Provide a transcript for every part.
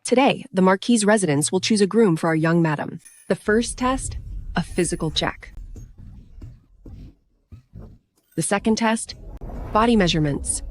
Today, the Marquis' residence will choose a groom for our young madam. The first test, a physical check. The second test, body measurements.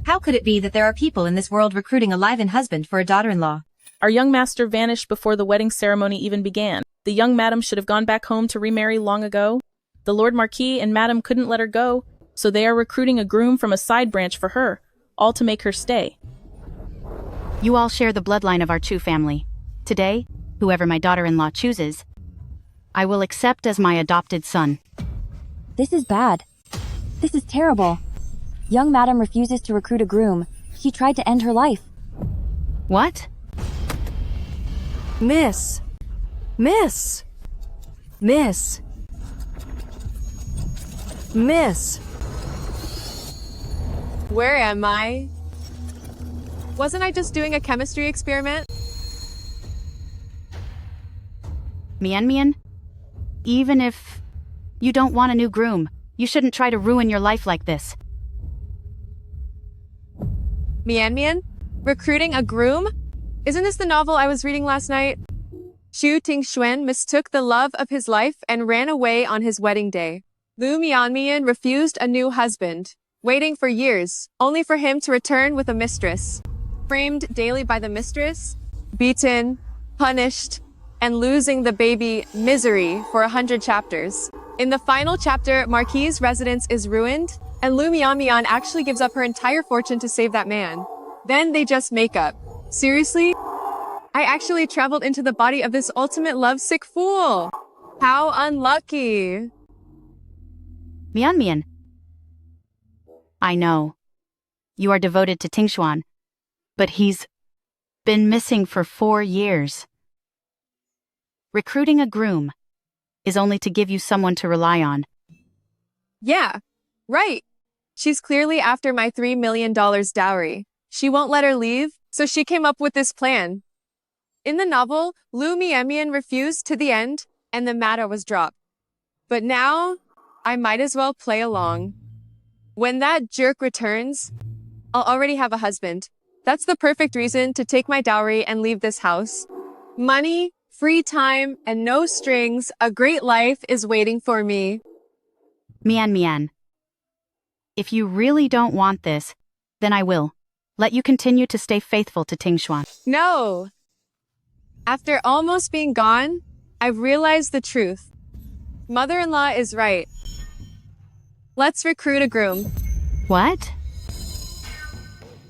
How could it be that there are people in this world recruiting a live-in husband for a daughter-in-law? Our young master vanished before the wedding ceremony even began. The young madam should have gone back home to remarry long ago. The Lord Marquis and madam couldn't let her go, so they are recruiting a groom from a side branch for her, all to make her stay. You all share the bloodline of our Chu family. Today, whoever my daughter-in-law chooses, I will accept as my adopted son. This is bad. This is terrible. Young madam refuses to recruit a groom. She tried to end her life. What? Miss. Miss. Miss. Miss. Where am I? Wasn't I just doing a chemistry experiment? Mian, even if you don't want a new groom, you shouldn't try to ruin your life like this. Mian? Recruiting a groom? Isn't this the novel I was reading last night? Xu Tingxuan mistook the love of his life and ran away on his wedding day. Lu Mian refused a new husband, waiting for years, only for him to return with a mistress. Framed daily by the mistress, beaten, punished, and losing the baby misery for 100 chapters. In the final chapter, Marquis' residence is ruined, and Lu Mian actually gives up her entire fortune to save that man. Then they just make up. Seriously? I actually traveled into the body of this ultimate lovesick fool. How unlucky. Mian. I know. You are devoted to Tingxuan, but he's been missing for 4 years. Recruiting a groom is only to give you someone to rely on. Yeah, right. She's clearly after my $3 million dowry. She won't let her leave, so she came up with this plan. In the novel, Lu Mian refused to the end, and the matter was dropped. But now, I might as well play along. When that jerk returns, I'll already have a husband. That's the perfect reason to take my dowry and leave this house. Money, free time, and no strings, a great life is waiting for me. Mian. If you really don't want this, then I will let you continue to stay faithful to Tingxuan. No! After almost being gone, I've realized the truth. Mother-in-law is right. Let's recruit a groom. What?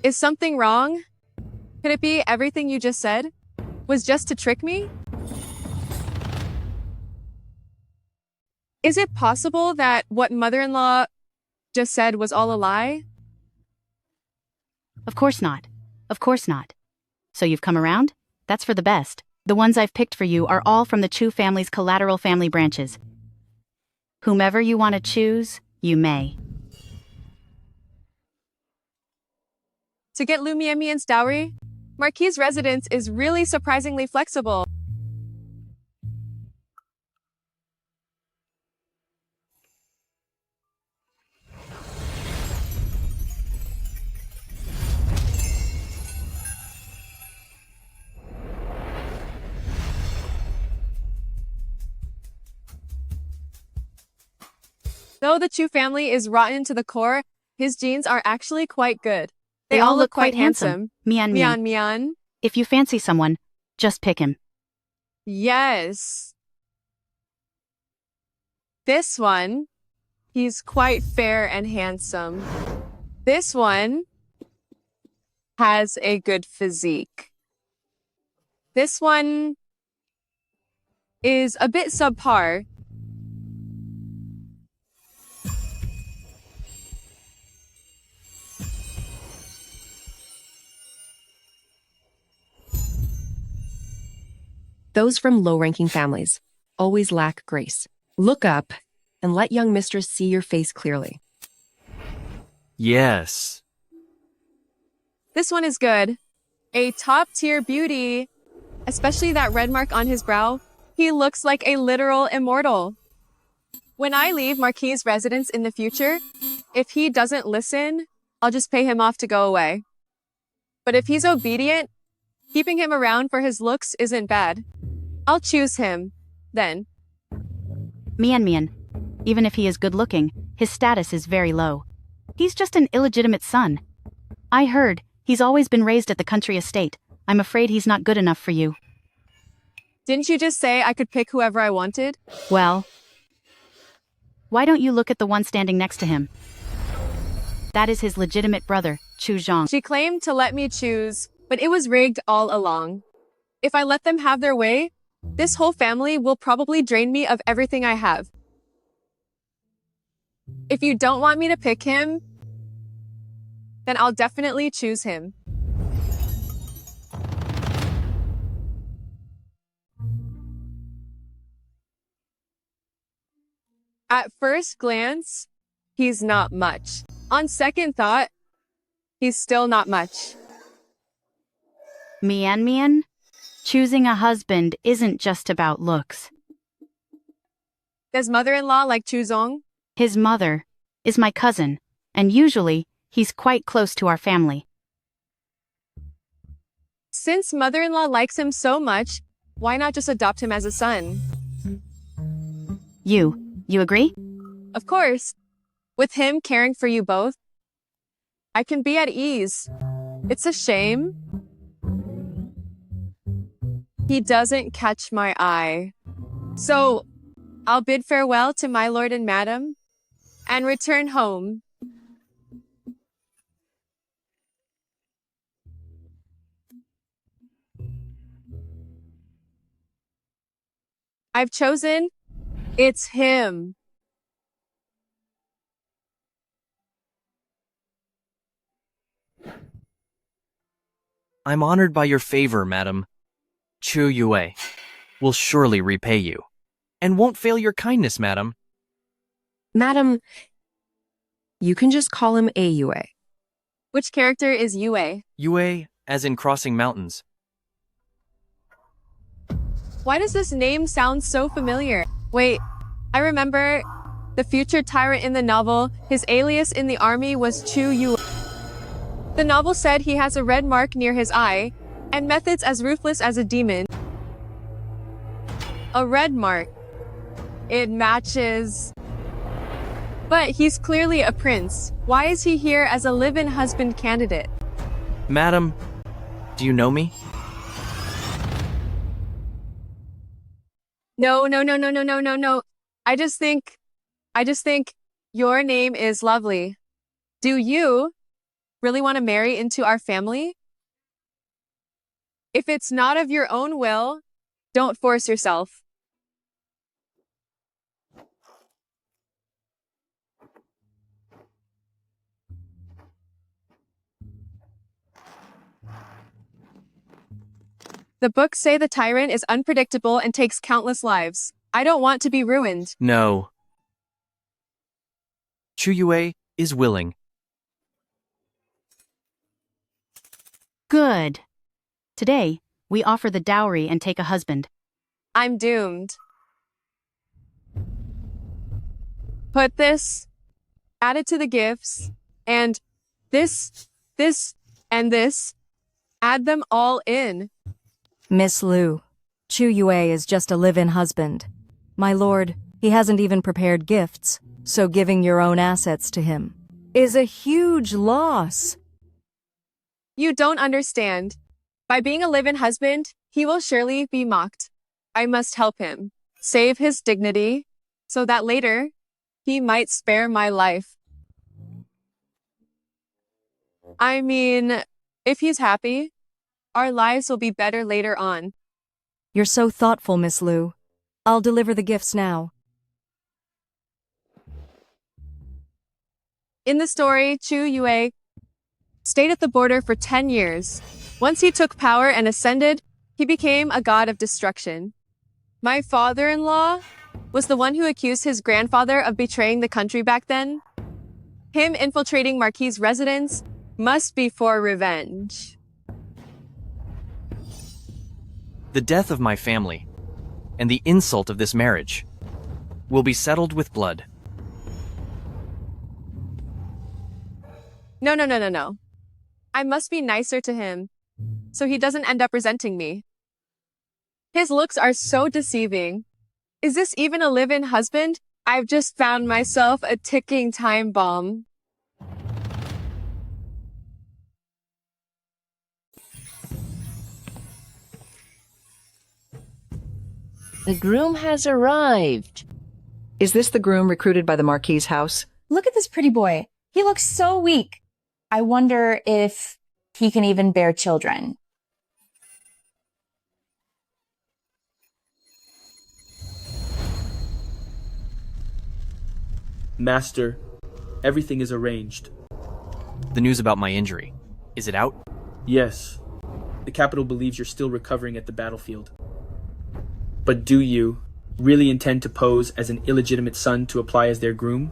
Is something wrong? Could it be everything you just said was just to trick me? Is it possible that what mother-in-law just said was all a lie? Of course not. Of course not. So you've come around? That's for the best. The ones I've picked for you are all from the Chu family's collateral family branches. Whomever you want to choose, you may. To get Lu Mian's dowry, Marquis' residence is really surprisingly flexible. Though the Chu family is rotten to the core, his genes are actually quite good. They all look quite handsome. Mian. If you fancy someone, just pick him. Yes. This one, he's quite fair and handsome. This one has a good physique. This one is a bit subpar. Those from low-ranking families always lack grace. Look up and let young mistress see your face clearly. Yes. This one is good. A top-tier beauty, especially that red mark on his brow. He looks like a literal immortal. When I leave Marquis' residence in the future, if he doesn't listen, I'll just pay him off to go away. But if he's obedient, keeping him around for his looks isn't bad. I'll choose him, then. Mian. Even if he is good-looking, his status is very low. He's just an illegitimate son. I heard he's always been raised at the country estate. I'm afraid he's not good enough for you. Didn't you just say I could pick whoever I wanted? Well, why don't you look at the one standing next to him? That is his legitimate brother, Chu Zhang. She claimed to let me choose, but it was rigged all along. If I let them have their way, this whole family will probably drain me of everything I have. If you don't want me to pick him, then I'll definitely choose him. At first glance, he's not much. On second thought, he's still not much. Mian, choosing a husband isn't just about looks. Does mother-in-law like Chu Zong? His mother is my cousin, and usually he's quite close to our family. Since mother-in-law likes him so much, why not just adopt him as a son? You agree? Of course. With him caring for you both, I can be at ease. It's a shame he doesn't catch my eye. So, I'll bid farewell to my lord and madam and return home. I've chosen. It's him. I'm honored by your favor, madam. Chu Yue will surely repay you, and won't fail your kindness, madam. Madam, you can just call him Yue. Which character is Yue? Yue, as in crossing mountains. Why does this name sound so familiar? Wait, I remember the future tyrant in the novel. His alias in the army was Chu Yue. The novel said he has a red mark near his eye, and methods as ruthless as a demon. A red mark. It matches. But he's clearly a prince. Why is he here as a live-in husband candidate? Madam, do you know me? No. I just think your name is lovely. Do you really want to marry into our family? If it's not of your own will, don't force yourself. The books say the tyrant is unpredictable and takes countless lives. I don't want to be ruined. No. Chu Yue is willing. Good. Today, we offer the dowry and take a husband. I'm doomed. Put this, add it to the gifts, and this, and this. Add them all in. Miss Liu, Chu Yue is just a live-in husband. My lord, he hasn't even prepared gifts, so giving your own assets to him is a huge loss. You don't understand. By being a live-in husband, he will surely be mocked. I must help him, save his dignity, so that later, he might spare my life. I mean, if he's happy, our lives will be better later on. You're so thoughtful, Miss Liu. I'll deliver the gifts now. In the story, Chu Yue stayed at the border for 10 years. Once he took power and ascended, he became a god of destruction. My father-in-law was the one who accused his grandfather of betraying the country back then. Him infiltrating Marquis' residence must be for revenge. The death of my family, and the insult of this marriage, will be settled with blood. No, no, no, no, no. I must be nicer to him, so he doesn't end up resenting me. His looks are so deceiving. Is this even a live-in husband? I've just found myself a ticking time bomb. The groom has arrived. Is this the groom recruited by the Marquis's house? Look at this pretty boy. He looks so weak. I wonder if he can even bear children. Master, everything is arranged. The news about my injury. Is it out? Yes. The capital believes you're still recovering at the battlefield. But do you really intend to pose as an illegitimate son to apply as their groom?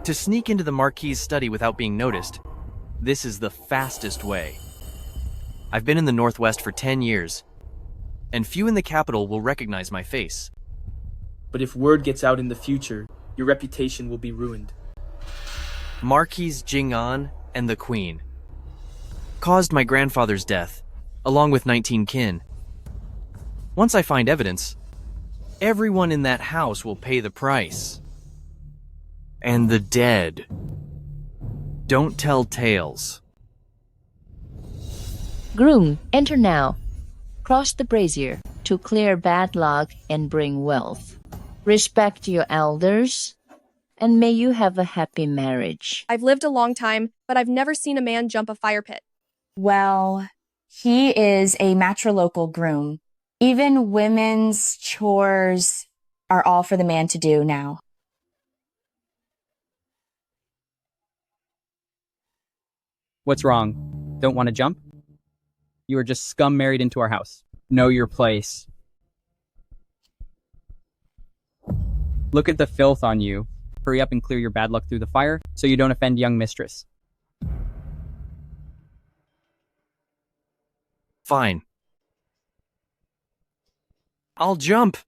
To sneak into the Marquis's study without being noticed. This is the fastest way. I've been in the Northwest for 10 years, and few in the capital will recognize my face. But if word gets out in the future, your reputation will be ruined. Marquis Jing'an and the Queen caused my grandfather's death, along with 19 kin. Once I find evidence, everyone in that house will pay the price. And the dead don't tell tales. Groom, enter now. Cross the brazier to clear bad luck and bring wealth. Respect your elders, and may you have a happy marriage. I've lived a long time, but I've never seen a man jump a fire pit. Well, he is a matrilocal groom. Even women's chores are all for the man to do now. What's wrong? Don't want to jump? You are just scum married into our house. Know your place. Look at the filth on you. Hurry up and clear your bad luck through the fire so you don't offend young mistress. Fine. I'll jump.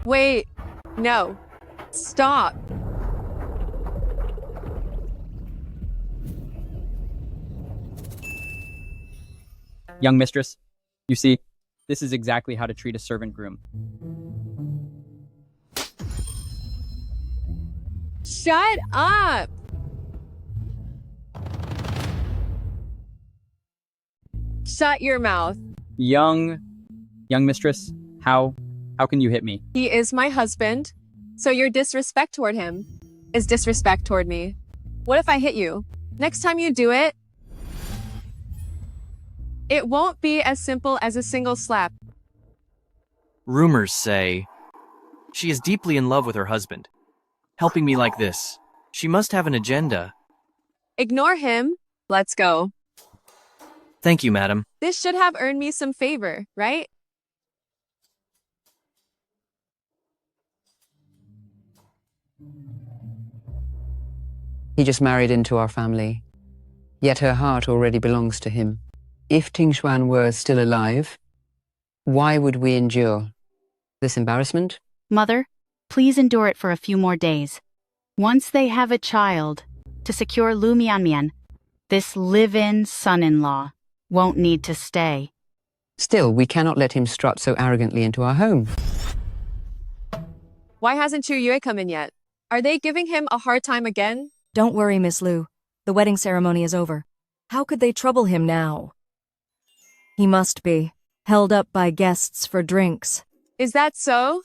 Wait, no. Stop. Young mistress, you see, this is exactly how to treat a servant groom. Shut up! Shut your mouth. Young mistress, how can you hit me? He is my husband, so your disrespect toward him is disrespect toward me. What if I hit you? Next time you do it, it won't be as simple as a single slap. Rumors say she is deeply in love with her husband. Helping me like this. She must have an agenda. Ignore him. Let's go. Thank you, madam. This should have earned me some favor, right? He just married into our family, yet her heart already belongs to him. If Tingshuan were still alive, why would we endure this embarrassment? Mother, please endure it for a few more days. Once they have a child, to secure Lu Mianmian, this live-in son-in-law won't need to stay. Still, we cannot let him strut so arrogantly into our home. Why hasn't Chu Yue come in yet? Are they giving him a hard time again? Don't worry, Miss Lu. The wedding ceremony is over. How could they trouble him now? He must be held up by guests for drinks. Is that so?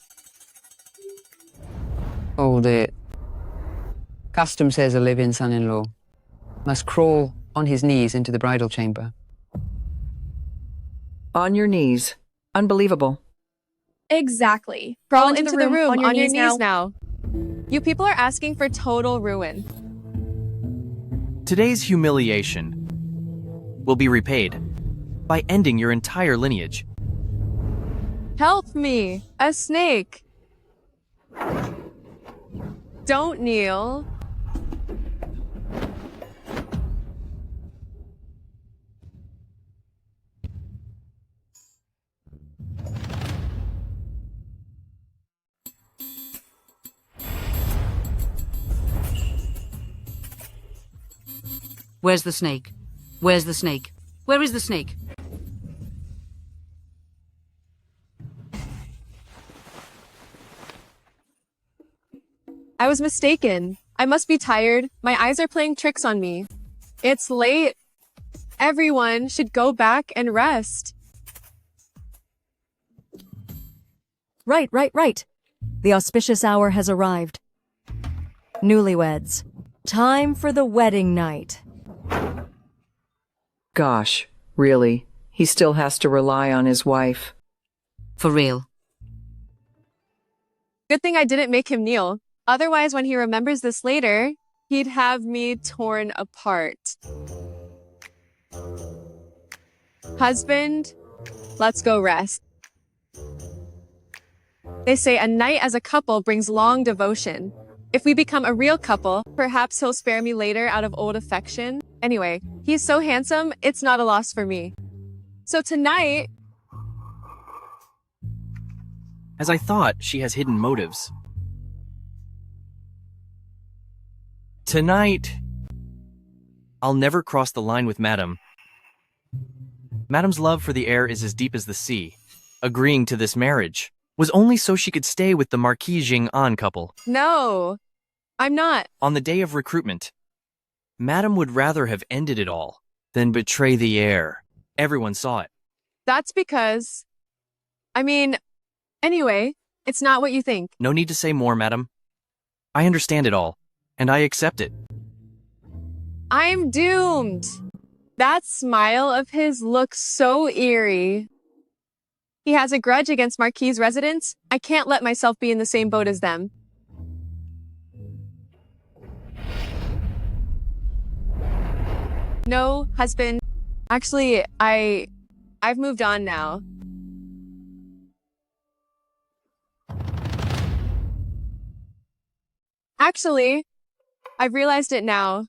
Hold it. Custom says a live-in son-in-law must crawl on his knees into the bridal chamber. On your knees. Unbelievable. Exactly. Crawl into the room on your knees now. now. You people are asking for total ruin. Today's humiliation will be repaid by ending your entire lineage. Help me, a snake. Don't kneel. Where's the snake? Where's the snake? Where is the snake? I was mistaken. I must be tired. My eyes are playing tricks on me. It's late. Everyone should go back and rest. Right. The auspicious hour has arrived. Newlyweds. Time for the wedding night. Gosh, really? He still has to rely on his wife. For real. Good thing I didn't make him kneel. Otherwise, when he remembers this later, he'd have me torn apart. Husband, let's go rest. They say a night as a couple brings long devotion. If we become a real couple, perhaps he'll spare me later out of old affection. Anyway, he's so handsome, it's not a loss for me. So tonight... As I thought, she has hidden motives. Tonight, I'll never cross the line with Madame. Madame's love for the air is as deep as the sea. Agreeing to this marriage was only so she could stay with the Marquis Jing-an couple. No, I'm not. On the day of recruitment, Madame would rather have ended it all than betray the heir. Everyone saw it. That's because... Anyway, it's not what you think. No need to say more, Madame. I understand it all, and I accept it. I'm doomed. That smile of his looks so eerie. He has a grudge against Marquis residents. I can't let myself be in the same boat as them. No, husband. Actually, I've moved on now. Actually, I've realized it now.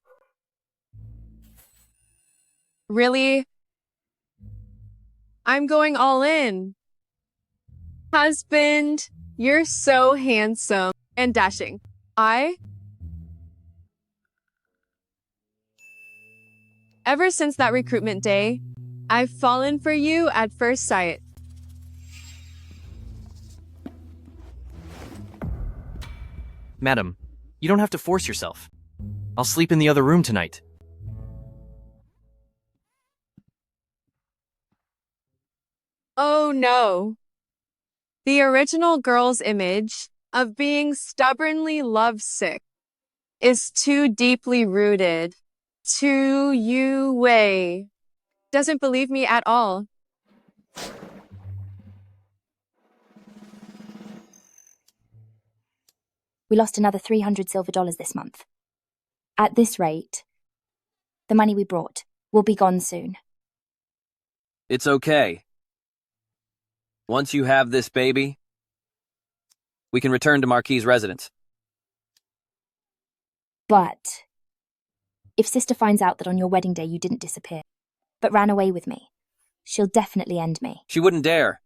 Really? I'm going all in. Husband, you're so handsome and dashing. Ever since that recruitment day, I've fallen for you at first sight. Madam, you don't have to force yourself. I'll sleep in the other room tonight. Oh no. The original girl's image of being stubbornly lovesick is too deeply rooted. To you way. Doesn't believe me at all. We lost another 300 silver dollars this month. At this rate, the money we brought will be gone soon. It's okay. Once you have this baby, we can return to Marquis' residence. But if Sister finds out that on your wedding day you didn't disappear, but ran away with me, she'll definitely end me. She wouldn't dare.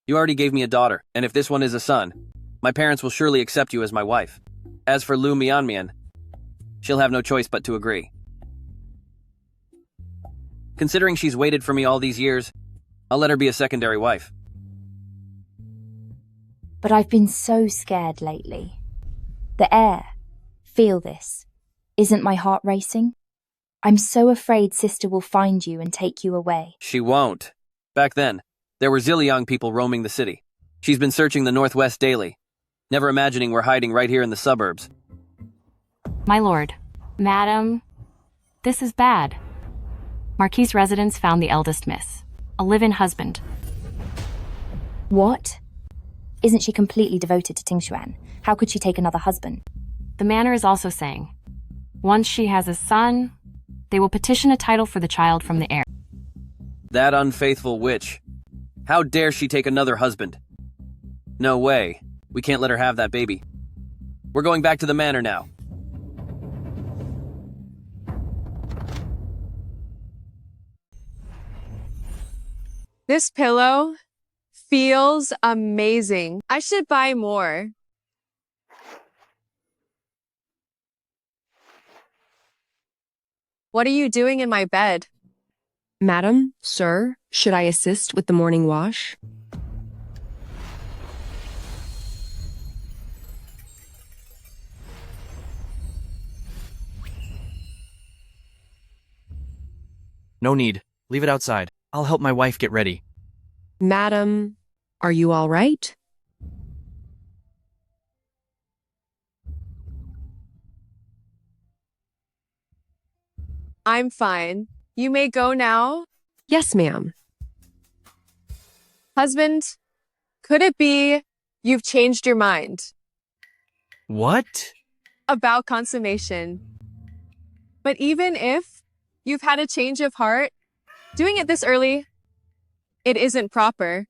You already gave me a daughter, and if this one is a son, my parents will surely accept you as my wife. As for Lu Mianmian, she'll have no choice but to agree. Considering she's waited for me all these years, I'll let her be a secondary wife. But I've been so scared lately. The air, feel this. Isn't my heart racing? I'm so afraid Sister will find you and take you away. She won't. Back then, there were zillion people roaming the city. She's been searching the Northwest daily, never imagining we're hiding right here in the suburbs. My lord, madam, this is bad. Marquis' residents found the eldest miss, a live-in husband. What? Isn't she completely devoted to Tingshuan? How could she take another husband? The manor is also saying, once she has a son, they will petition a title for the child from the heir. That unfaithful witch. How dare she take another husband? No way. We can't let her have that baby. We're going back to the manor now. This pillow feels amazing. I should buy more. What are you doing in my bed? Madam, sir, should I assist with the morning wash? No need. Leave it outside. I'll help my wife get ready. Madam, are you all right? I'm fine. You may go now. Yes, ma'am. Husband, could it be you've changed your mind What? about consummation? But even if you've had a change of heart, doing it this early, it isn't proper.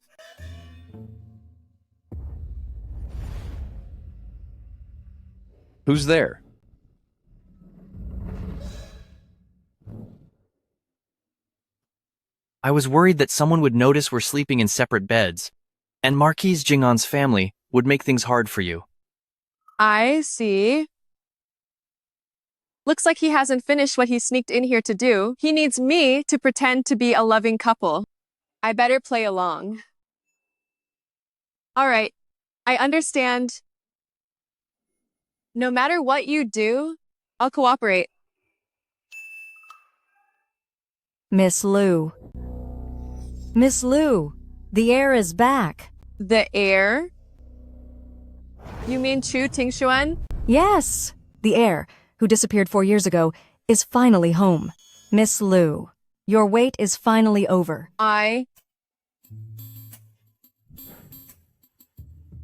Who's there? I was worried that someone would notice we're sleeping in separate beds, and Marquise Jingon's family would make things hard for you. I see. Looks like he hasn't finished what he sneaked in here to do. He needs me to pretend to be a loving couple. I better play along. All right, I understand. No matter what you do, I'll cooperate. Miss Lu. Miss Lu, the heir is back. The heir? You mean Chu Tingshuan? Yes, the heir, who disappeared 4 years ago, is finally home. Miss Lu, your wait is finally over.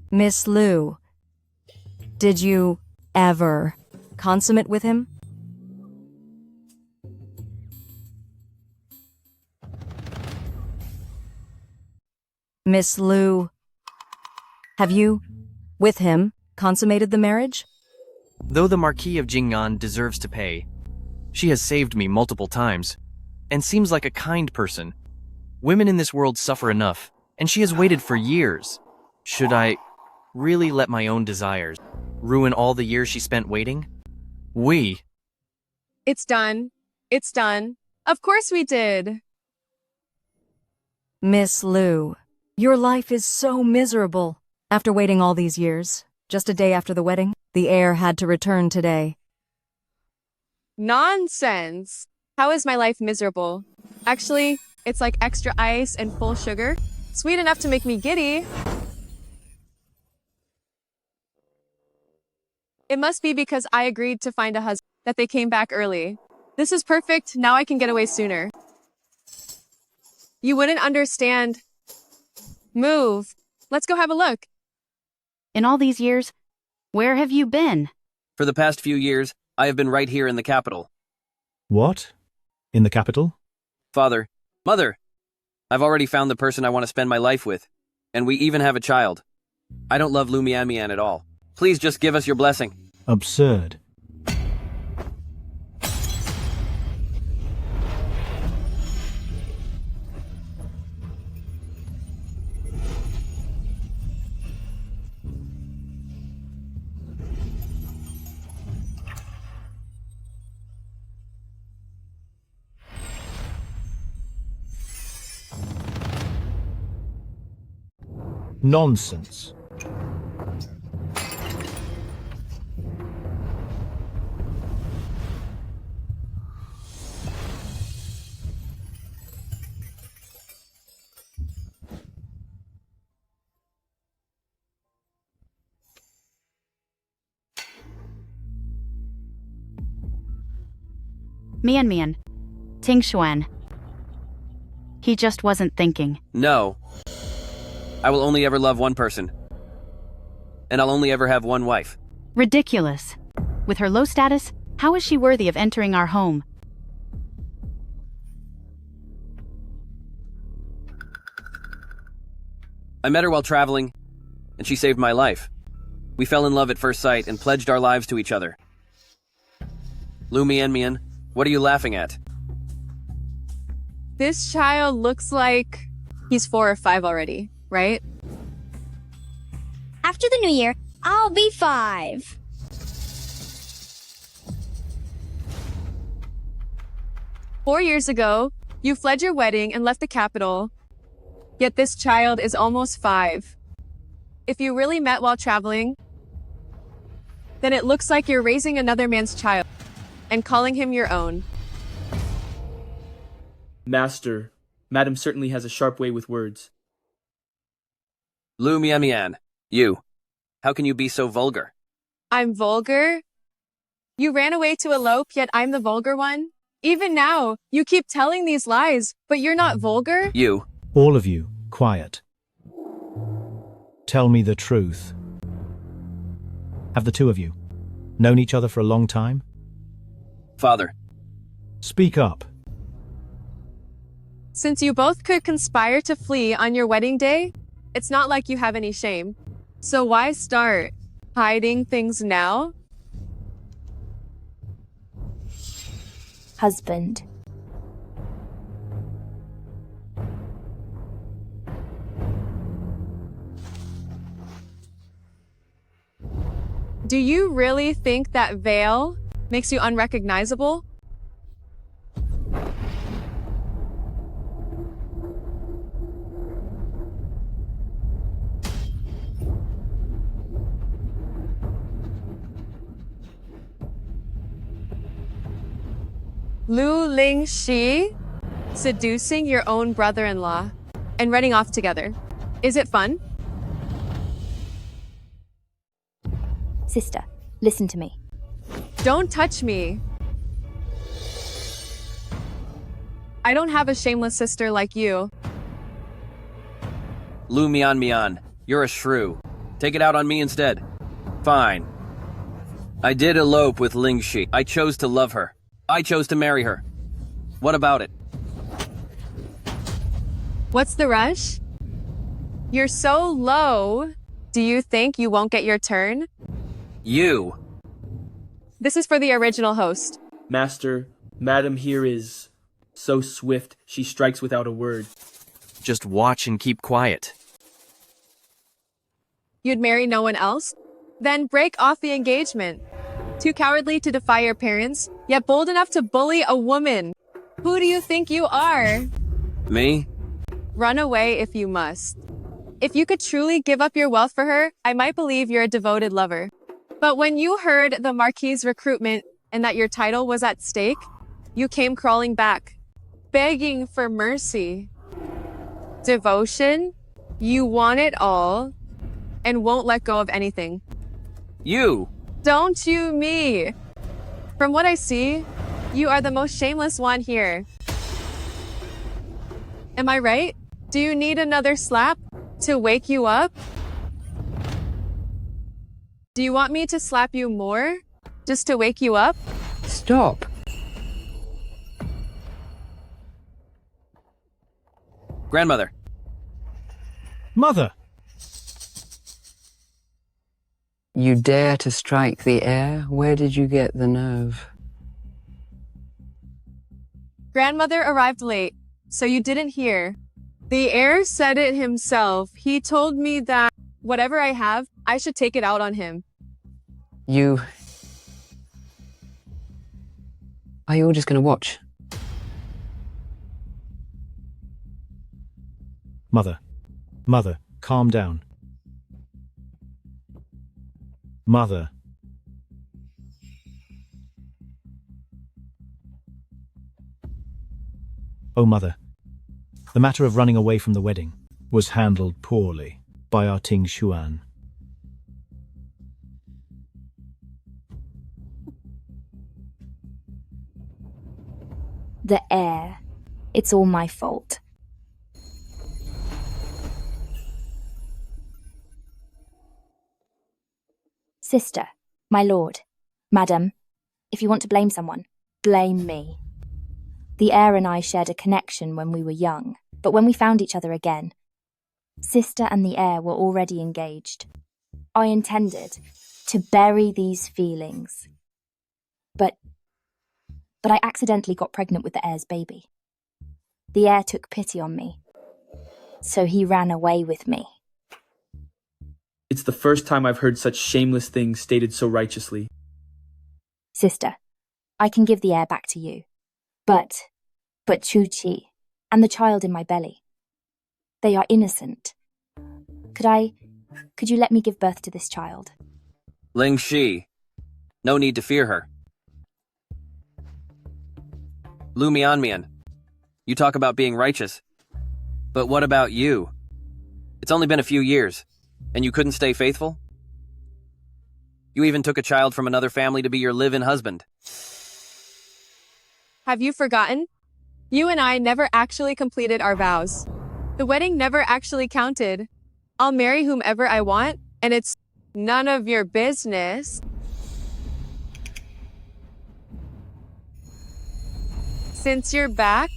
Miss Lu, did you ever consummate with him? Miss Lu, have you, with him, consummated the marriage? Though the Marquis of Jing'an deserves to pay, she has saved me multiple times, and seems like a kind person. Women in this world suffer enough, and she has waited for years. Should I really let my own desires ruin all the years she spent waiting? It's done. It's done. Of course we did. Miss Lu, your life is so miserable. After waiting all these years, just a day after the wedding, the heir had to return today. Nonsense. How is my life miserable? Actually, it's like extra ice and full sugar. Sweet enough to make me giddy. It must be because I agreed to find a husband that they came back early. This is perfect. Now I can get away sooner. You wouldn't understand. Move. Let's go have a look. In all these years, where have you been? For the past few years, I have been right here in the capital. What? In the capital? Father, Mother, I've already found the person I want to spend my life with, and we even have a child. I don't love Lu Mian at all. Please just give us your blessing. Absurd. Nonsense. Mian, Tingshuan. He just wasn't thinking. No. I will only ever love one person. And I'll only ever have one wife. Ridiculous. With her low status, how is she worthy of entering our home? I met her while traveling, and she saved my life. We fell in love at first sight and pledged our lives to each other. Lu Mian, what are you laughing at? This child looks like he's 4 or 5 already, right? After the new year, I'll be 5. 4 years ago, you fled your wedding and left the capital. Yet this child is almost 5. If you really met while traveling, then it looks like you're raising another man's child and calling him your own. Master, Madam certainly has a sharp way with words. Lu Mian, you. How can you be so vulgar? I'm vulgar? You ran away to elope, yet I'm the vulgar one? Even now, you keep telling these lies, but you're not vulgar? You. All of you, quiet. Tell me the truth. Have the two of you known each other for a long time? Father. Speak up. Since you both could conspire to flee on your wedding day, it's not like you have any shame. So why start hiding things now? Husband. Do you really think that veil makes you unrecognizable? Lu Ling Shi seducing your own brother-in-law and running off together. Is it fun? Sister, listen to me. Don't touch me. I don't have a shameless sister like you. Lu Mian, you're a shrew. Take it out on me instead. Fine. I did elope with Ling Shi. I chose to love her. I chose to marry her. What about it? What's the rush? You're so low. Do you think you won't get your turn? You. This is for the original host. Master, Madam here is so swift, she strikes without a word. Just watch and keep quiet. You'd marry no one else? Then break off the engagement. Too cowardly to defy your parents, yet bold enough to bully a woman. Who do you think you are? Me? Run away if you must. If you could truly give up your wealth for her, I might believe you're a devoted lover. But when you heard the Marquis' recruitment and that your title was at stake, you came crawling back, begging for mercy. Devotion? You want it all and won't let go of anything. You! Don't you me! From what I see, you are the most shameless one here. Am I right? Do you need another slap to wake you up? Do you want me to slap you more just to wake you up? Stop. Grandmother. Mother! You dare to strike the air? Where did you get the nerve? Grandmother arrived late, so you didn't hear. The heir said it himself. He told me that whatever I have, I should take it out on him. Are you all just going to watch? Mother, calm down. Mother. Oh, Mother. The matter of running away from the wedding was handled poorly by our Ting Xuan. The heir. It's all my fault. Sister, my lord, madam, if you want to blame someone, blame me. The heir and I shared a connection when we were young, but when we found each other again, sister and the heir were already engaged. I intended to bury these feelings, but I accidentally got pregnant with the heir's baby. The heir took pity on me, so he ran away with me. It's the first time I've heard such shameless things stated so righteously. Sister, I can give the heir back to you, but but Chu Chi, and the child in my belly. They are innocent. Could you let me give birth to this child? Ling Shi. No need to fear her. Lu Mianmian. You talk about being righteous. But what about you? It's only been a few years, and you couldn't stay faithful? You even took a child from another family to be your live-in husband. Have you forgotten? You and I never actually completed our vows. The wedding never actually counted. I'll marry whomever I want, and it's none of your business. Since you're back,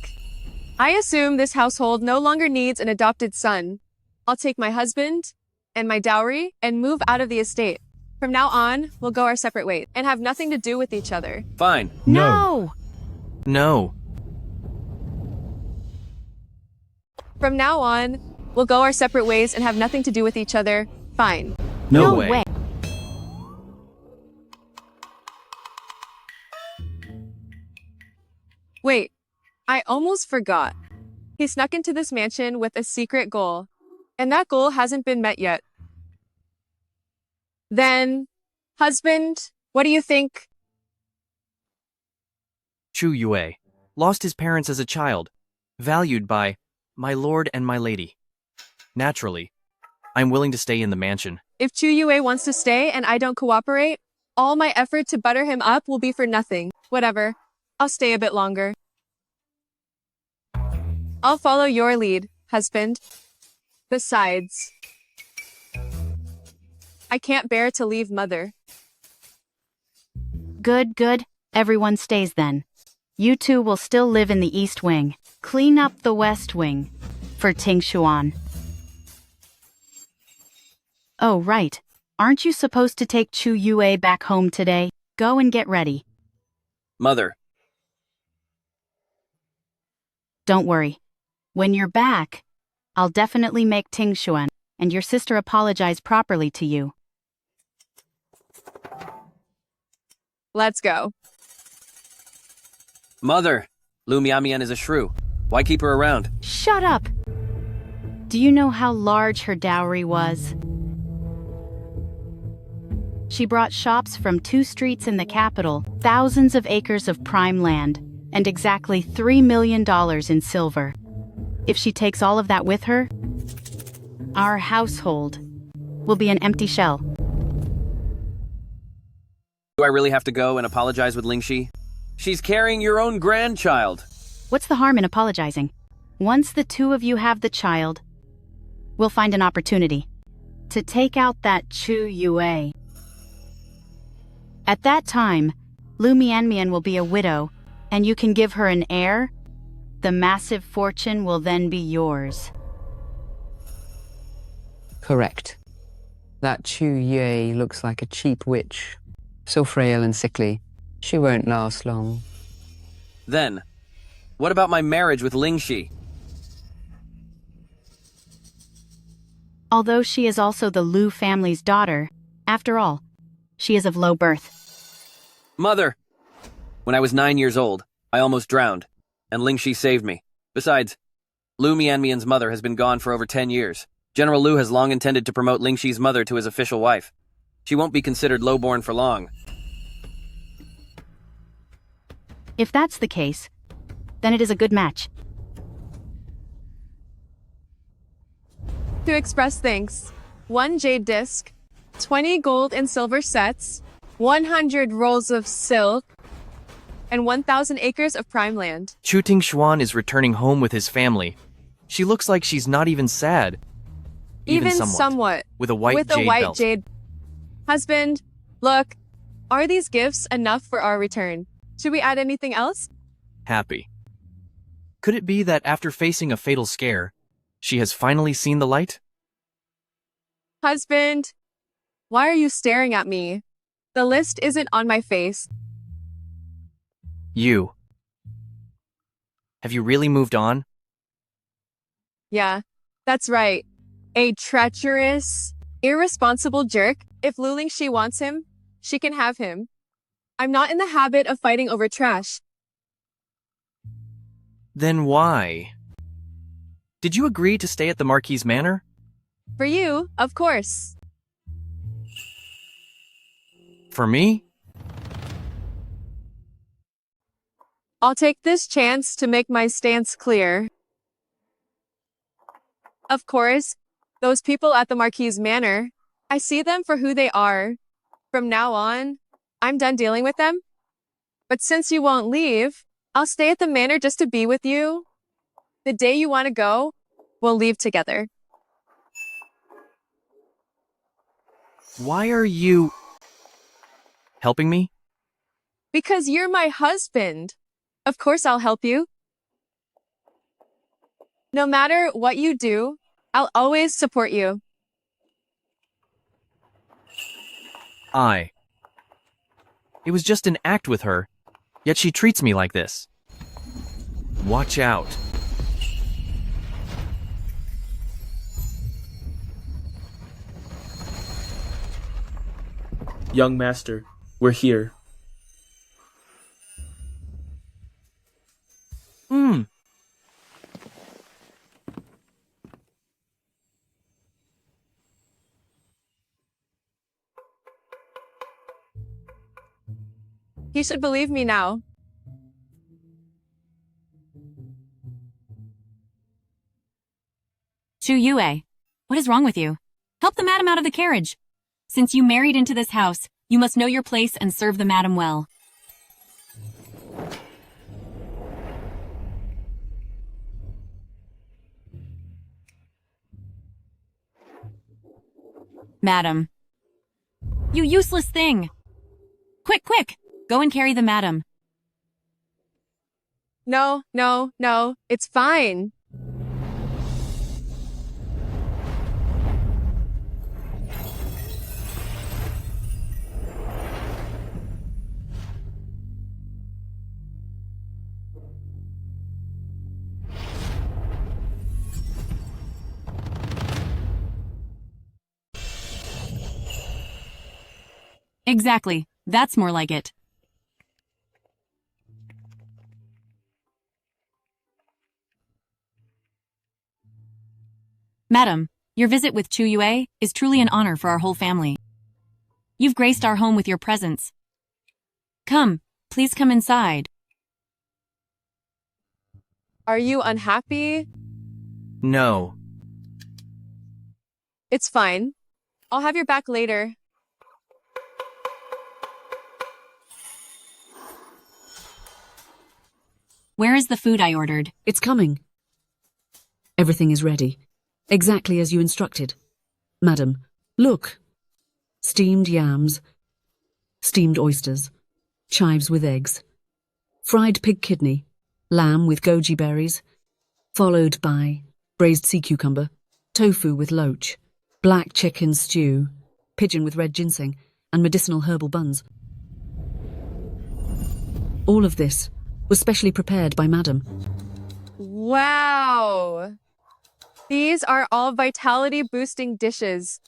I assume this household no longer needs an adopted son. I'll take my husband and my dowry and move out of the estate. From now on, we'll go our separate ways and have nothing to do with each other. Fine. No! No. From now on, we'll go our separate ways and have nothing to do with each other. Fine. No way. Wait, I almost forgot. He snuck into this mansion with a secret goal, and that goal hasn't been met yet. Then, husband, what do you think? Chu Yue lost his parents as a child, valued by my lord and my lady. Naturally, I'm willing to stay in the mansion. If Chu Yue wants to stay and I don't cooperate, all my effort to butter him up will be for nothing. Whatever. I'll stay a bit longer. I'll follow your lead, husband. Besides, I can't bear to leave mother. Good, good. Everyone stays then. You two will still live in the East Wing. Clean up the West Wing. For Ting Xuan. Oh, right. Aren't you supposed to take Chu Yue back home today? Go and get ready. Mother. Don't worry. When you're back, I'll definitely make Ting Xuan and your sister apologize properly to you. Let's go. Mother. Lu Mianmian is a shrew. Why keep her around? Shut up! Do you know how large her dowry was? She brought shops from 2 streets in the capital, thousands of acres of prime land, and exactly $3 million in silver. If she takes all of that with her, our household will be an empty shell. Do I really have to go and apologize with Ling Shi? She's carrying your own grandchild. What's the harm in apologizing? Once the two of you have the child, we'll find an opportunity to take out that Chu Yue. At that time, Lu Mianmian will be a widow, and you can give her an heir. The massive fortune will then be yours. Correct. That Chu Yue looks like a cheap witch. So frail and sickly, she won't last long. Then, what about my marriage with Ling Shi? Although she is also the Lu family's daughter, after all, she is of low birth. Mother! When I was 9 years old, I almost drowned, and Ling Shi saved me. Besides, Lu Mianmian's mother has been gone for over 10 years. General Lu has long intended to promote Ling Shi's mother to his official wife. She won't be considered lowborn for long. If that's the case, then it is a good match. To express thanks, 1 jade disc, 20 gold and silver sets, 100 rolls of silk, and 1,000 acres of prime land. Chu Tingshuan is returning home with his family. She looks like she's not even sad. Even somewhat. With a white belt. Jade. Husband, look, are these gifts enough for our return? Should we add anything else? Happy. Could it be that after facing a fatal scare, she has finally seen the light? Husband, why are you staring at me? The list isn't on my face. You. Have you really moved on? Yeah, that's right. A treacherous, irresponsible jerk. If Lu Lingxi wants him, she can have him. I'm not in the habit of fighting over trash. Then why? Did you agree to stay at the Marquis Manor? For you, of course. For me? I'll take this chance to make my stance clear. Of course, those people at the Marquis Manor, I see them for who they are. From now on, I'm done dealing with them. But since you won't leave, I'll stay at the manor just to be with you. The day you want to go, we'll leave together. Why are you helping me? Because you're my husband. Of course I'll help you. No matter what you do, I'll always support you. It was just an act with her, yet she treats me like this. Watch out. Young master, we're here. You should believe me now. Chu Yue, what is wrong with you? Help the madam out of the carriage. Since you married into this house, you must know your place and serve the madam well. Madam. You useless thing! Quick, quick! Go and carry the madam. No, it's fine. Exactly. That's more like it. Madam, your visit with Chu Yue is truly an honor for our whole family. You've graced our home with your presence. Come, please come inside. Are you unhappy? No. It's fine. I'll have your back later. Where is the food I ordered? It's coming. Everything is ready, exactly as you instructed. Madam, look. Steamed yams, steamed oysters, chives with eggs, fried pig kidney, lamb with goji berries, followed by braised sea cucumber, tofu with loach, black chicken stew, pigeon with red ginseng, and medicinal herbal buns. All of this was specially prepared by Madam. Wow! These are all vitality-boosting dishes.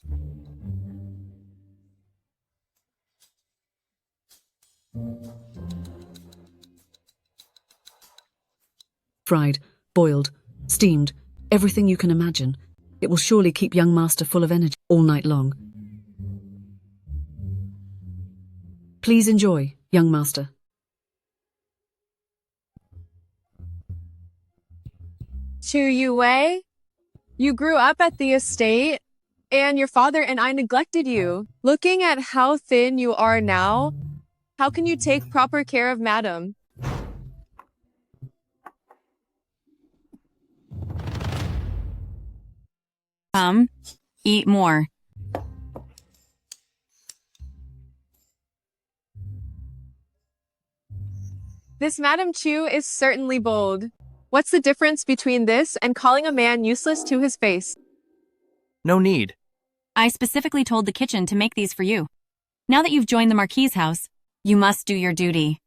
Fried, boiled, steamed, everything you can imagine. It will surely keep young master full of energy all night long. Please enjoy, young master. Chu Yue, you grew up at the estate, and your father and I neglected you. Looking at how thin you are now, how can you take proper care of Madam? Come, eat more. This Madam Chu is certainly bold. What's the difference between this and calling a man useless to his face? No need. I specifically told the kitchen to make these for you. Now that you've joined the Marquis' house, you must do your duty.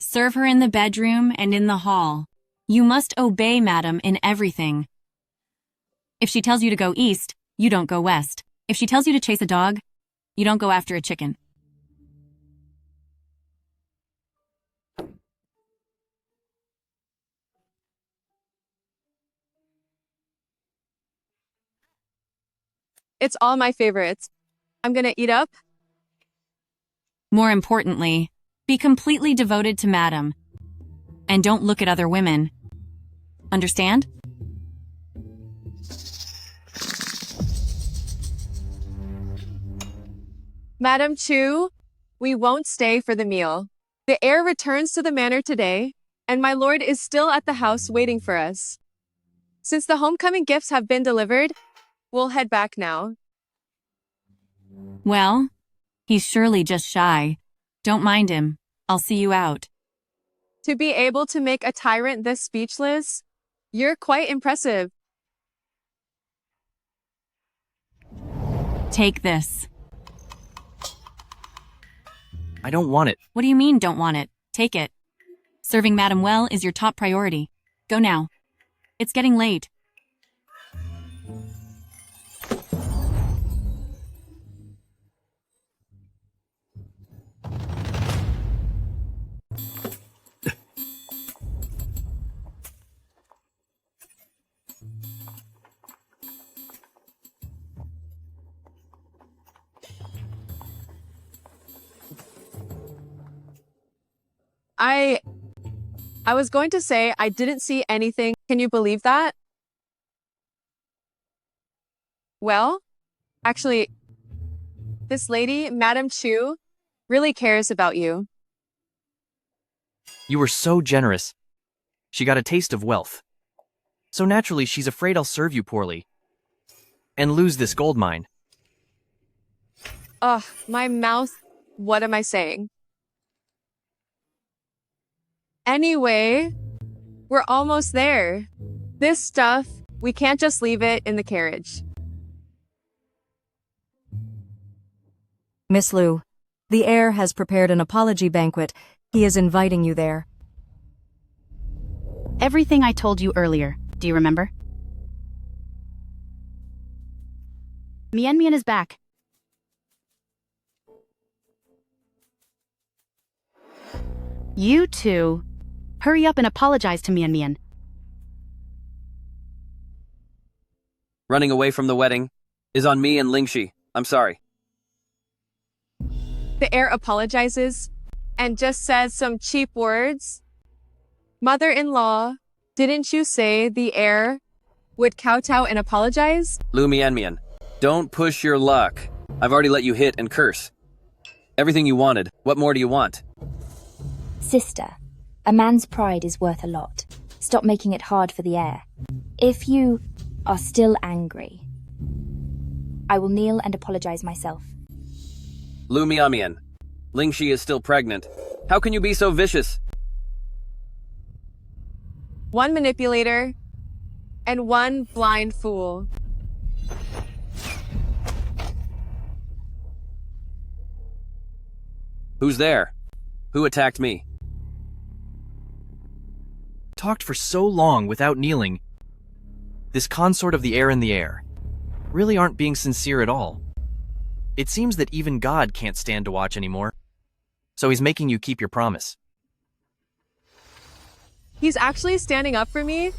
Serve her in the bedroom and in the hall. You must obey Madam in everything. If she tells you to go east, you don't go west. If she tells you to chase a dog, you don't go after a chicken. It's all my favorites. I'm gonna eat up. More importantly, be completely devoted to Madam. And don't look at other women. Understand? Madam Chu, we won't stay for the meal. The heir returns to the manor today, and my lord is still at the house waiting for us. Since the homecoming gifts have been delivered, we'll head back now. Well, he's surely just shy. Don't mind him. I'll see you out. To be able to make a tyrant this speechless, you're quite impressive. Take this. I don't want it. What do you mean, don't want it? Take it. Serving Madam well is your top priority. Go now. It's getting late. I was going to say I didn't see anything. Can you believe that? Well, actually, this lady, Madam Chu, really cares about you. You were so generous. She got a taste of wealth. So naturally, she's afraid I'll serve you poorly. And lose this gold mine. Ugh, my mouth. What am I saying? Anyway, we're almost there. This stuff, we can't just leave it in the carriage. Miss Lu, the heir has prepared an apology banquet. He is inviting you there. Everything I told you earlier, do you remember? Mian Mian is back. You two, hurry up and apologize to Mian Mian. Running away from the wedding is on me and Lingxi. I'm sorry. The heir apologizes and just says some cheap words. Mother-in-law, didn't you say the heir would kowtow and apologize? Lu Mian Mian, don't push your luck. I've already let you hit and curse. Everything you wanted. What more do you want? Sister, a man's pride is worth a lot. Stop making it hard for the heir. If you are still angry, I will kneel and apologize myself. Lu Mian Mian, Lingxi is still pregnant. How can you be so vicious? One manipulator and one blind fool. Who's there? Who attacked me? Talked for so long without kneeling. This consort of the heir in the air really aren't being sincere at all. It seems that even God can't stand to watch anymore. So he's making you keep your promise. He's actually standing up for me?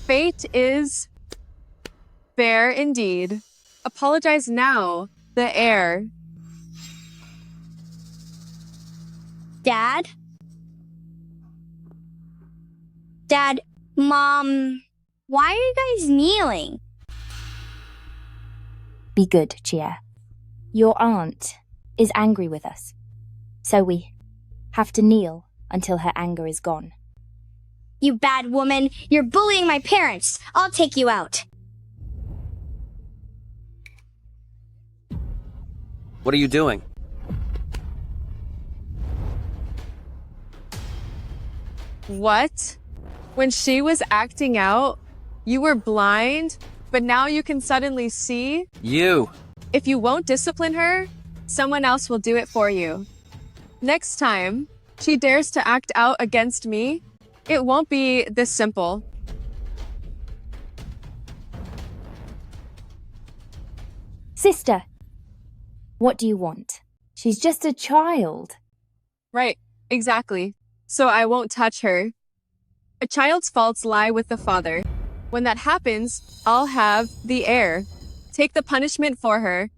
Fate is fair indeed. Apologize now, the heir. Dad? Dad, Mom, why are you guys kneeling? Be good, Chia. Your aunt is angry with us, so we have to kneel until her anger is gone. You bad woman, you're bullying my parents. I'll take you out. What are you doing? What? When she was acting out, you were blind, but now you can suddenly see? You! If you won't discipline her, someone else will do it for you. Next time she dares to act out against me, it won't be this simple. Sister, what do you want? She's just a child. Right, Exactly. So I won't touch her. A child's faults lie with the father. When that happens, I'll have the heir. Take the punishment for her.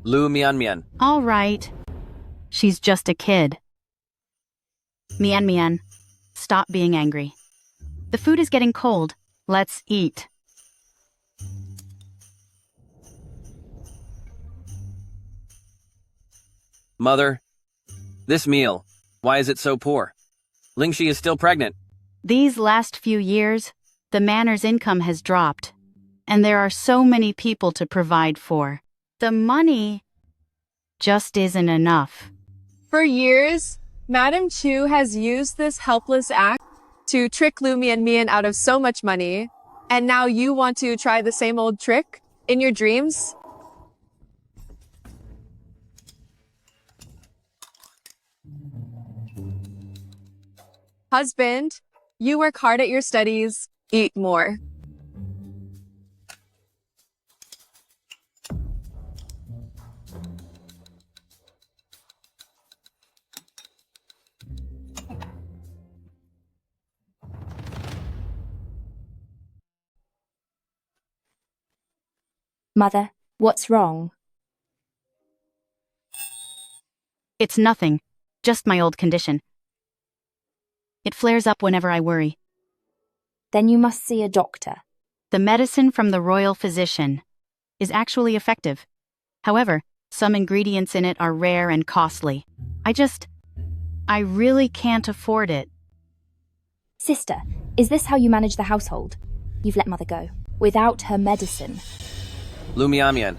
Lu Mian Mian. All right. She's just a kid. Mian Mian, stop being angry. The food is getting cold. Let's eat. Mother, this meal, why is it so poor? Lingxi is still pregnant. These last few years, the manor's income has dropped, and there are so many people to provide for. The money just isn't enough. For years, Madame Chu has used this helpless act to trick Lu Mian Mian out of so much money, and now you want to try the same old trick in your dreams? Husband, you work hard at your studies, eat more. Mother, what's wrong? It's nothing, just my old condition. It flares up whenever I worry. Then you must see a doctor. The medicine from the royal physician is actually effective. However, some ingredients in it are rare and costly. I really can't afford it. Sister, is this how you manage the household? You've let Mother go, without her medicine. Lu Mian Mian,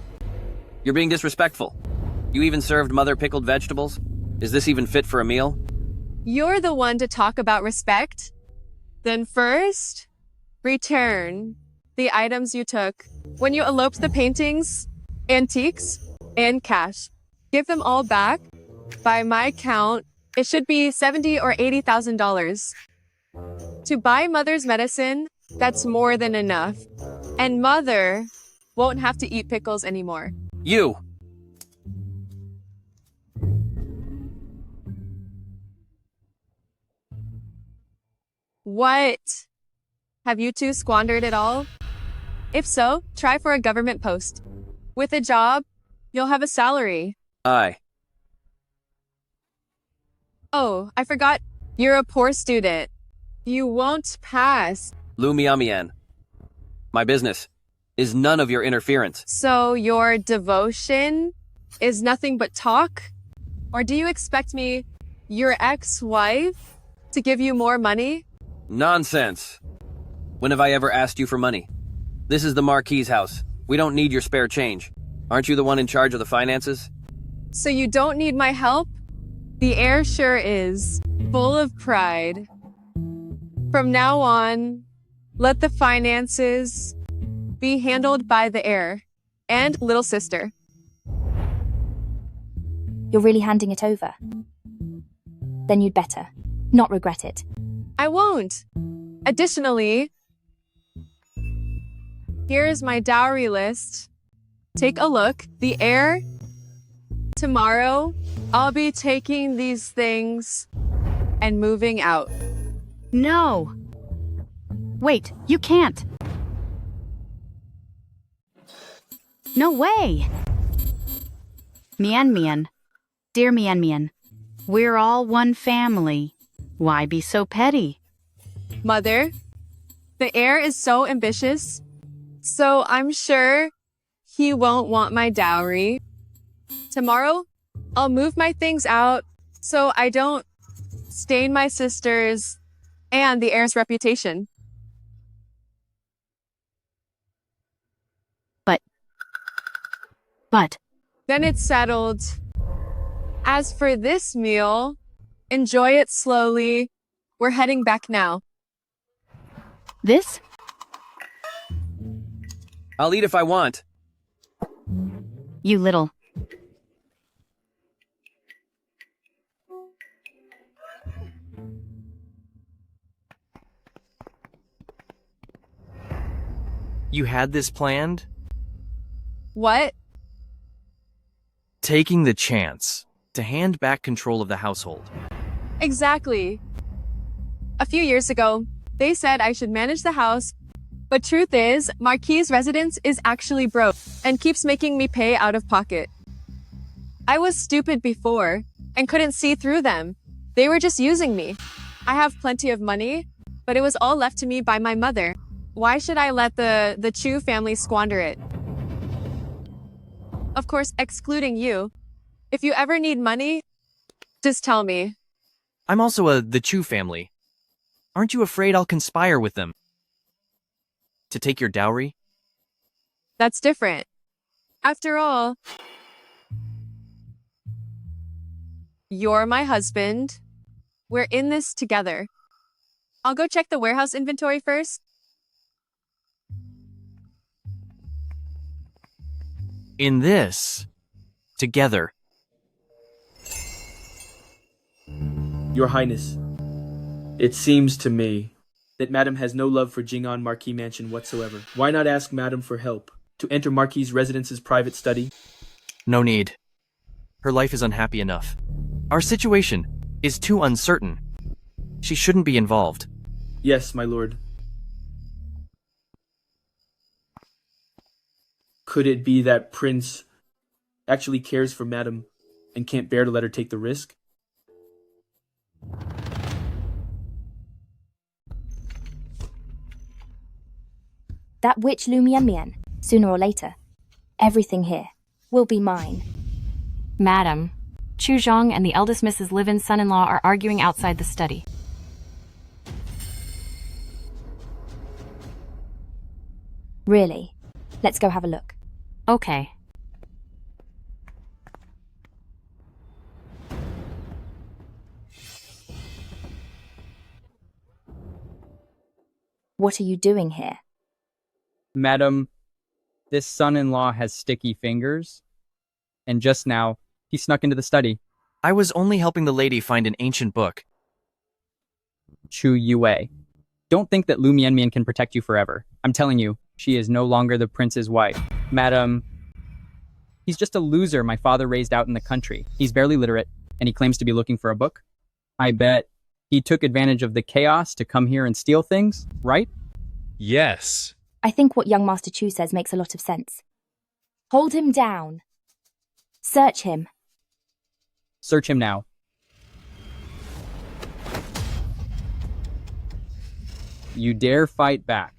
you're being disrespectful. You even served Mother pickled vegetables? Is this even fit for a meal? You're the one to talk about respect. Then first, return the items you took when you eloped the paintings, antiques, and cash. Give them all back. By my count, it should be $70,000 or $80,000. To buy Mother's medicine, that's more than enough. And Mother won't have to eat pickles anymore. You! What? Have you two squandered it all? If so, try for a government post. With a job, you'll have a salary. Aye. Oh, I forgot. You're a poor student. You won't pass. Lu Mian Mian. My business is none of your interference. So your devotion is nothing but talk? Or do you expect me, your ex-wife, to give you more money? Nonsense. When have I ever asked you for money? This is the Marquis's house. We don't need your spare change. Aren't you the one in charge of the finances? So you don't need my help? The heir sure is, full of pride. From now on, let the finances be handled by the heir and little sister. You're really handing it over? Then you'd better not regret it. I won't. Additionally, here's my dowry list. Take a look. The heir. Tomorrow, I'll be taking these things and moving out. No! Wait, you can't! No way! Mian Mian, dear Mian Mian, we're all one family. Why be so petty? Mother, the heir is so ambitious, so I'm sure he won't want my dowry. Tomorrow, I'll move my things out so I don't stain my sister's and the heir's reputation. But... Then it's settled. As for this meal, enjoy it slowly. We're heading back now. This? I'll eat if I want. You little... You had this planned? What? Taking the chance to hand back control of the household. Exactly. A few years ago, they said I should manage the house, but truth is, Marquis's residence is actually broke and keeps making me pay out of pocket. I was stupid before and couldn't see through them. They were just using me. I have plenty of money, but it was all left to me by my mother. Why should I let the Chu family squander it? Of course, excluding you. If you ever need money, just tell me. I'm also the Chu family. Aren't you afraid I'll conspire with them? To take your dowry? That's different. After all, you're my husband. We're in this together. I'll go check the warehouse inventory first. In this. Together. Your Highness, it seems to me that Madam has no love for Jingon Marquis Mansion whatsoever. Why not ask Madam for help to enter Marquis's residence's private study? No need. Her life is unhappy enough. Our situation is too uncertain. She shouldn't be involved. Yes, my lord. Could it be that Prince actually cares for Madam and can't bear to let her take the risk? That witch Lu Mian, sooner or later, everything here will be mine. Madam, Chu Zhong and the eldest Mrs. Livin's son-in-law are arguing outside the study. Really? Let's go have a look. Okay. What are you doing here? Madam, this son-in-law has sticky fingers, and just now, he snuck into the study. I was only helping the lady find an ancient book. Chu Yue. Don't think that Lu Mian can protect you forever. I'm telling you, she is no longer the prince's wife. Madam, he's just a loser my father raised out in the country. He's barely literate, and he claims to be looking for a book. I bet he took advantage of the chaos to come here and steal things, right? Yes. I think what young Master Chu says makes a lot of sense. Hold him down. Search him. Search him now. You dare fight back.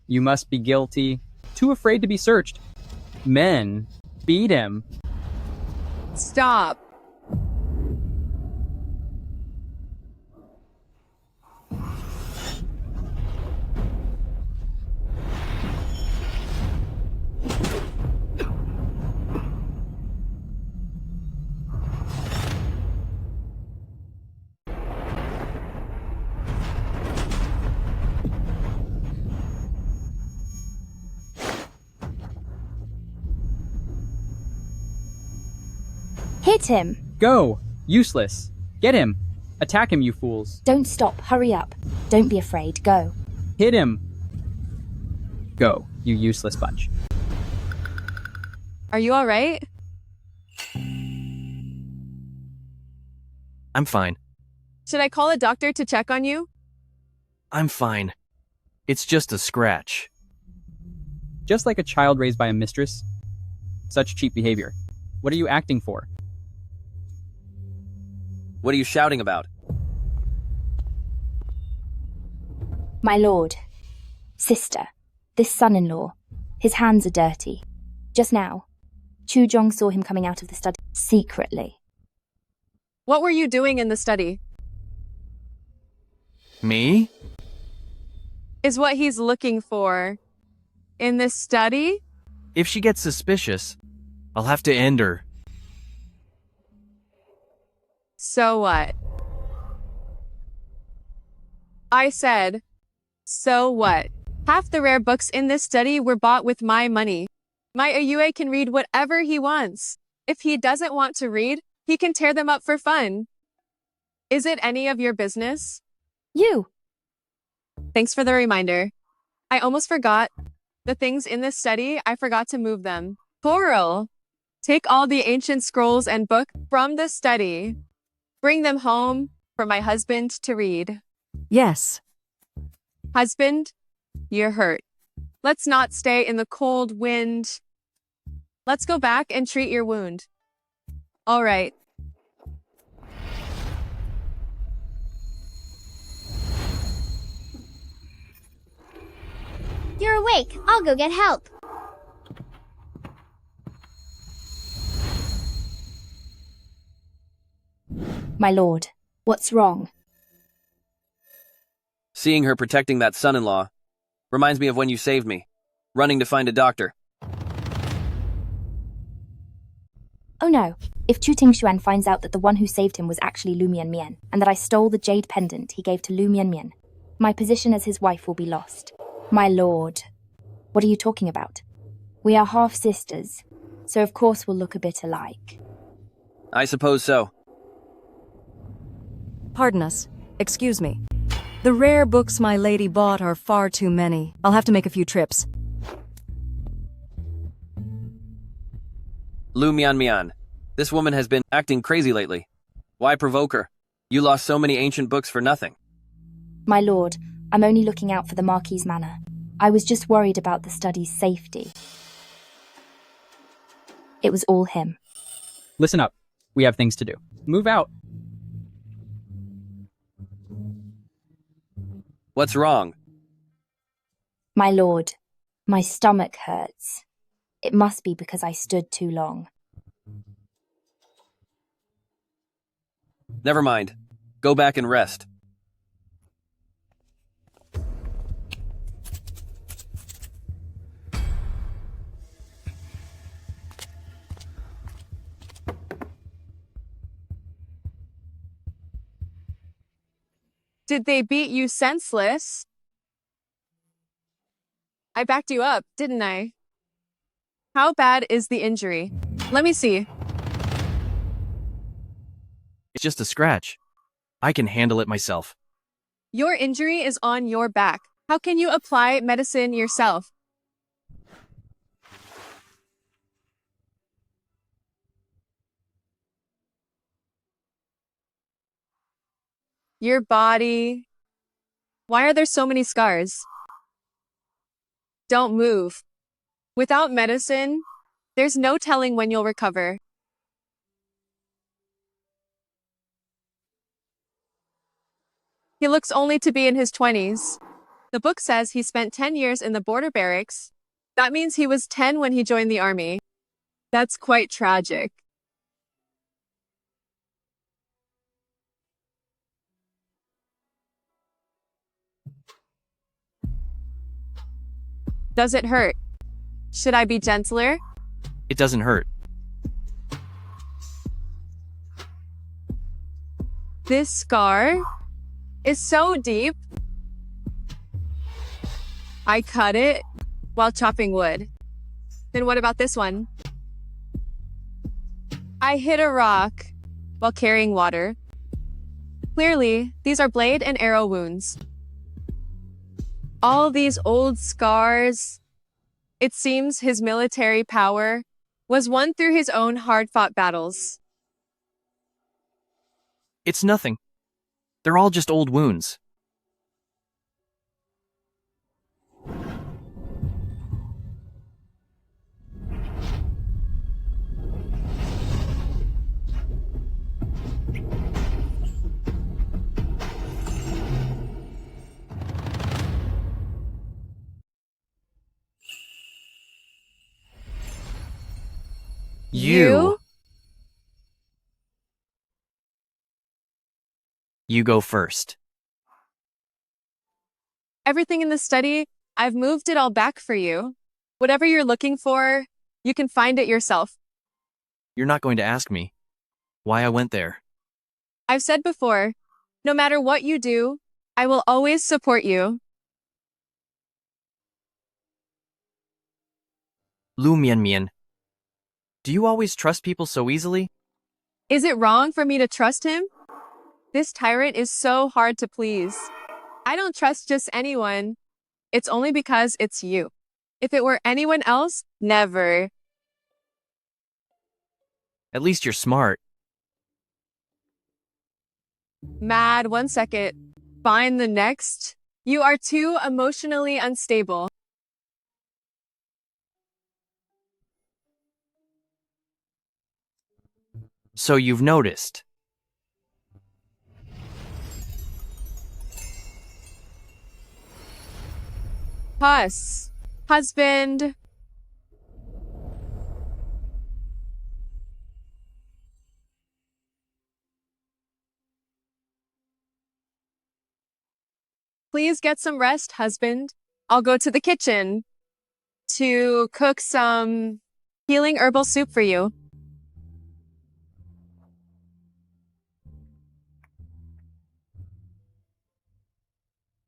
You must be guilty, too afraid to be searched. Men, beat him. Stop. Hit him! Go! Useless. Get him. Attack him, you fools. Don't stop, hurry up. Don't be afraid, go. Hit him. Go, you useless bunch. Are you alright? I'm fine. Should I call a doctor to check on you? I'm fine. It's just a scratch. Just like a child raised by a mistress. Such cheap behavior. What are you acting for? What are you shouting about? My lord. Sister. This son-in-law. His hands are dirty. Just now, Chu Zhong saw him coming out of the study secretly. What were you doing in the study? Me? Is what he's looking for. In this study? If she gets suspicious, I'll have to end her. So what? I said, so what? Half the rare books in this study were bought with my money. My Ayue can read whatever he wants. If he doesn't want to read, he can tear them up for fun. Is it any of your business? You. Thanks for the reminder. I almost forgot. The things in this study, I forgot to move them. Coral, take all the ancient scrolls and book from the study. Bring them home for my husband to read. Yes. Husband, you're hurt. Let's not stay in the cold wind. Let's go back and treat your wound. All right. You're awake. I'll go get help. My lord, what's wrong? Seeing her protecting that son-in-law reminds me of when you saved me, running to find a doctor. Oh no, if Chu Tingshuan finds out that the one who saved him was actually Lu Mianmian, and that I stole the jade pendant he gave to Lu Mianmian, my position as his wife will be lost. My lord, what are you talking about? We are half-sisters, so of course we'll look a bit alike. I suppose so. Pardon us. Excuse me. The rare books my lady bought are far too many. I'll have to make a few trips. Lu Mianmian, this woman has been acting crazy lately. Why provoke her? You lost so many ancient books for nothing. My lord, I'm only looking out for the Marquis's manor. I was just worried about the study's safety. It was all him. Listen up. We have things to do. Move out. What's wrong? My lord, my stomach hurts. It must be because I stood too long. Never mind. Go back and rest. Did they beat you senseless? I backed you up, didn't I? How bad is the injury? Let me see. It's just a scratch. I can handle it myself. Your injury is on your back. How can you apply medicine yourself? Your body. Why are there so many scars? Don't move. Without medicine, there's no telling when you'll recover. He looks only to be in his 20s. The book says he spent 10 years in the border barracks. That means he was 10 when he joined the army. That's quite tragic. Does it hurt? Should I be gentler? It doesn't hurt. This scar is so deep. I cut it while chopping wood. Then what about this one? I hit a rock while carrying water. Clearly, these are blade and arrow wounds. All these old scars. It seems his military power was won through his own hard-fought battles. It's nothing. They're all just old wounds. You go first. Everything in the study, I've moved it all back for you. Whatever you're looking for, you can find it yourself. You're not going to ask me why I went there. I've said before, no matter what you do, I will always support you. Lu Mianmian, do you always trust people so easily? Is it wrong for me to trust him? This tyrant is so hard to please. I don't trust just anyone. It's only because it's you. If it were anyone else, never. At least you're smart. Mad, 1 second. Find the next. You are too emotionally unstable. So you've noticed. Husband. Please get some rest, husband. I'll go to the kitchen to cook some healing herbal soup for you.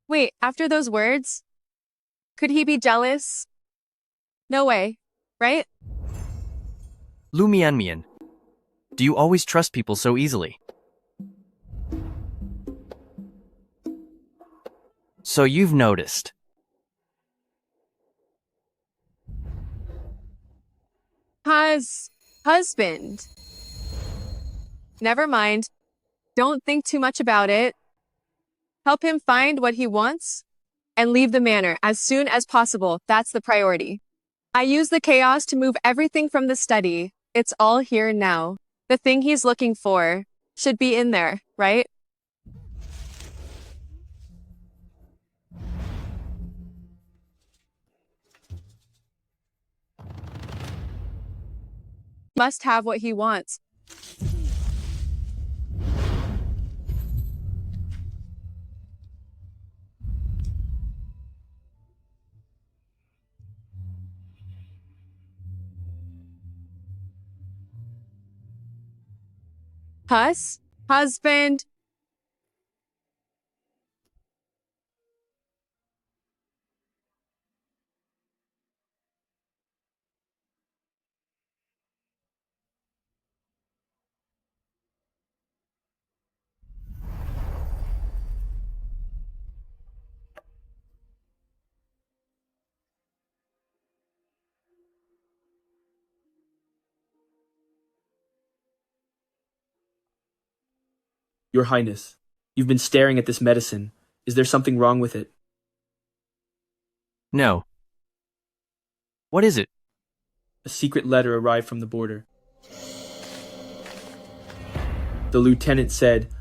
Wait, after those words, could he be jealous? No way, right? Lu Mian, do you always trust people so easily? So you've noticed. Husband. Never mind. Don't think too much about it. Help him find what he wants and leave the manor as soon as possible. That's the priority. I use the chaos to move everything from the study. It's all here now. The thing he's looking for should be in there, right? Must have what he wants. Husband. Your Highness, you've been staring at this medicine. Is there something wrong with it? No. What is it? A secret letter arrived from the border. The lieutenant said,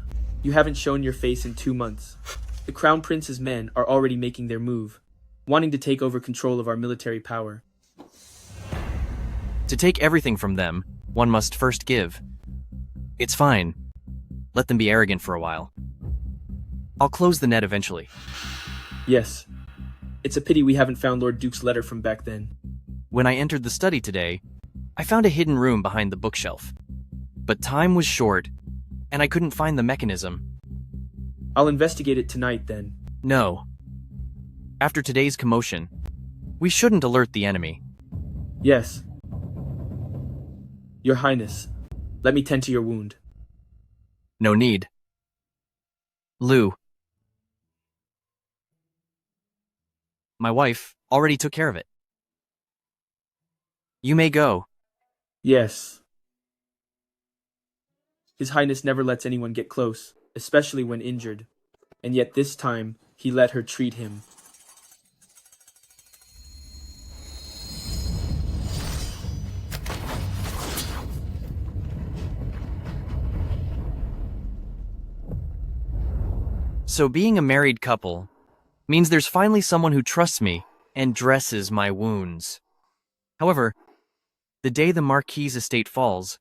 "You haven't shown your face in 2 months. The Crown Prince's men are already making their move, wanting to take over control of our military power." To take everything from them, one must first give. It's fine. Let them be arrogant for a while. I'll close the net eventually. Yes. It's a pity we haven't found Lord Duke's letter from back then. When I entered the study today, I found a hidden room behind the bookshelf. But time was short, and I couldn't find the mechanism. I'll investigate it tonight, then. No. After today's commotion, we shouldn't alert the enemy. Yes. Your Highness, let me tend to your wound. No need. Lu. My wife already took care of it. You may go. Yes. His Highness never lets anyone get close, especially when injured. And yet this time, he let her treat him. So being a married couple means there's finally someone who trusts me and dresses my wounds. However, the day the Marquis's estate falls,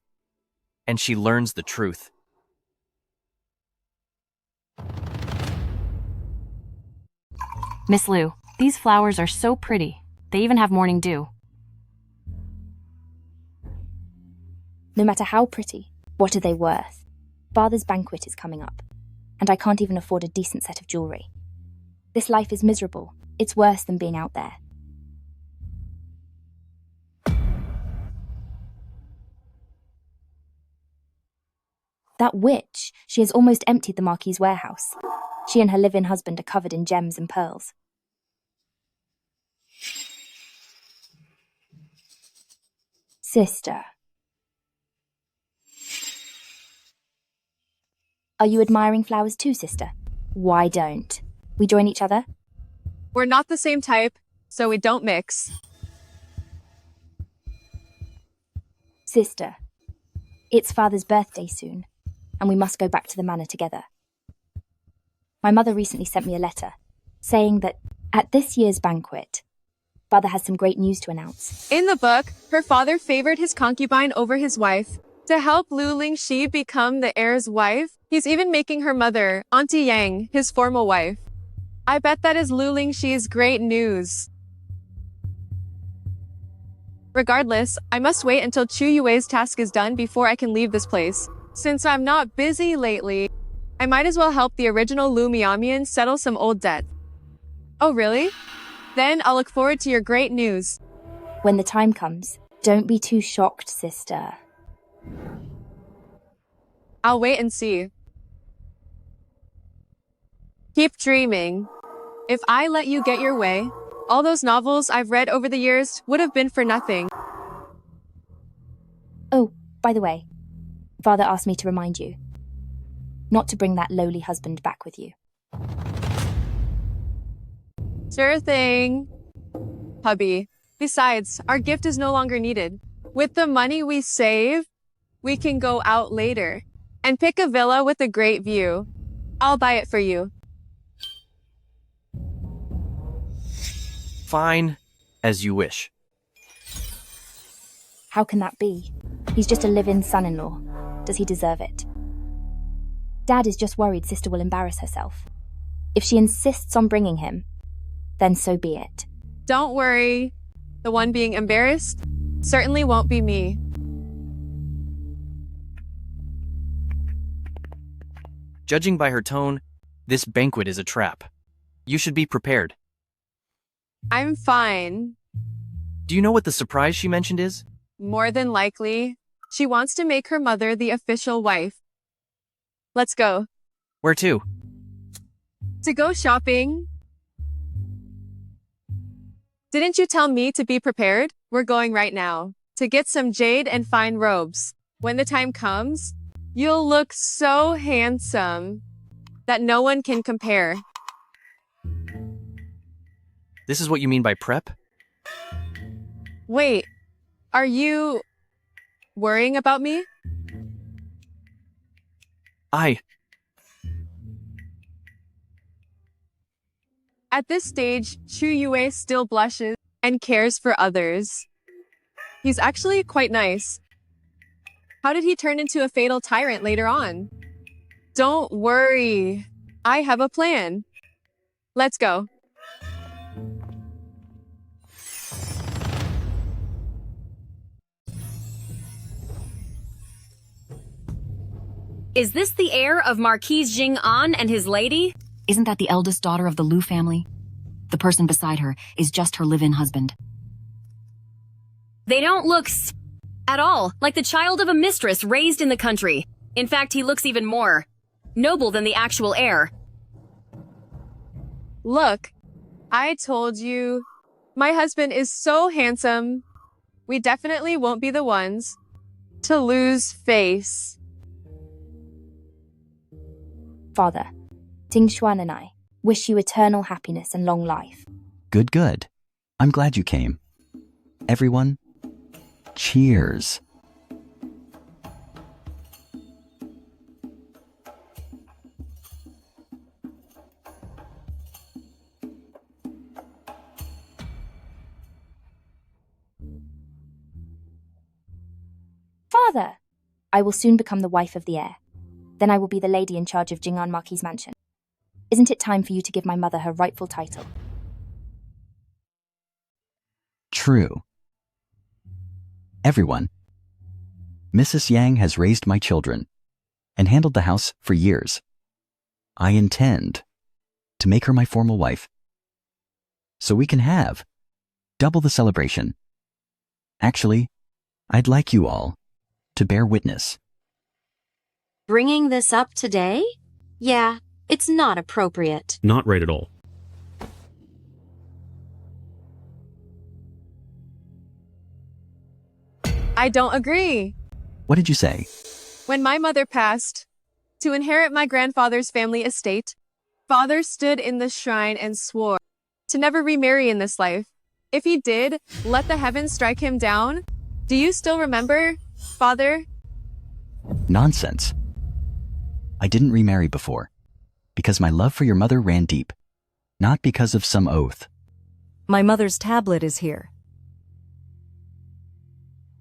and she learns the truth. Miss Lu, these flowers are so pretty. They even have morning dew. No matter how pretty, what are they worth? Father's banquet is coming up, and I can't even afford a decent set of jewelry. This life is miserable. It's worse than being out there. That witch, she has almost emptied the Marquis's warehouse. She and her live-in husband are covered in gems and pearls. Sister. Are you admiring flowers too, sister? Why don't we join each other? We're not the same type, so we don't mix. Sister, it's father's birthday soon, and we must go back to the manor together. My mother recently sent me a letter saying that at this year's banquet, father has some great news to announce. In the book, her father favored his concubine over his wife. To help Lu Lingxi become the heir's wife, he's even making her mother, Auntie Yang, his formal wife. I bet that is Lu Lingxi's great news. Regardless, I must wait until Chu Yue's task is done before I can leave this place. Since I'm not busy lately, I might as well help the original Lu Miamian settle some old debt. Oh, really? Then I'll look forward to your great news. When the time comes, don't be too shocked, sister. I'll wait and see. Keep dreaming. If I let you get your way, all those novels I've read over the years would have been for nothing. Oh, by the way, father asked me to remind you not to bring that lowly husband back with you. Sure thing, hubby. Besides, our gift is no longer needed. With the money we save, we can go out later and pick a villa with a great view. I'll buy it for you. Fine, as you wish. How can that be? He's just a live-in son-in-law. Does he deserve it? Dad is just worried sister will embarrass herself. If she insists on bringing him, then so be it. Don't worry. The one being embarrassed certainly won't be me. Judging by her tone, this banquet is a trap. You should be prepared. I'm fine. Do you know what the surprise she mentioned is? More than likely, she wants to make her mother the official wife. Let's go. Where to? To go shopping. Didn't you tell me to be prepared? We're going right now. To get some jade and fine robes. When the time comes, you'll look so handsome that no one can compare. This is what you mean by prep? Wait, are you worrying about me? At this stage, Chu Yue still blushes and cares for others. He's actually quite nice. How did he turn into a fatal tyrant later on? Don't worry. I have a plan. Let's go. Is this the heir of Marquis Jing'an and his lady? Isn't that the eldest daughter of the Lu family? The person beside her is just her live-in husband. They don't look at all like the child of a mistress raised in the country. In fact, he looks even more noble than the actual heir. Look, I told you, my husband is so handsome. We definitely won't be the ones to lose face. Father, Ting Xuan and I wish you eternal happiness and long life. Good, good. I'm glad you came. Everyone, cheers. Father, I will soon become the wife of the heir. Then I will be the lady in charge of Jing'an Marquis' mansion. Isn't it time for you to give my mother her rightful title? True. Everyone, Mrs. Yang has raised my children and handled the house for years. I intend to make her my formal wife, so we can have double the celebration. Actually, I'd like you all to bear witness. Bringing this up today? Yeah, it's not appropriate. Not right at all. I don't agree. What did you say? When my mother passed, to inherit my grandfather's family estate. Father stood in the shrine and swore to never remarry in this life. If he did, let the heavens strike him down. Do you still remember, Father? Nonsense. I didn't remarry before, because my love for your mother ran deep, not because of some oath. My mother's tablet is here.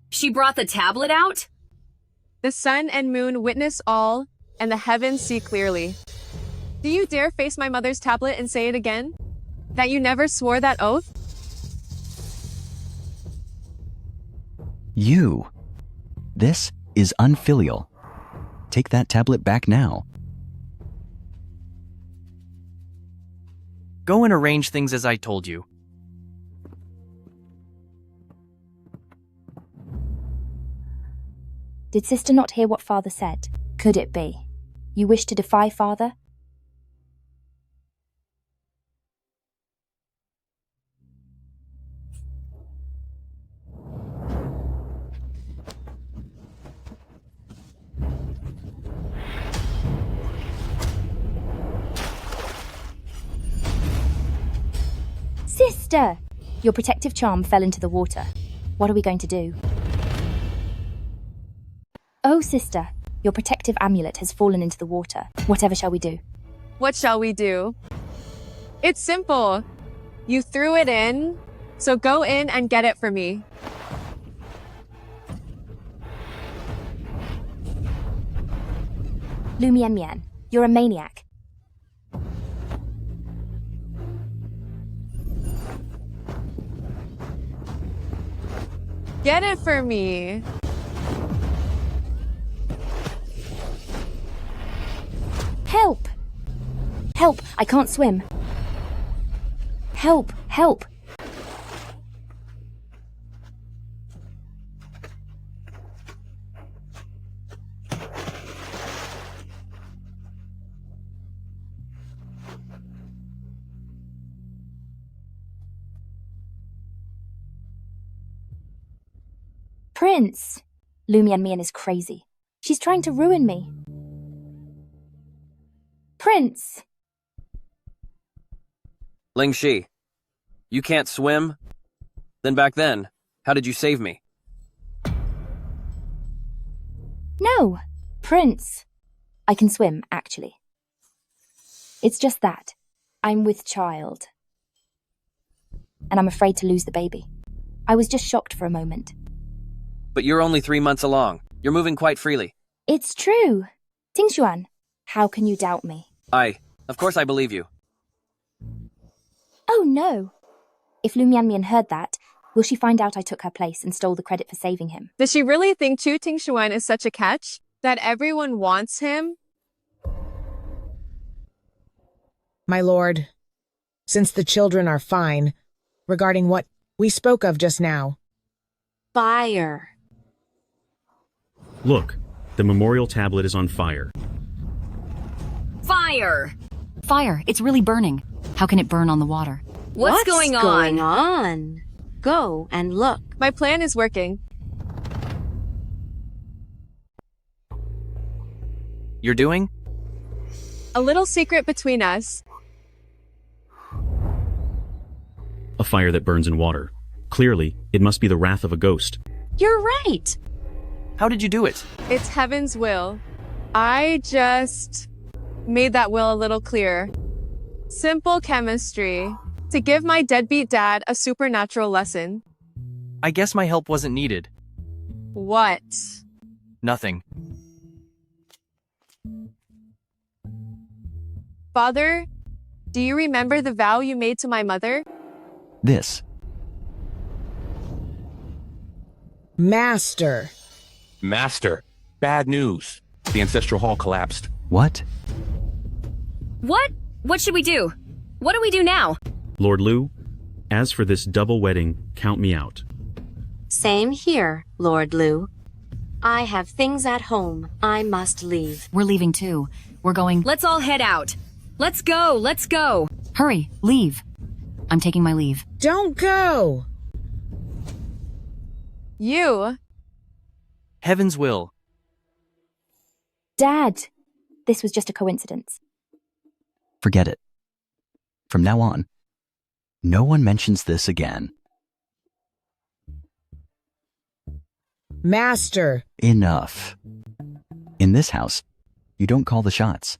She brought the tablet out? The sun and moon witness all, and the heavens see clearly. Do you dare face my mother's tablet and say it again? That you never swore that oath? You. This is unfilial. Take that tablet back now. Go and arrange things as I told you. Did sister not hear what father said? Could it be? You wish to defy father? Sister! Your protective charm fell into the water. What are we going to do? Oh, sister, your protective amulet has fallen into the water. Whatever shall we do? What shall we do? It's simple. You threw it in, so go in and get it for me. Lu Mian Mian, you're a maniac. Get it for me. Help! Help! I can't swim. Help! Help! Prince! Lu Mian Mian is crazy. She's trying to ruin me. Prince! Ling Shi, you can't swim? Then back then, how did you save me? No, Prince. I can swim, actually. It's just that. I'm with child. And I'm afraid to lose the baby. I was just shocked for a moment. But you're only 3 months along. You're moving quite freely. It's true. Tingshuan, how can you doubt me? Of course I believe you. Oh no. If Lu Mian Mian heard that, will she find out I took her place and stole the credit for saving him? Does she really think Chu Tingshuan is such a catch that everyone wants him? My lord, since the children are fine, regarding what we spoke of just now. Fire. Look, the memorial tablet is on fire. Fire! Fire, it's really burning. How can it burn on the water? What's going on? Go and look. My plan is working. You're doing? A little secret between us. A fire that burns in water. Clearly, it must be the wrath of a ghost. You're right. How did you do it? It's heaven's will. I just made that will a little clearer. Simple chemistry. To give my deadbeat dad a supernatural lesson. I guess my help wasn't needed. What? Nothing. Father, do you remember the vow you made to my mother? This. Master. Master, bad news. The ancestral hall collapsed. What? What? What should we do? What do we do now? Lord Lu, as for this double wedding, count me out. Same here, Lord Lu. I have things at home. I must leave. We're leaving too. We're going. Let's all head out. Let's go, let's go. Hurry, leave. I'm taking my leave. Don't go! You. Heaven's will. Dad, this was just a coincidence. Forget it. From now on, no one mentions this again. Master! Enough. In this house, you don't call the shots.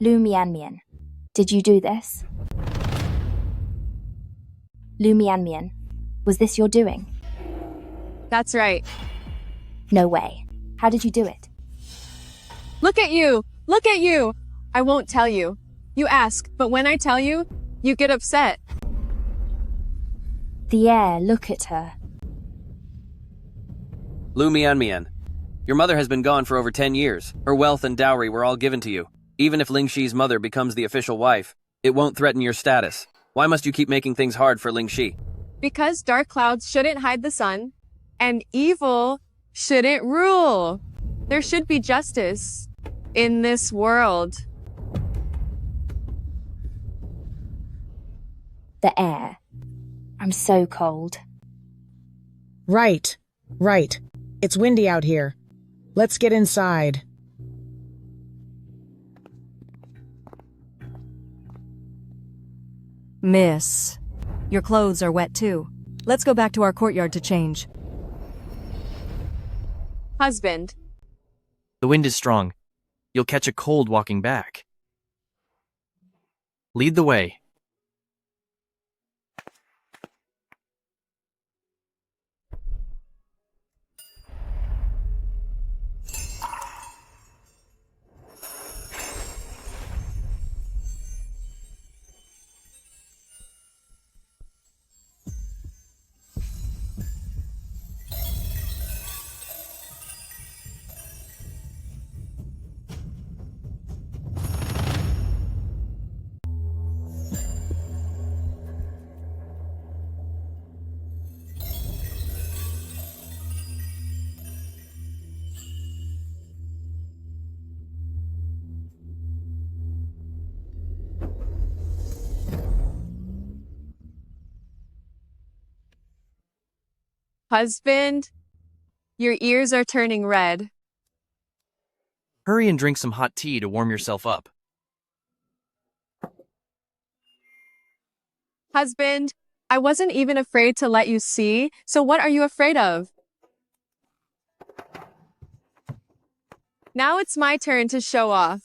Lu Mianmian, did you do this? Lu Mianmian, was this your doing? That's right. No way. How did you do it? Look at you! Look at you! I won't tell you. You ask, but when I tell you, you get upset. The heir, look at her. Lu Mianmian, your mother has been gone for over 10 years. Her wealth and dowry were all given to you. Even if Ling Shi's mother becomes the official wife, it won't threaten your status. Why must you keep making things hard for Ling Shi? Because dark clouds shouldn't hide the sun, and evil shouldn't rule. There should be justice in this world. The air. I'm so cold. Right. It's windy out here. Let's get inside. Miss, your clothes are wet too. Let's go back to our courtyard to change. Husband. The wind is strong. You'll catch a cold walking back. Lead the way. Husband, your ears are turning red. Hurry and drink some hot tea to warm yourself up. Husband, I wasn't even afraid to let you see, so what are you afraid of? Now it's my turn to show off.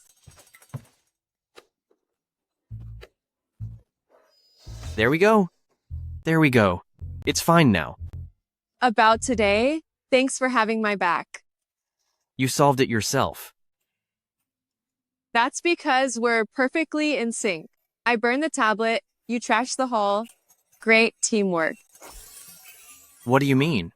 There we go. It's fine now. About today, thanks for having my back. You solved it yourself. That's because we're perfectly in sync. I burned the tablet, you trashed the hall. Great teamwork. What do you mean?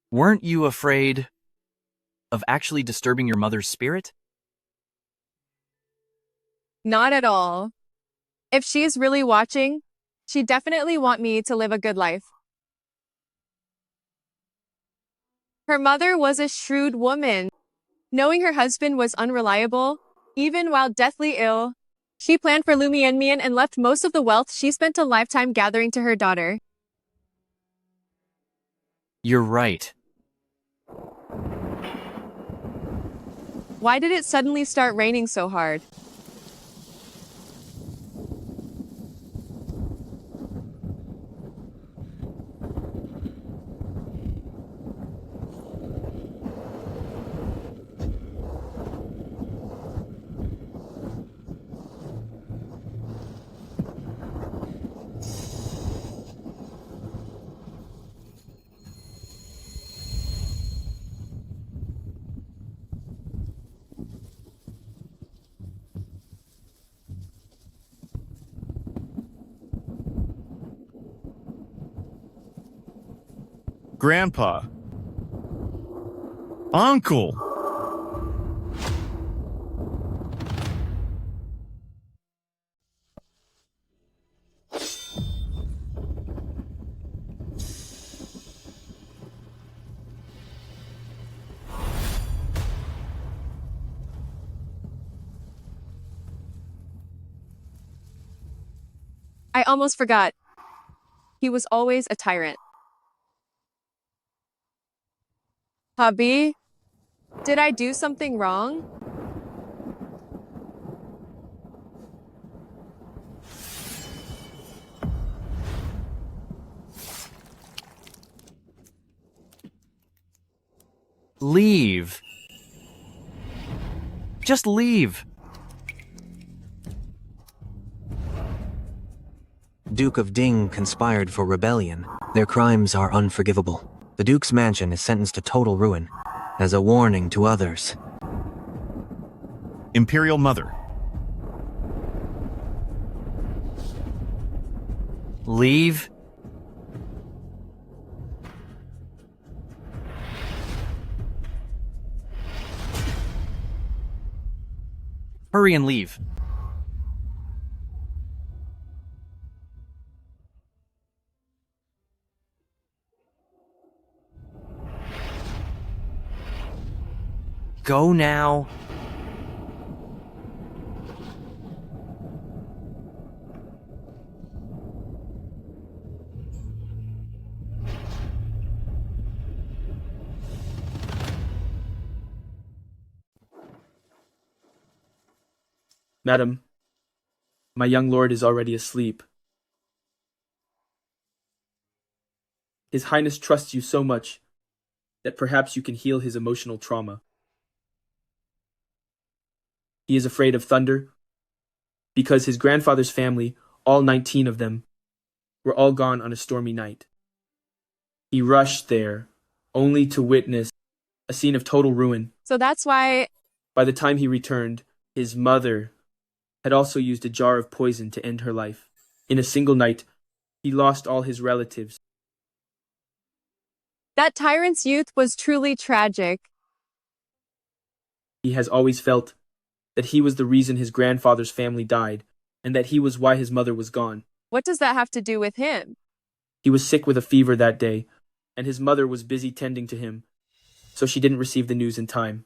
Weren't you afraid of actually disturbing your mother's spirit? Not at all. If she's really watching, she'd definitely want me to live a good life. Her mother was a shrewd woman. Knowing her husband was unreliable, even while deathly ill, she planned for Lu Mianmian and left most of the wealth she spent a lifetime gathering to her daughter. You're right. Why did it suddenly start raining so hard? Grandpa. Uncle. almost forgot. He was always a tyrant. Hubby, did I do something wrong? Leave. Just leave. Duke of Ding conspired for rebellion. Their crimes are unforgivable. The Duke's mansion is sentenced to total ruin, as a warning to others. Imperial Mother. Leave. Hurry and leave. Go now. Madam, my young lord is already asleep. His Highness trusts you so much that perhaps you can heal his emotional trauma. He is afraid of thunder because his grandfather's family, all 19 of them, were all gone on a stormy night. He rushed there only to witness a scene of total ruin. So that's why... By the time he returned, his mother had also used a jar of poison to end her life. In a single night, he lost all his relatives. That tyrant's youth was truly tragic. He has always felt that he was the reason his grandfather's family died, and that he was why his mother was gone. What does that have to do with him? He was sick with a fever that day, and his mother was busy tending to him, so she didn't receive the news in time.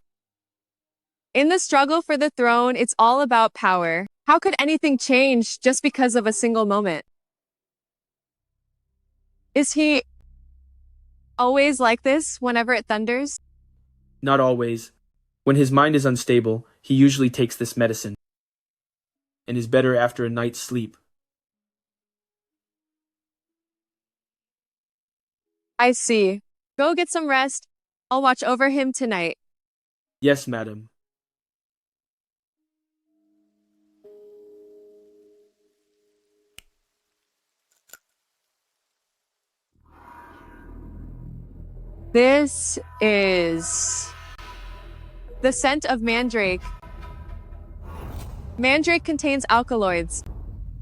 In the struggle for the throne, it's all about power. How could anything change just because of a single moment? Is he always like this whenever it thunders? Not always. When his mind is unstable, he usually takes this medicine, and is better after a night's sleep. I see. Go get some rest. I'll watch over him tonight. Yes, madam. This is the scent of mandrake. Mandrake contains alkaloids,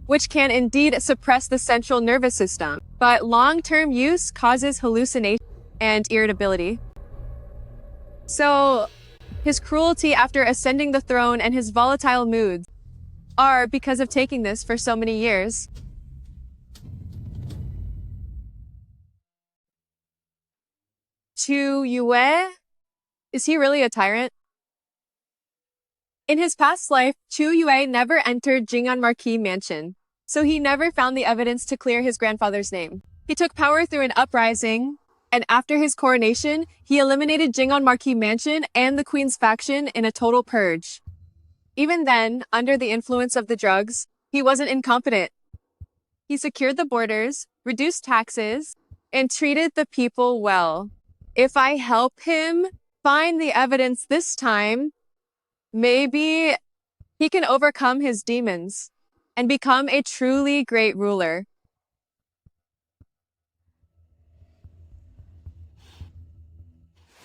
which can indeed suppress the central nervous system, but long-term use causes hallucination and irritability. So, his cruelty after ascending the throne and his volatile moods are because of taking this for so many years. Chu Yue? Is he really a tyrant? In his past life, Chu Yue never entered Jing'an Marquis Mansion, so he never found the evidence to clear his grandfather's name. He took power through an uprising, and after his coronation, he eliminated Jing'an Marquis Mansion and the Queen's faction in a total purge. Even then, under the influence of the drugs, he wasn't incompetent. He secured the borders, reduced taxes, and treated the people well. If I help him find the evidence this time, maybe he can overcome his demons and become a truly great ruler.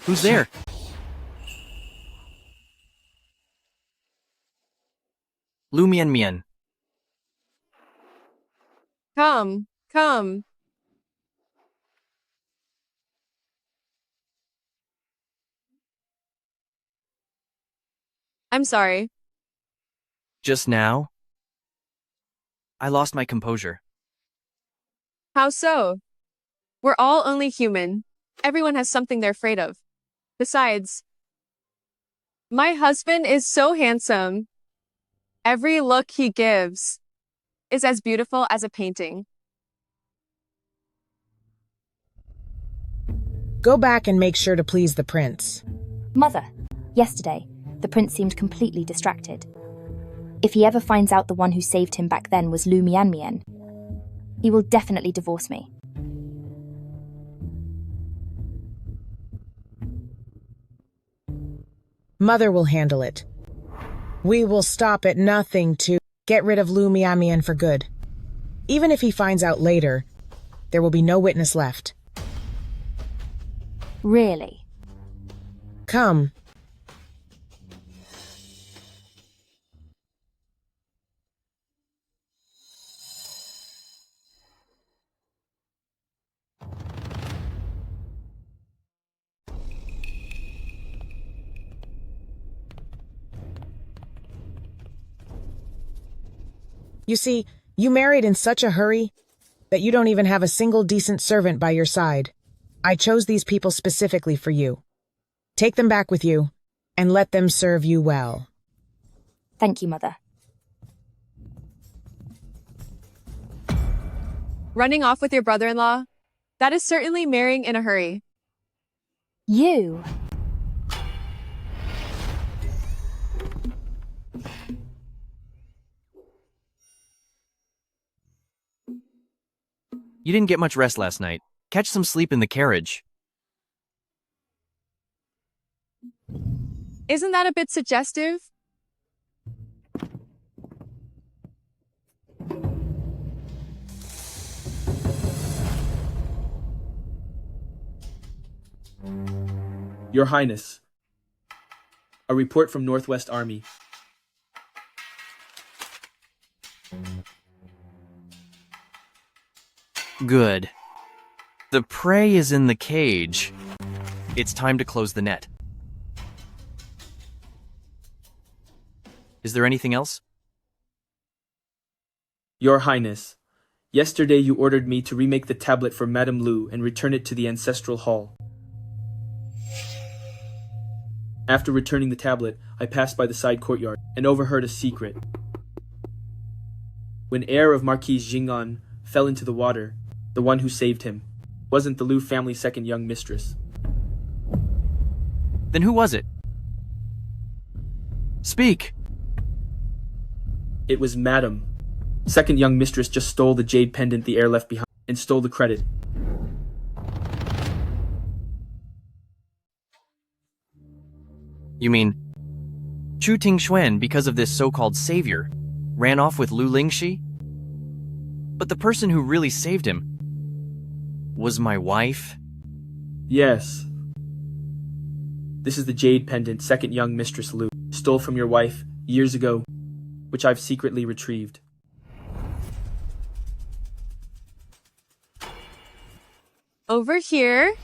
Who's there? Lu Mian Mian. Come, come. I'm sorry. Just now? I lost my composure. How so? We're all only human. Everyone has something they're afraid of. Besides, my husband is so handsome. Every look he gives is as beautiful as a painting. Go back and make sure to please the prince. Mother, yesterday, the prince seemed completely distracted. If he ever finds out the one who saved him back then was Lu Mianmian, he will definitely divorce me. Mother will handle it. We will stop at nothing to get rid of Lu Mianmian for good. Even if he finds out later, there will be no witness left. Really? Come. You see, you married in such a hurry that you don't even have a single decent servant by your side. I chose these people specifically for you. Take them back with you, and let them serve you well. Thank you, Mother. Running off with your brother-in-law? That is certainly marrying in a hurry. You? You didn't get much rest last night. Catch some sleep in the carriage. Isn't that a bit suggestive? Your Highness. A report from Northwest Army. Good. The prey is in the cage. It's time to close the net. Is there anything else? Your Highness. Yesterday you ordered me to remake the tablet for Madame Lu and return it to the ancestral hall. After returning the tablet, I passed by the side courtyard and overheard a secret. When heir of Marquis Jing'an fell into the water, the one who saved him wasn't the Lu family's second young mistress. Then who was it? Speak! It was Madame. Second young mistress just stole the jade pendant the heir left behind and stole the credit. You mean Chu Tingxuan, because of this so-called savior, ran off with Lu Lingxi? But the person who really saved him was my wife? Yes. This is the jade pendant second young mistress Lu stole from your wife years ago, which I've secretly retrieved. Over here.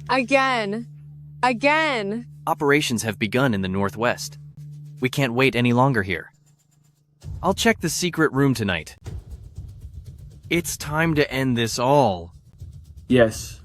Again. Again. Operations have begun in the Northwest. We can't wait any longer here. I'll check the secret room tonight. It's time to end this all. Yes.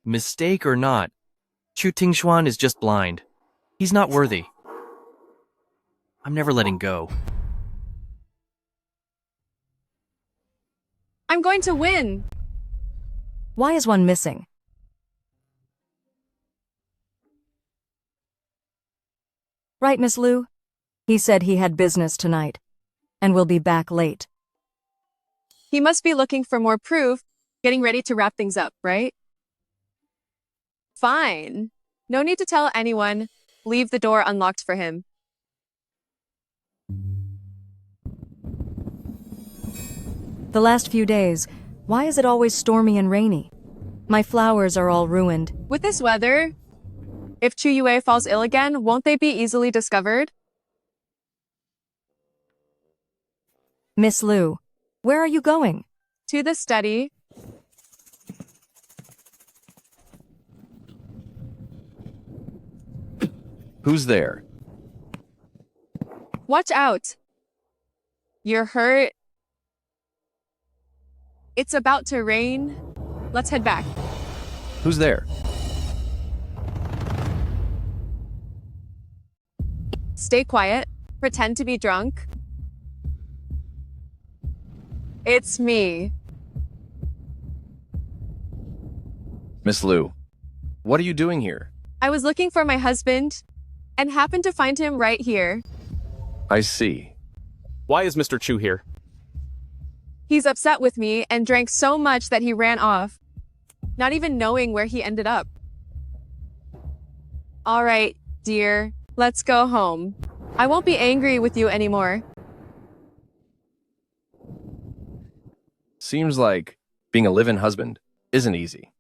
Mistake or not, Chu Tingxuan is just blind. He's not worthy. I'm never letting go. I'm going to win. Why is one missing? Right, Miss Lu? He said he had business tonight and will be back late. He must be looking for more proof, getting ready to wrap things up, right? Fine. No need to tell anyone. Leave the door unlocked for him. The last few days, why is it always stormy and rainy? My flowers are all ruined. With this weather, if Chu Yue falls ill again, won't they be easily discovered? Miss Lu, Where are you going? To the study. Who's there? Watch out. You're hurt. It's about to rain. Let's head back. Who's there? Stay quiet. Pretend to be drunk. It's me. Miss Liu, what are you doing here? I was looking for my husband and happened to find him right here. I see. Why is Mr. Chu here? He's upset with me and drank so much that he ran off, not even knowing where he ended up. All right, dear, let's go home. I won't be angry with you anymore. Seems like being a live-in husband isn't easy.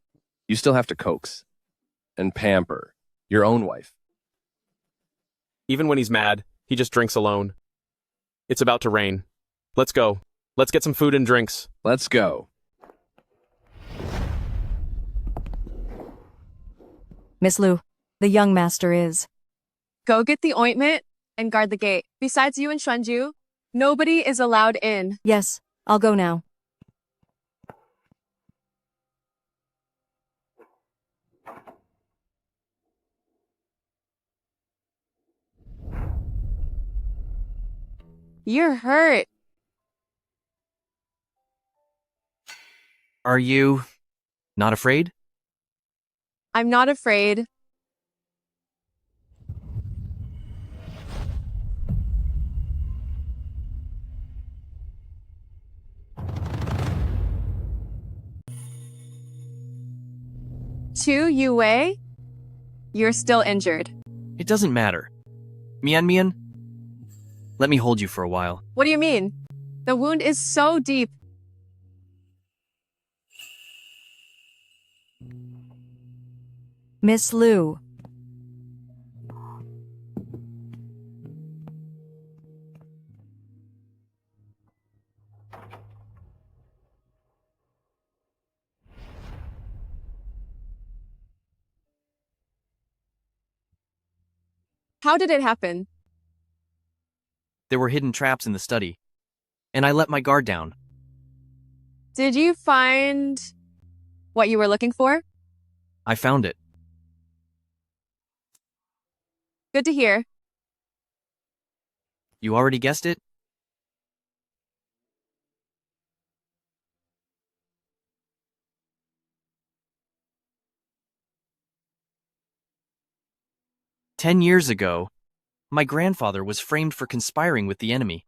You still have to coax and pamper your own wife. Even when he's mad, he just drinks alone. It's about to rain. Let's go. Let's get some food and drinks. Let's go. Miss Liu, the young master is. Go get the ointment and guard the gate. Besides you and Xuanju, nobody is allowed in. Yes, I'll go now. You're hurt. Are you not afraid? I'm not afraid. Chu Yue, you're still injured. It doesn't matter. Mian, let me hold you for a while. What do you mean? The wound is so deep. Miss Liu. How did it happen? There were hidden traps in the study, and I let my guard down. Did you find what you were looking for? I found it. Good to hear. You already guessed it? "10 years ago, my grandfather was framed for conspiring with the enemy.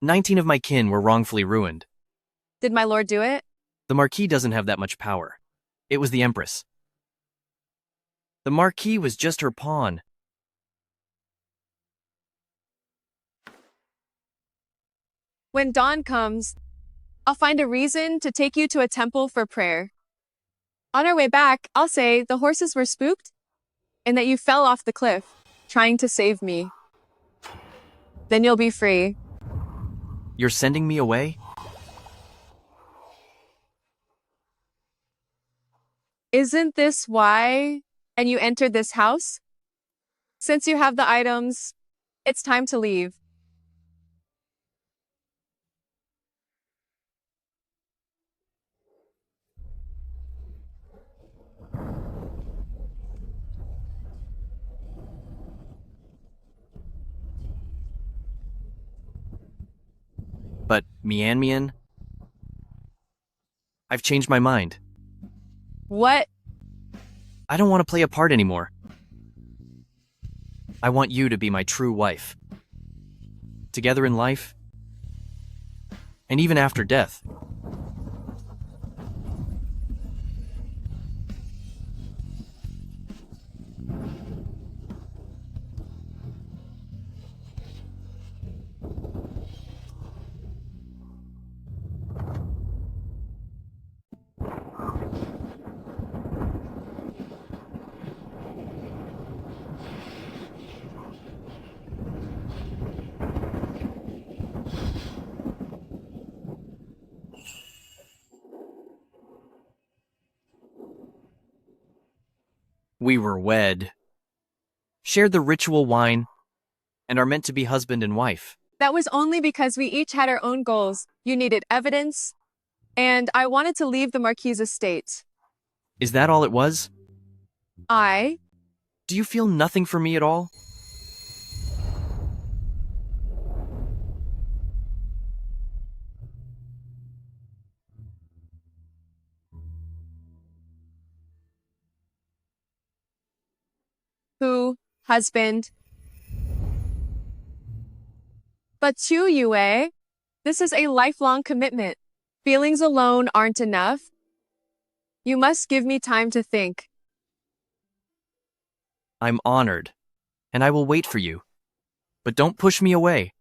19 of my kin were wrongfully ruined. Did my lord do it? The Marquis doesn't have that much power. It was the Empress. The Marquis was just her pawn. When dawn comes, I'll find a reason to take you to a temple for prayer. On our way back, I'll say the horses were spooked and that you fell off the cliff trying to save me. Then you'll be free. You're sending me away? Isn't this why? And you entered this house? Since you have the items, it's time to leave. But Mian, I've changed my mind. What? I don't want to play a part anymore. I want you to be my true wife. Together in life, and even after death. We were wed, shared the ritual wine, and are meant to be husband and wife. That was only because we each had our own goals. You needed evidence, and I wanted to leave the Marquis' estate. Is that all it was? Do you feel nothing for me at all? husband. But to Yue, this is a lifelong commitment. Feelings alone aren't enough. You must give me time to think. I'm honored, and I will wait for you. But don't push me away.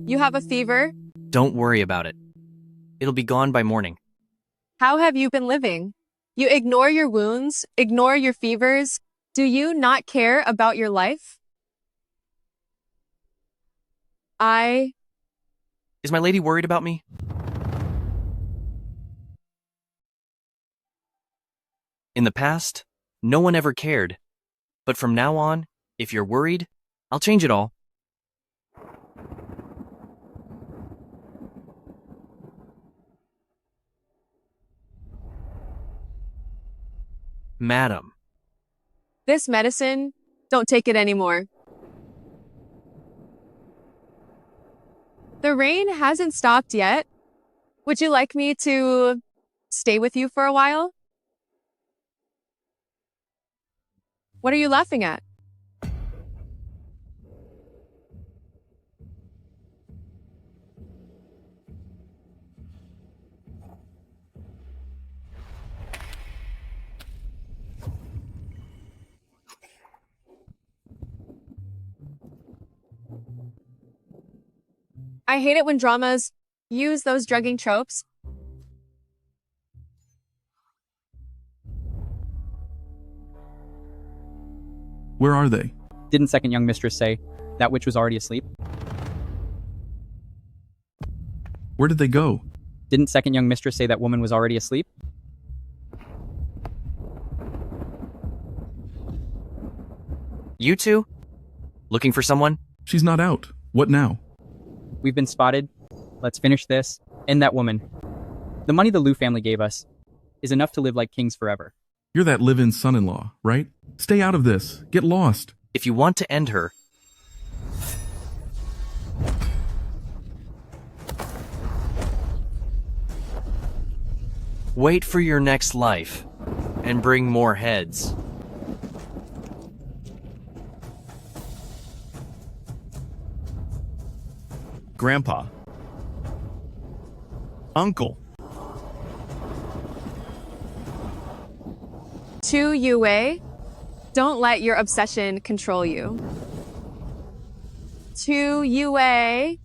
You have a fever? Don't worry about it. It'll be gone by morning. How have you been living? You ignore your wounds, ignore your fevers. Do you not care about your life? Is my lady worried about me? In the past, no one ever cared. But from now on, if you're worried, I'll change it all. Madam. This medicine, don't take it anymore. The rain hasn't stopped yet. Would you like me to stay with you for a while? What are you laughing at? I hate it when dramas use those drugging tropes. Where are they? Didn't second young mistress say that witch was already asleep? Where did they go? Didn't second young mistress say that woman was already asleep? You two? Looking for someone? She's not out. What now? We've been spotted. Let's finish this. And that woman. The money the Liu family gave us is enough to live like kings forever. You're that live-in son-in-law, right? Stay out of this. Get lost. If you want to end her, wait for your next life and bring more heads. Grandpa. Uncle. To Yue, don't let your obsession control you. To Yue.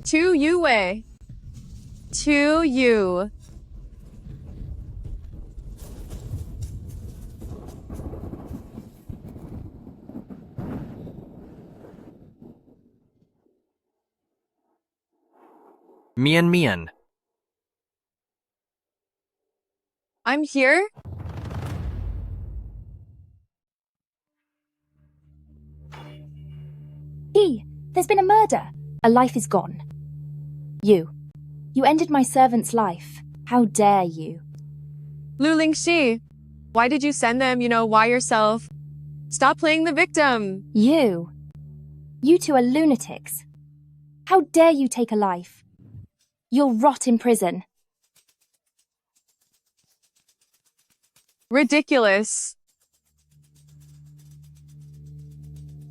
To Yue. To you. Mian. I'm here. There's been a murder. A life is gone. You ended my servant's life. How dare you? Lu Lingxi, why did you send them, why yourself? Stop playing the victim. You two are lunatics. How dare you take a life? You'll rot in prison. Ridiculous.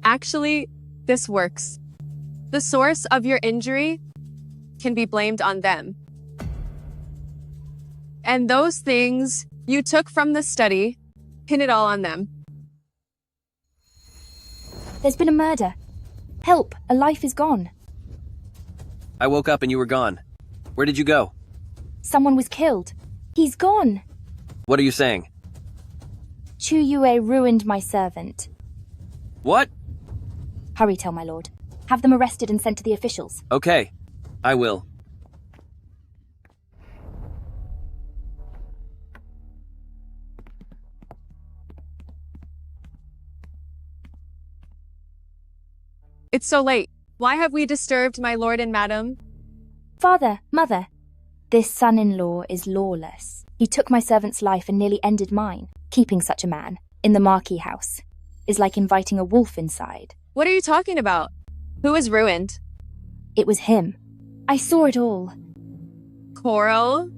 Actually, this works. The source of your injury can be blamed on them. And those things you took from the study, pin it all on them. There's been a murder. Help, a life is gone. I woke up and you were gone. Where did you go? Someone was killed. He's gone. What are you saying? Chu Yue ruined my servant. What? Hurry, tell my lord. Have them arrested and sent to the officials. Okay, I will. It's so late. Why have we disturbed my lord and madam? Father, mother, this son-in-law is lawless. He took my servant's life and nearly ended mine. Keeping such a man in the Marquis house is like inviting a wolf inside. What are you talking about? Who is ruined? It was him. I saw it all. Coral?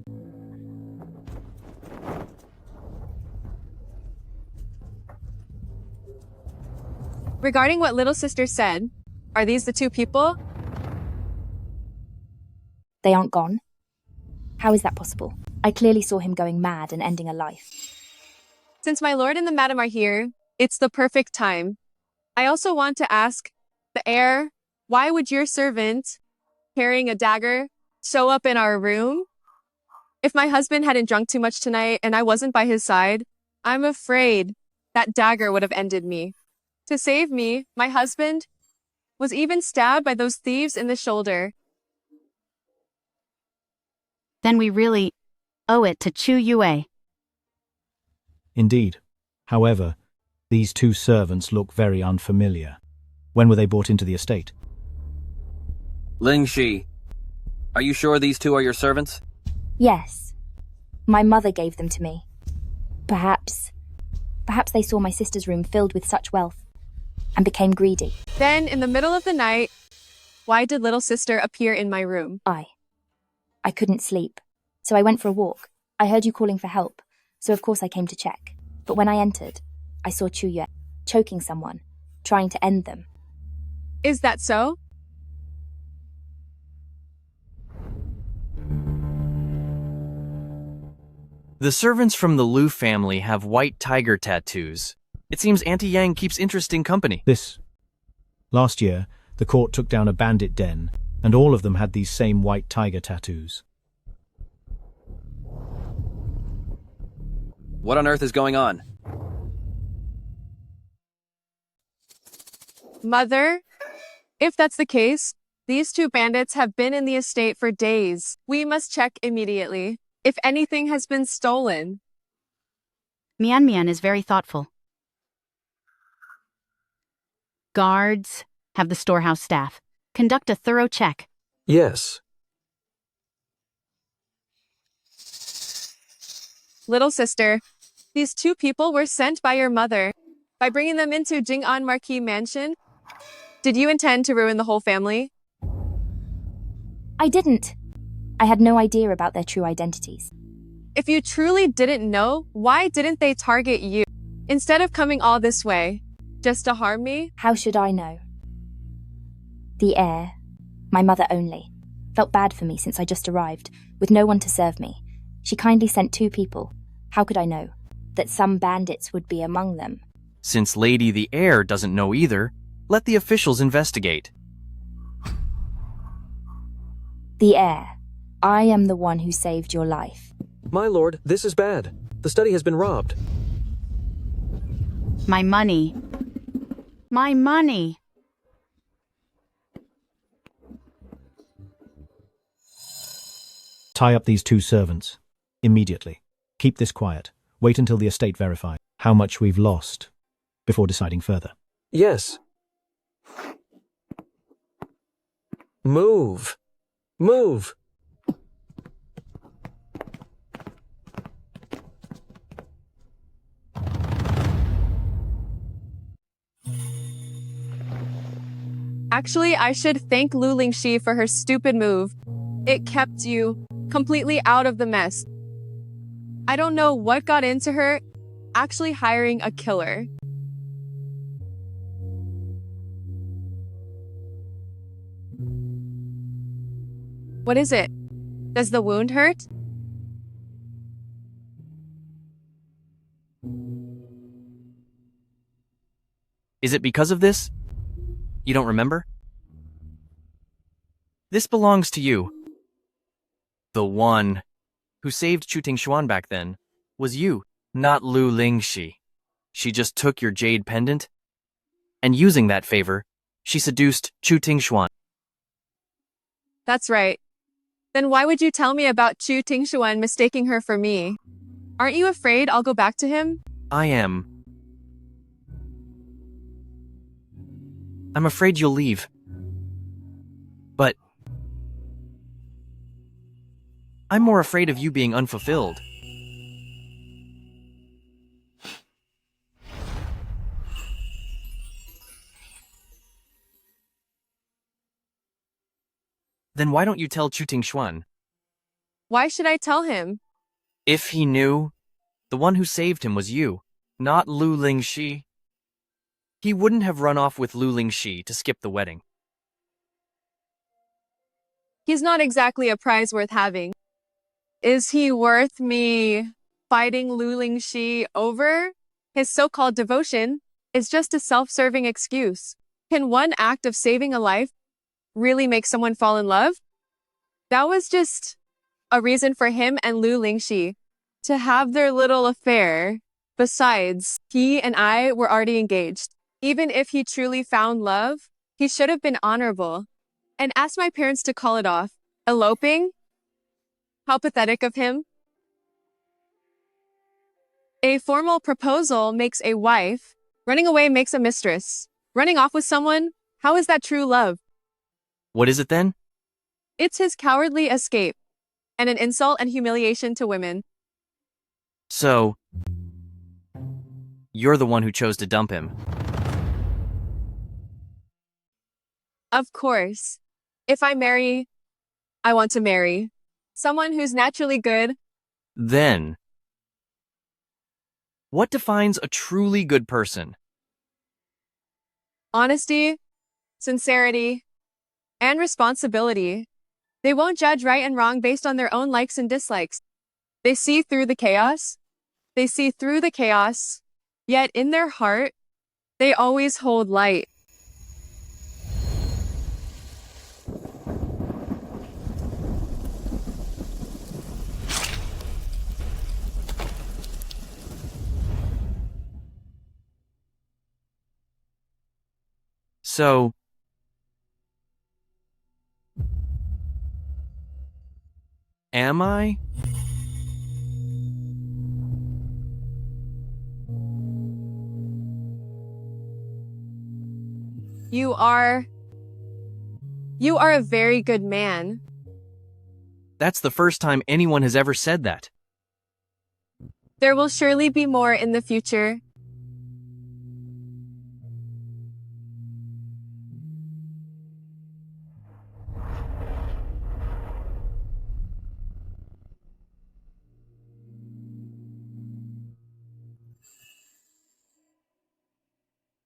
Regarding what little sister said, are these the two people? They aren't gone. How is that possible? I clearly saw him going mad and ending a life. Since my lord and the madam are here, it's the perfect time. I also want to ask the heir, why would your servant, carrying a dagger, show up in our room? If my husband hadn't drunk too much tonight and I wasn't by his side, I'm afraid that dagger would have ended me. To save me, my husband was even stabbed by those thieves in the shoulder. Then we really owe it to Chu Yue. Indeed. However, these two servants look very unfamiliar. When were they brought into the estate? Ling Shi, are you sure these two are your servants? Yes. My mother gave them to me. Perhaps they saw my sister's room filled with such wealth and became greedy. Then, in the middle of the night, why did little sister appear in my room? I couldn't sleep, so I went for a walk. I heard you calling for help, so of course I came to check. But when I entered, I saw Chu Yue choking someone, trying to end them. Is that so? The servants from the Liu family have white tiger tattoos. It seems Auntie Yang keeps interesting company. Last year, the court took down a bandit den, and all of them had these same white tiger tattoos. What on earth is going on? Mother, if that's the case, these two bandits have been in the estate for days. We must check immediately if anything has been stolen. Mian Mian is very thoughtful. Guards, have the storehouse staff conduct a thorough check. Yes. Little sister, these two people were sent by your mother. By bringing them into Jing'an Marquis Mansion, did you intend to ruin the whole family? I didn't. I had no idea about their true identities. If you truly didn't know, why didn't they target you? Instead of coming all this way, just to harm me? How should I know? The heir, my mother only, felt bad for me since I just arrived, with no one to serve me. She kindly sent two people. How could I know that some bandits would be among them? Since Lady the Heir doesn't know either, let the officials investigate. The heir, I am the one who saved your life. My lord, this is bad. The study has been robbed. My money. My money. Tie up these two servants. Immediately. Keep this quiet. Wait until the estate verifies how much we've lost before deciding further. Yes. Move. Move. Actually, I should thank Lu Lingxi for her stupid move. It kept you completely out of the mess. I don't know what got into her actually hiring a killer. What is it? Does the wound hurt? Is it because of this? You don't remember? This belongs to you. The one who saved Chu Tingshuan back then was you, not Lu Lingxi. She just took your jade pendant, and using that favor, she seduced Chu Tingshuan. That's right. Then why would you tell me about Chu Tingshuan mistaking her for me? Aren't you afraid I'll go back to him? I am. I'm afraid you'll leave. But I'm more afraid of you being unfulfilled. Then why don't you tell Chu Tingshuan? Why should I tell him? If he knew, the one who saved him was you, not Lu Lingxi. He wouldn't have run off with Lu Lingxi to skip the wedding. He's not exactly a prize worth having. Is he worth me fighting Lu Lingxi over? His so-called devotion is just a self-serving excuse. Can one act of saving a life really make someone fall in love? That was just a reason for him and Lu Lingxi to have their little affair. Besides, he and I were already engaged. Even if he truly found love, he should have been honorable and asked my parents to call it off. Eloping? How pathetic of him. A formal proposal makes a wife. Running away makes a mistress. Running off with someone? How is that true love? What is it then? It's his cowardly escape and an insult and humiliation to women. So, you're the one who chose to dump him. Of course. If I marry, I want to marry someone who's naturally good. Then, what defines a truly good person? Honesty, sincerity, and responsibility. They won't judge right and wrong based on their own likes and dislikes. They see through the chaos. They see through the chaos, yet in their heart, they always hold light. So, am I? You are a very good man. That's the first time anyone has ever said that. There will surely be more in the future.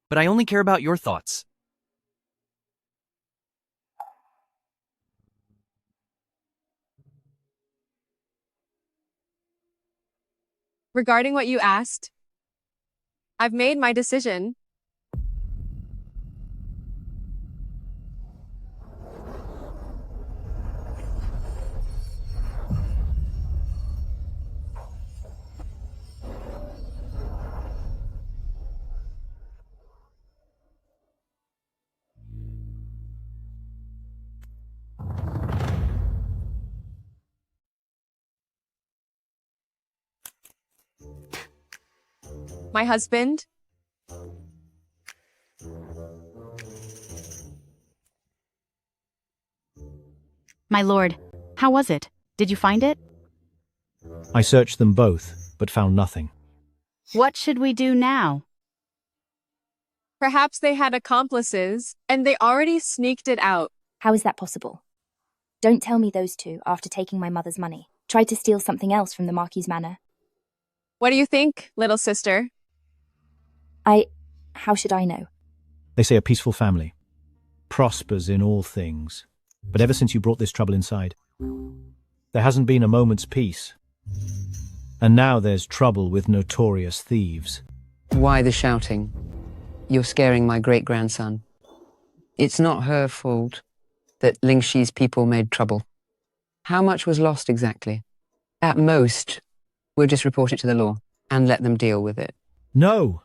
But I only care about your thoughts. Regarding what you asked, I've made my decision. My husband. My lord, how was it? Did you find it? I searched them both, but found nothing. What should we do now? Perhaps they had accomplices, and they already sneaked it out. How is that possible? Don't tell me those two, after taking my mother's money, tried to steal something else from the Marquis' manor. What do you think, little sister? How should I know? They say a peaceful family prospers in all things. But ever since you brought this trouble inside, there hasn't been a moment's peace. And now there's trouble with notorious thieves. Why the shouting? You're scaring my great-grandson. It's not her fault that Lingxi's people made trouble. How much was lost exactly? At most, we'll just report it to the law and let them deal with it. No!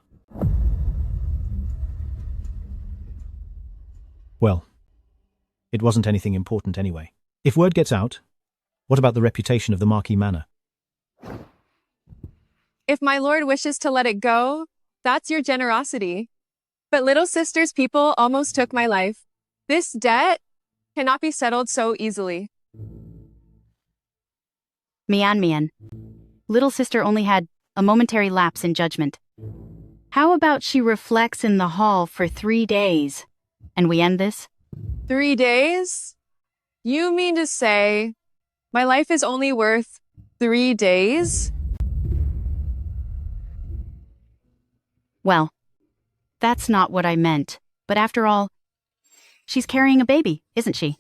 Well, it wasn't anything important anyway. If word gets out, what about the reputation of the Marquis Manor? If my lord wishes to let it go, that's your generosity. But little sister's people almost took my life. This debt cannot be settled so easily. Mian. Little sister only had a momentary lapse in judgment. How about she reflects in the hall for 3 days? And we end this? 3 days? You mean to say my life is only worth 3 days? Well, that's not what I meant. But after all, she's carrying a baby, isn't she?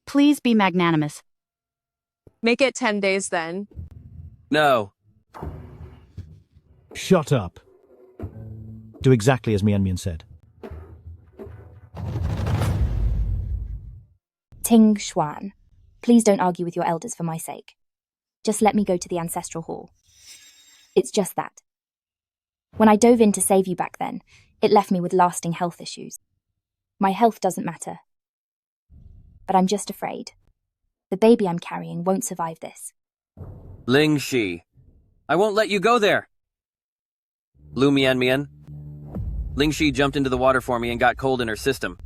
Please be magnanimous. Make it 10 days then. No. Shut up. Do exactly as Mian said. Ting Xuan, please don't argue with your elders for my sake. Just let me go to the ancestral hall. It's just that. When I dove in to save you back then, it left me with lasting health issues. My health doesn't matter. But I'm just afraid. The baby I'm carrying won't survive this. Ling Shi. I won't let you go there. Lu Mian. Ling Shi jumped into the water for me and got cold in her system.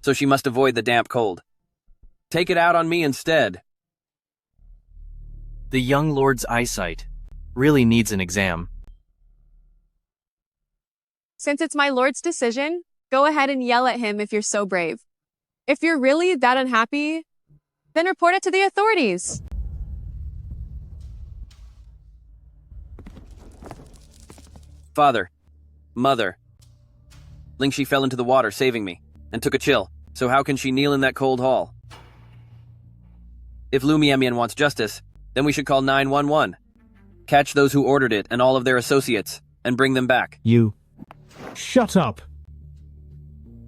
So she must avoid the damp cold. Take it out on me instead. The young lord's eyesight really needs an exam. Since it's my lord's decision, go ahead and yell at him if you're so brave. If you're really that unhappy, then report it to the authorities. Father. Mother. Ling Shi fell into the water, saving me, and took a chill. So how can she kneel in that cold hall? If Lu Mian wants justice, then we should call 911. Catch those who ordered it and all of their associates, and bring them back. You. Shut up!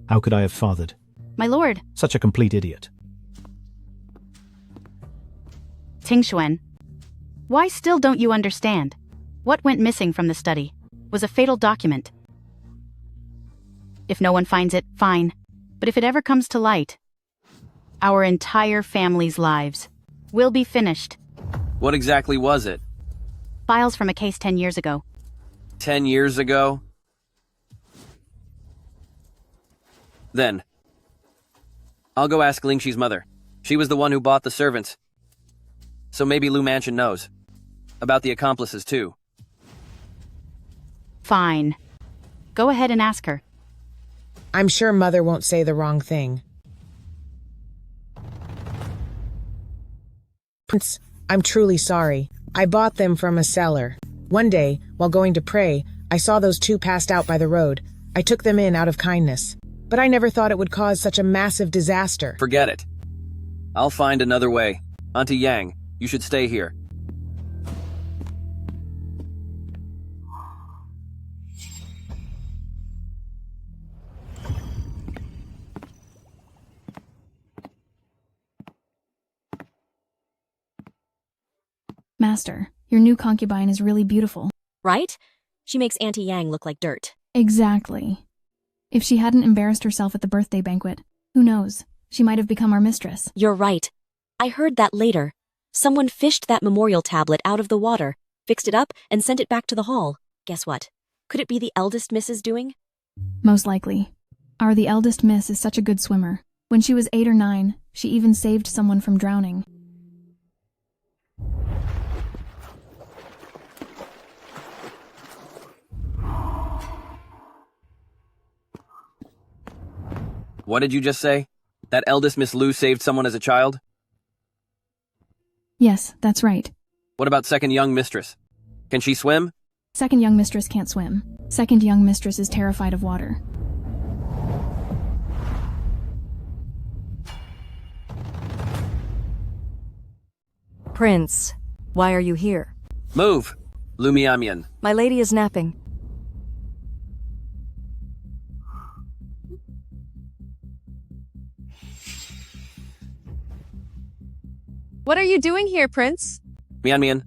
How could I have fathered? My lord. Such a complete idiot. Ting Xuan, why still don't you understand? What went missing from the study was a fatal document. If no one finds it, fine. But if it ever comes to light, our entire family's lives will be finished. What exactly was it? Files from a case 10 years ago. 10 years ago? Then, I'll go ask Ling Shi's mother. She was the one who bought the servants. So maybe Lu Mansion knows. About the accomplices, too. Fine. Go ahead and ask her. I'm sure Mother won't say the wrong thing. Prince, I'm truly sorry. I bought them from a seller. One day, while going to pray, I saw those two passed out by the road. I took them in out of kindness. But I never thought it would cause such a massive disaster. Forget it. I'll find another way. Auntie Yang, you should stay here. Master, your new concubine is really beautiful. Right? She makes Auntie Yang look like dirt. Exactly. If she hadn't embarrassed herself at the birthday banquet, who knows? She might have become our mistress. You're right. I heard that later. Someone fished that memorial tablet out of the water, fixed it up, and sent it back to the hall. Guess what? Could it be the eldest Miss's doing? Most likely. The eldest miss is such a good swimmer. When she was 8 or 9, she even saved someone from drowning. What did you just say? That eldest Miss Lu saved someone as a child? Yes, that's right. What about second young mistress? Can she swim? Second young mistress can't swim. Second young mistress is terrified of water. Prince, why are you here? Move! Lu Mian. My lady is napping. What are you doing here, Prince? Mian.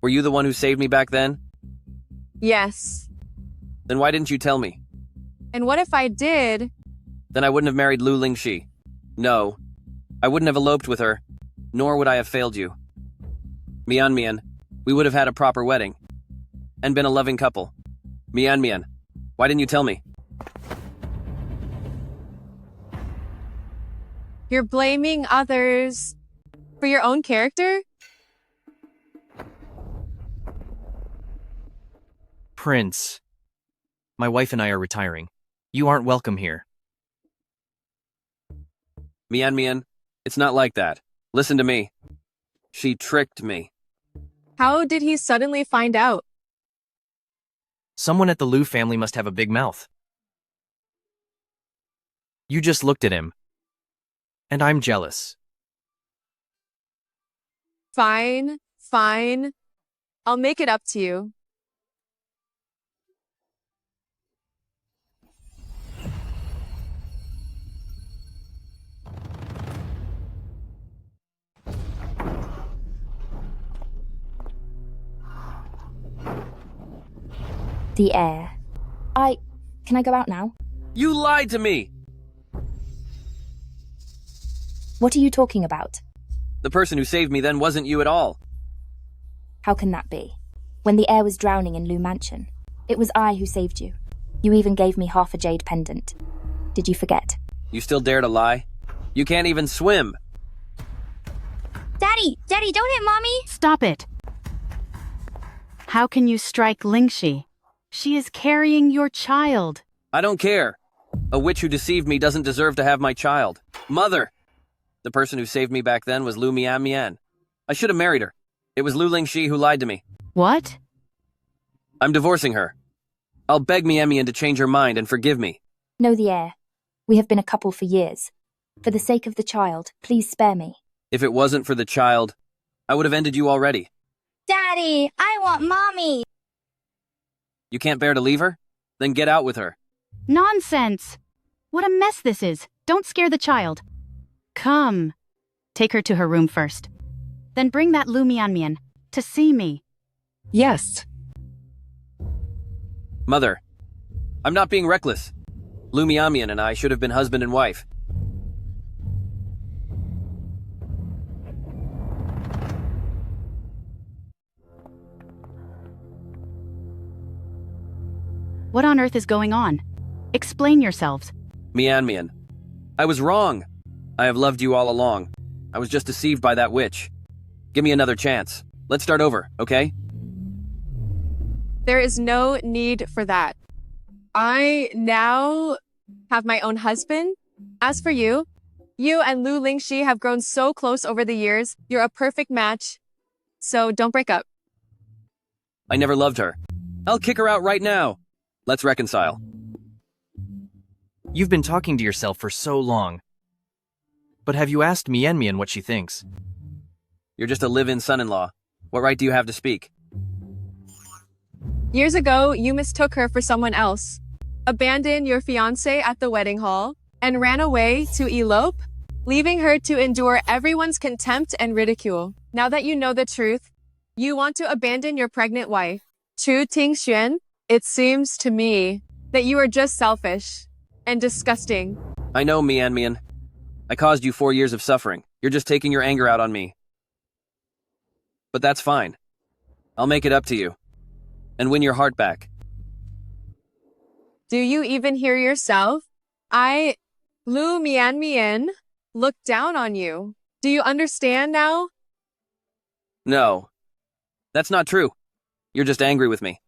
Were you the one who saved me back then? Yes. Then why didn't you tell me? And what if I did? Then I wouldn't have married Lu Lingxi. No. I wouldn't have eloped with her, nor would I have failed you. Mian, we would have had a proper wedding, and been a loving couple. Mian, why didn't you tell me? You're blaming others for your own character? Prince. My wife and I are retiring. You aren't welcome here. Mian, it's not like that. Listen to me. She tricked me. How did he suddenly find out? Someone at the Liu family must have a big mouth. You just looked at him. And I'm jealous. Fine. I'll make it up to you. The heir. Can I go out now? You lied to me! What are you talking about? The person who saved me then wasn't you at all. How can that be? When the heir was drowning in Liu Mansion, it was I who saved you. You even gave me half a jade pendant. Did you forget? You still dare to lie? You can't even swim! Daddy, don't hit Mommy! Stop it! How can you strike Lingxi? She is carrying your child. I don't care. A witch who deceived me doesn't deserve to have my child. Mother! The person who saved me back then was Lu Mian. I should have married her. It was Lu Lingxi who lied to me. What? I'm divorcing her. I'll beg Mian to change her mind and forgive me. No, the heir. We have been a couple for years. For the sake of the child, please spare me. If it wasn't for the child, I would have ended you already. Daddy, I want Mommy! You can't bear to leave her? Then get out with her. Nonsense! What a mess this is. Don't scare the child. Come. Take her to her room first. Then bring that Lu Mian to see me. Yes. Mother, I'm not being reckless. Lu Mian and I should have been husband and wife. What on earth is going on? Explain yourselves. Mian, I was wrong. I have loved you all along. I was just deceived by that witch. Give me another chance. Let's start over, okay? There is no need for that. I now have my own husband. As for you, you and Lu Lingxi have grown so close over the years. You're a perfect match. So don't break up. I never loved her. I'll kick her out right now. Let's reconcile. You've been talking to yourself for so long. But have you asked Mian what she thinks? You're just a live-in son-in-law. What right do you have to speak? Years ago, you mistook her for someone else, abandoned your fiancé at the wedding hall, and ran away to elope, leaving her to endure everyone's contempt and ridicule. Now that you know the truth, you want to abandon your pregnant wife. Chu Tingxuan, it seems to me that you are just selfish and disgusting. I know, Mian. I caused you 4 years of suffering. You're just taking your anger out on me. But that's fine. I'll make it up to you. And win your heart back. Do you even hear yourself? Lu Mian, look down on you. Do you understand now? No. That's not true. You're just angry with me.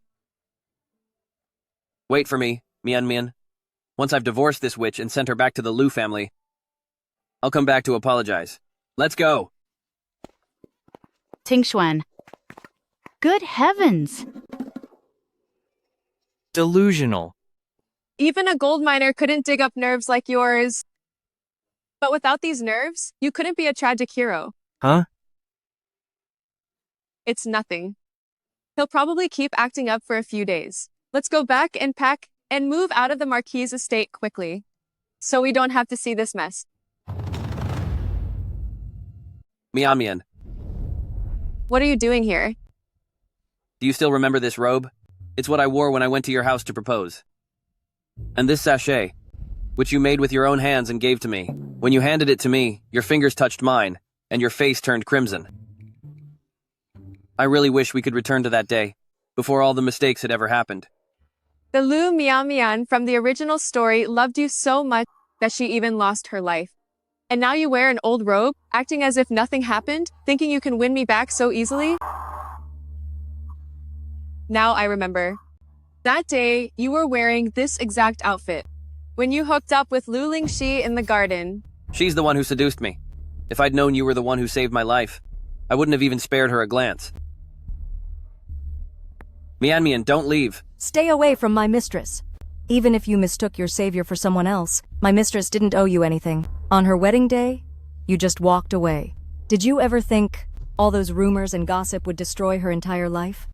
Wait for me, Mian. Once I've divorced this witch and sent her back to the Liu family, I'll come back to apologize. Let's go. Tingxuan. Good heavens. Delusional. Even a gold miner couldn't dig up nerves like yours. But without these nerves, you couldn't be a tragic hero. Huh? It's nothing. He'll probably keep acting up for a few days. Let's go back and pack and move out of the Marquis' estate quickly, so we don't have to see this mess. Mian, What are you doing here? do you still remember this robe? It's what I wore when I went to your house to propose. And this sachet, which you made with your own hands and gave to me. When you handed it to me, your fingers touched mine, and your face turned crimson. I really wish we could return to that day, before all the mistakes had ever happened. The Lu Mian from the original story loved you so much that she even lost her life. And now you wear an old robe, acting as if nothing happened, thinking you can win me back so easily? Now I remember. That day, you were wearing this exact outfit. When you hooked up with Lu Lingxi in the garden. She's the one who seduced me. If I'd known you were the one who saved my life, I wouldn't have even spared her a glance. Mian, don't leave. Stay away from my mistress. Even if you mistook your savior for someone else, my mistress didn't owe you anything. On her wedding day, you just walked away. Did you ever think all those rumors and gossip would destroy her entire life?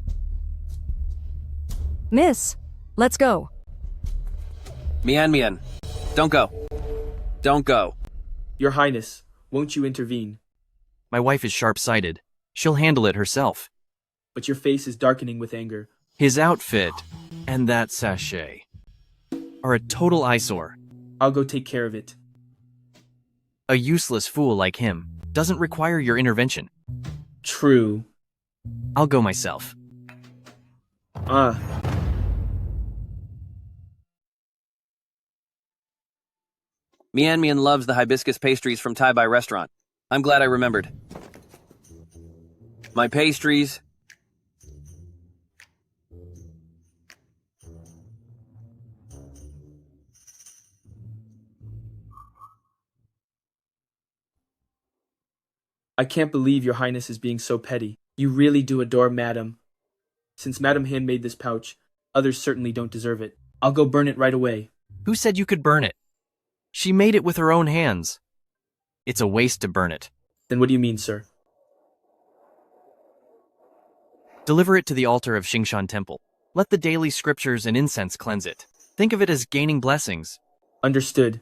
Miss, let's go. Mian, don't go. Don't go. Your Highness, won't you intervene? My wife is sharp-sighted. She'll handle it herself. But your face is darkening with anger. His outfit and that sachet are a total eyesore. I'll go take care of it. A useless fool like him doesn't require your intervention. True. I'll go myself. Mian loves the hibiscus pastries from Tai Bai restaurant. I'm glad I remembered. My pastries. I can't believe your Highness is being so petty. You really do adore Madam. Since Madam Han made this pouch, others certainly don't deserve it. I'll go burn it right away. Who said you could burn it? She made it with her own hands. It's a waste to burn it. Then what do you mean, sir? Deliver it to the altar of Xingshan Temple. Let the daily scriptures and incense cleanse it. Think of it as gaining blessings. Understood.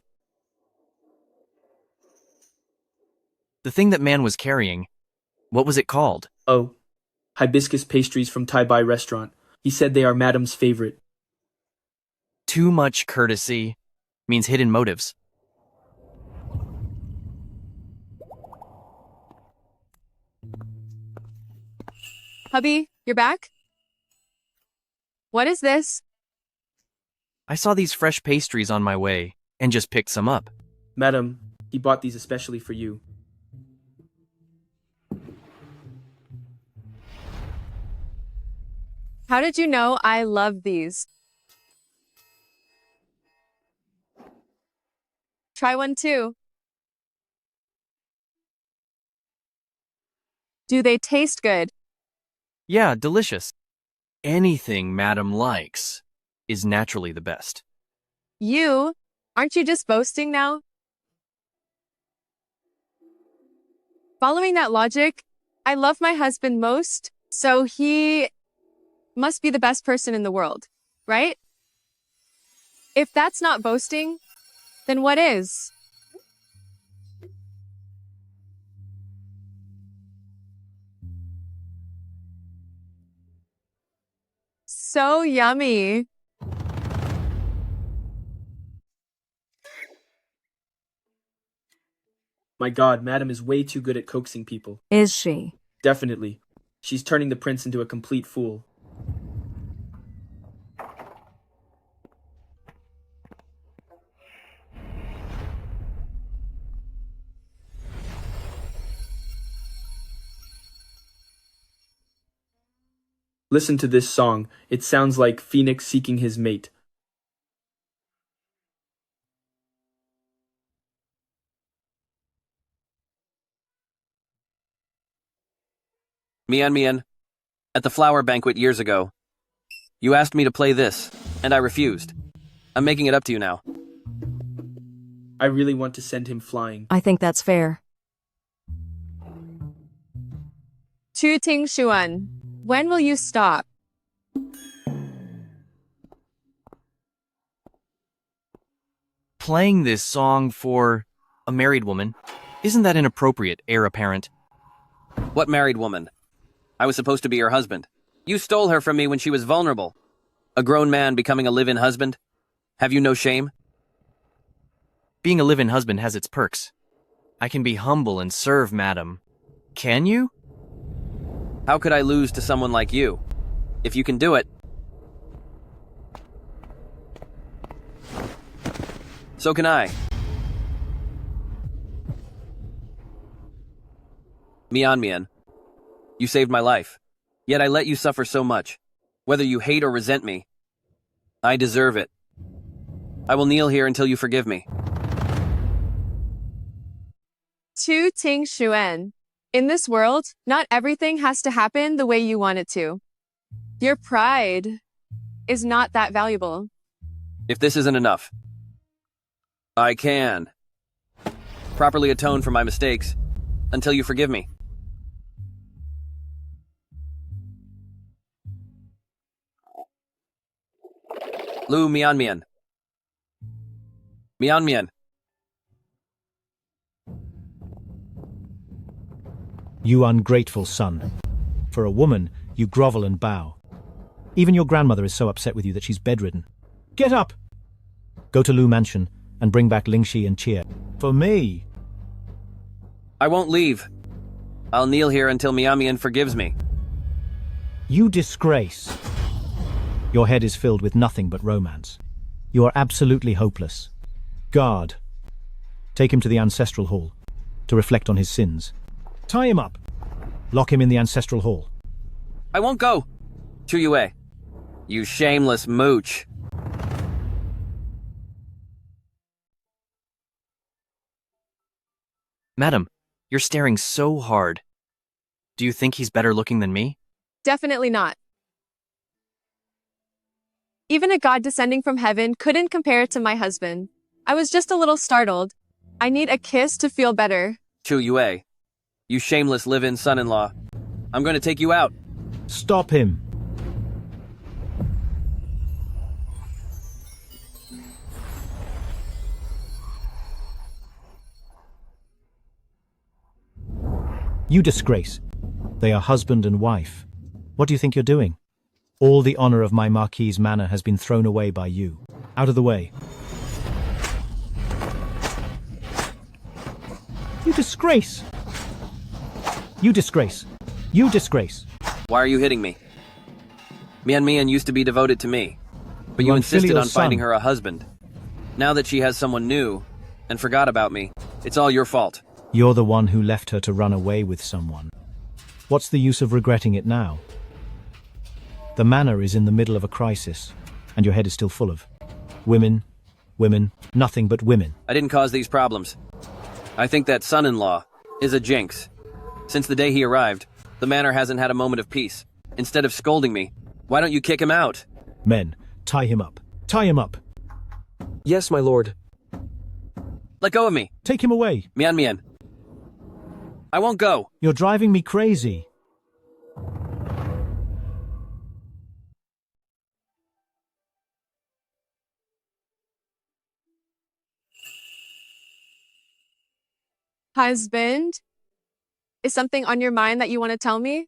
The thing that man was carrying, what was it called? Oh, hibiscus pastries from Tai Bai restaurant. He said they are Madam's favorite. Too much courtesy means hidden motives. Hubby, you're back? What is this? I saw these fresh pastries on my way and just picked some up. Madam, he bought these especially for you. How did you know I love these? Try one too. Do they taste good? Yeah, delicious. Anything Madam likes is naturally the best. Aren't you just boasting now? Following that logic, I love my husband most, so he must be the best person in the world, right? If that's not boasting, then what is? So yummy. My God, Madam is way too good at coaxing people. Is she? Definitely. She's turning the prince into a complete fool. Listen to this song. It sounds like Phoenix seeking his mate. Mian, at the flower banquet years ago, you asked me to play this, and I refused. I'm making it up to you now. I really want to send him flying. I think that's fair. Chu Ting Xuan, when will you stop? Playing this song for a married woman, isn't that inappropriate, heir apparent? What married woman? I was supposed to be her husband. You stole her from me when she was vulnerable. A grown man becoming a live-in husband? Have you no shame? Being a live-in husband has its perks. I can be humble and serve, madam. Can you? How could I lose to someone like you? If you can do it... So can I. Mian, you saved my life. Yet I let you suffer so much. Whether you hate or resent me, I deserve it. I will kneel here until you forgive me. Tu Ting Xuan. In this world, not everything has to happen the way you want it to. Your pride is not that valuable. If this isn't enough, I can properly atone for my mistakes until you forgive me. Lu Mian. You ungrateful son. For a woman, you grovel and bow. Even your grandmother is so upset with you that she's bedridden. Get up! Go to Lu Mansion and bring back Lingxi and Chia. For me! I won't leave. I'll kneel here until Mian forgives me. You disgrace. Your head is filled with nothing but romance. You are absolutely hopeless. Guard. Take him to the Ancestral Hall to reflect on his sins. Tie him up. Lock him in the Ancestral Hall. I won't go. Tu Yue, you shameless mooch. Madam, you're staring so hard. Do you think he's better looking than me? Definitely not. Even a god descending from heaven couldn't compare to my husband. I was just a little startled. I need a kiss to feel better. Tu Yue, you shameless live-in son-in-law. I'm going to take you out. Stop him. You disgrace. They are husband and wife. What do you think you're doing? All the honor of my Marquis's manor has been thrown away by you. Out of the way. You disgrace! You disgrace! You disgrace! Why are you hitting me? Mian used to be devoted to me, but you insisted on finding her a husband. Now that she has someone new and forgot about me, it's all your fault. You're the one who left her to run away with someone. What's the use of regretting it now? The manor is in the middle of a crisis, and your head is still full of women, nothing but women. I didn't cause these problems. I think that son-in-law is a jinx. Since the day he arrived, the manor hasn't had a moment of peace. Instead of scolding me, why don't you kick him out? Men, tie him up. Tie him up. Yes, my lord. Let go of me. Take him away. Mian. I won't go. You're driving me crazy. Husband? Is something on your mind that you want to tell me?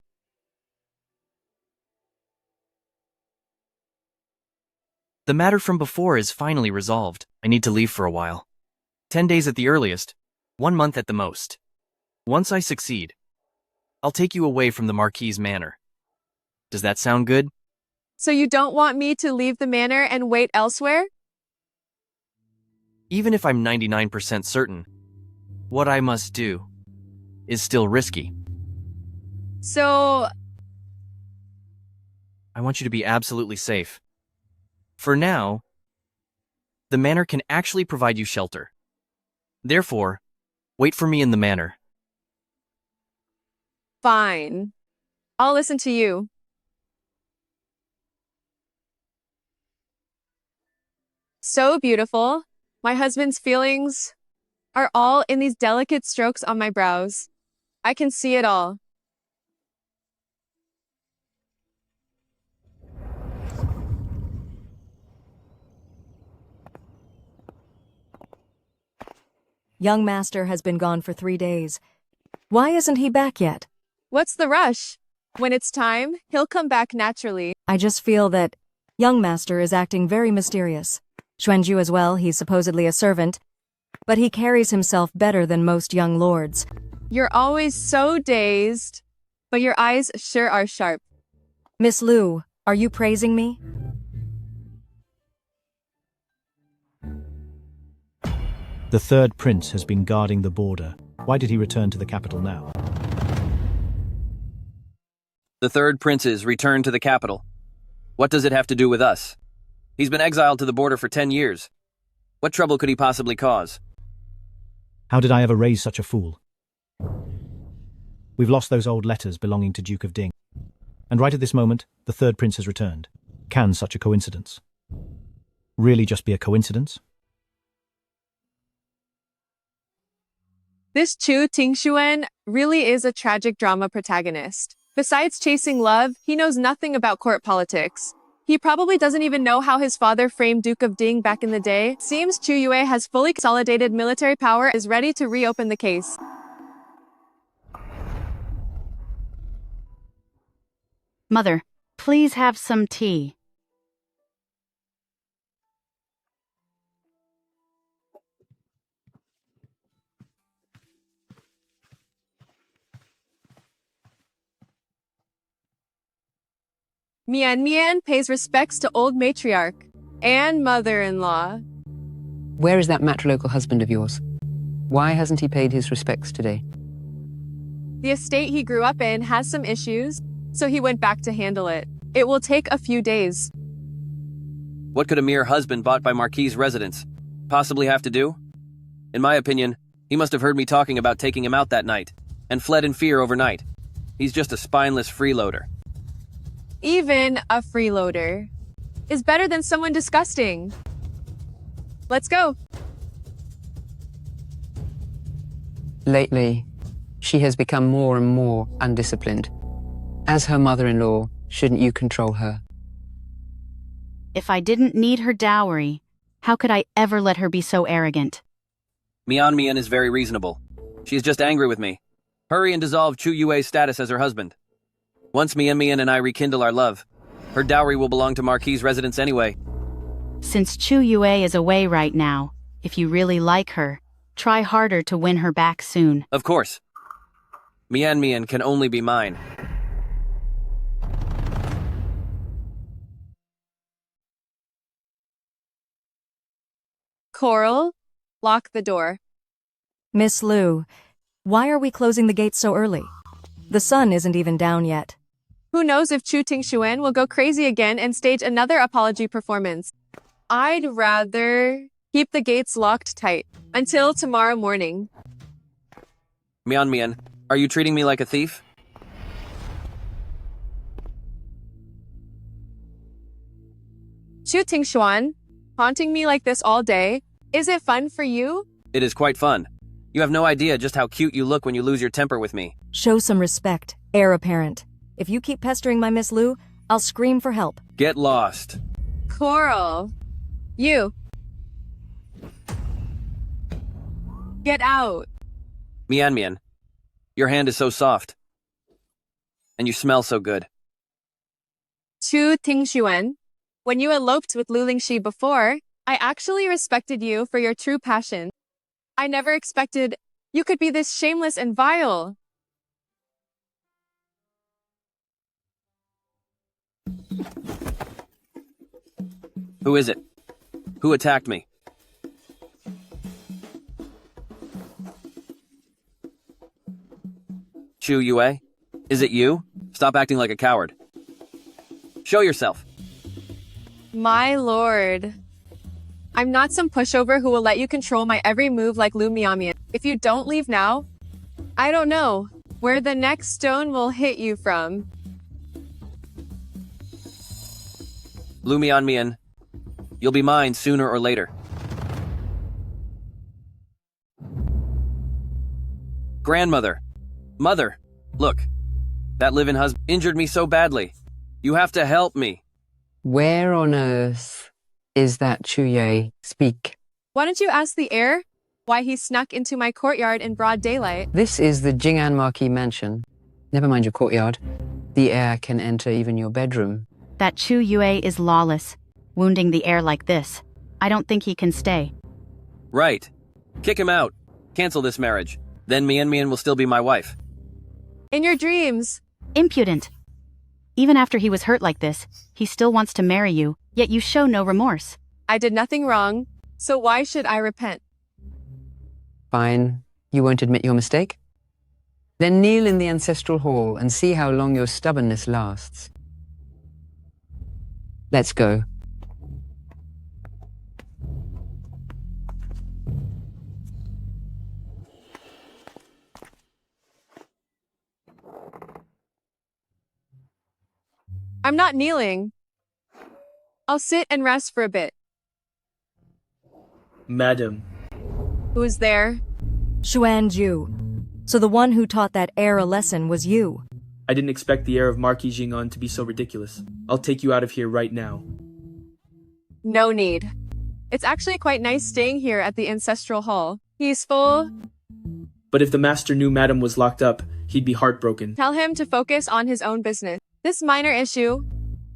The matter from before is finally resolved. I need to leave for a while. 10 days at the earliest, 1 month at the most. Once I succeed, I'll take you away from the Marquis's manor. Does that sound good? So you don't want me to leave the manor and wait elsewhere? Even if I'm 99% certain, what I must do is still risky. So... I want you to be absolutely safe. For now, the manor can actually provide you shelter. Therefore, wait for me in the manor. Fine. I'll listen to you. So beautiful. My husband's feelings are all in these delicate strokes on my brows. I can see it all. Young master has been gone for 3 days. Why isn't he back yet? What's the rush? When it's time, he'll come back naturally. I just feel that young master is acting very mysterious. Xuanju as well, he's supposedly a servant, but he carries himself better than most young lords. You're always so dazed, but your eyes sure are sharp. Miss Lu, are you praising me? The third prince has been guarding the border. Why did he return to the capital now? The third prince's return to the capital. What does it have to do with us? He's been exiled to the border for 10 years. What trouble could he possibly cause? How did I ever raise such a fool? We've lost those old letters belonging to Duke of Ding. And right at this moment, the third prince has returned. Can such a coincidence really just be a coincidence? This Chu Tingxuan really is a tragic drama protagonist. Besides chasing love, he knows nothing about court politics. He probably doesn't even know how his father framed Duke of Ding back in the day. Seems Chu Yue has fully consolidated military power, is ready to reopen the case. Mother, please have some tea. Mian Mian pays respects to old matriarch and mother-in-law. Where is that matrilocal husband of yours? Why hasn't he paid his respects today? The estate he grew up in has some issues, so he went back to handle it. It will take a few days. What could a mere husband bought by Marquis' residence possibly have to do? In my opinion, he must have heard me talking about taking him out that night, and fled in fear overnight. He's just a spineless freeloader. Even a freeloader is better than someone disgusting. Let's go. Lately, she has become more and more undisciplined. As her mother-in-law, shouldn't you control her? If I didn't need her dowry, how could I ever let her be so arrogant? Mian Mian is very reasonable. She's just angry with me. Hurry and dissolve Chu Yue's status as her husband. Once Mian Mian and I rekindle our love, her dowry will belong to Marquis' residence anyway. Since Chu Yue is away right now, if you really like her, try harder to win her back soon. Of course. Mian Mian can only be mine. Coral, lock the door. Miss Liu, why are we closing the gates so early? The sun isn't even down yet. Who knows if Chu Tingxuan will go crazy again and stage another apology performance. I'd rather keep the gates locked tight until tomorrow morning. Mian Mian, are you treating me like a thief? Chu Tingxuan, haunting me like this all day, is it fun for you? It is quite fun. You have no idea just how cute you look when you lose your temper with me. Show some respect, heir apparent. If you keep pestering my Miss Liu, I'll scream for help. Get lost. Coral, you. Get out. Mian Mian, your hand is so soft. And you smell so good. Chu Tingxuan, when you eloped with Lu Lingxi before, I actually respected you for your true passion. I never expected you could be this shameless and vile. Who is it? Who attacked me? Chu Yue? Is it you? Stop acting like a coward. Show yourself. My lord. I'm not some pushover who will let you control my every move like Lu Miamian. If you don't leave now, I don't know where the next stone will hit you from. Lu Mian Mian, you'll be mine sooner or later. Grandmother. Mother. Look. That live-in husband injured me so badly. You have to help me. Where on earth is that Chu Yue? Speak. Why don't you ask the heir why he snuck into my courtyard in broad daylight? This is the Jing'an Marquis mansion. Never mind your courtyard. The heir can enter even your bedroom. That Chu Yue is lawless, wounding the heir like this. I don't think he can stay. Right. Kick him out. Cancel this marriage. Then Mian Mian will still be my wife. In your dreams. Impudent. Even after he was hurt like this, he still wants to marry you, yet you show no remorse. I did nothing wrong, so why should I repent? Fine. You won't admit your mistake? Then kneel in the ancestral hall and see how long your stubbornness lasts. Let's go. I'm not kneeling. I'll sit and rest for a bit. Madam. Who is there? Xuanju. So the one who taught that heir a lesson was you. I didn't expect the heir of Marquis Jing'an to be so ridiculous. I'll take you out of here right now. No need. It's actually quite nice staying here at the ancestral hall. Peaceful. But if the master knew Madam was locked up, he'd be heartbroken. Tell him to focus on his own business. This minor issue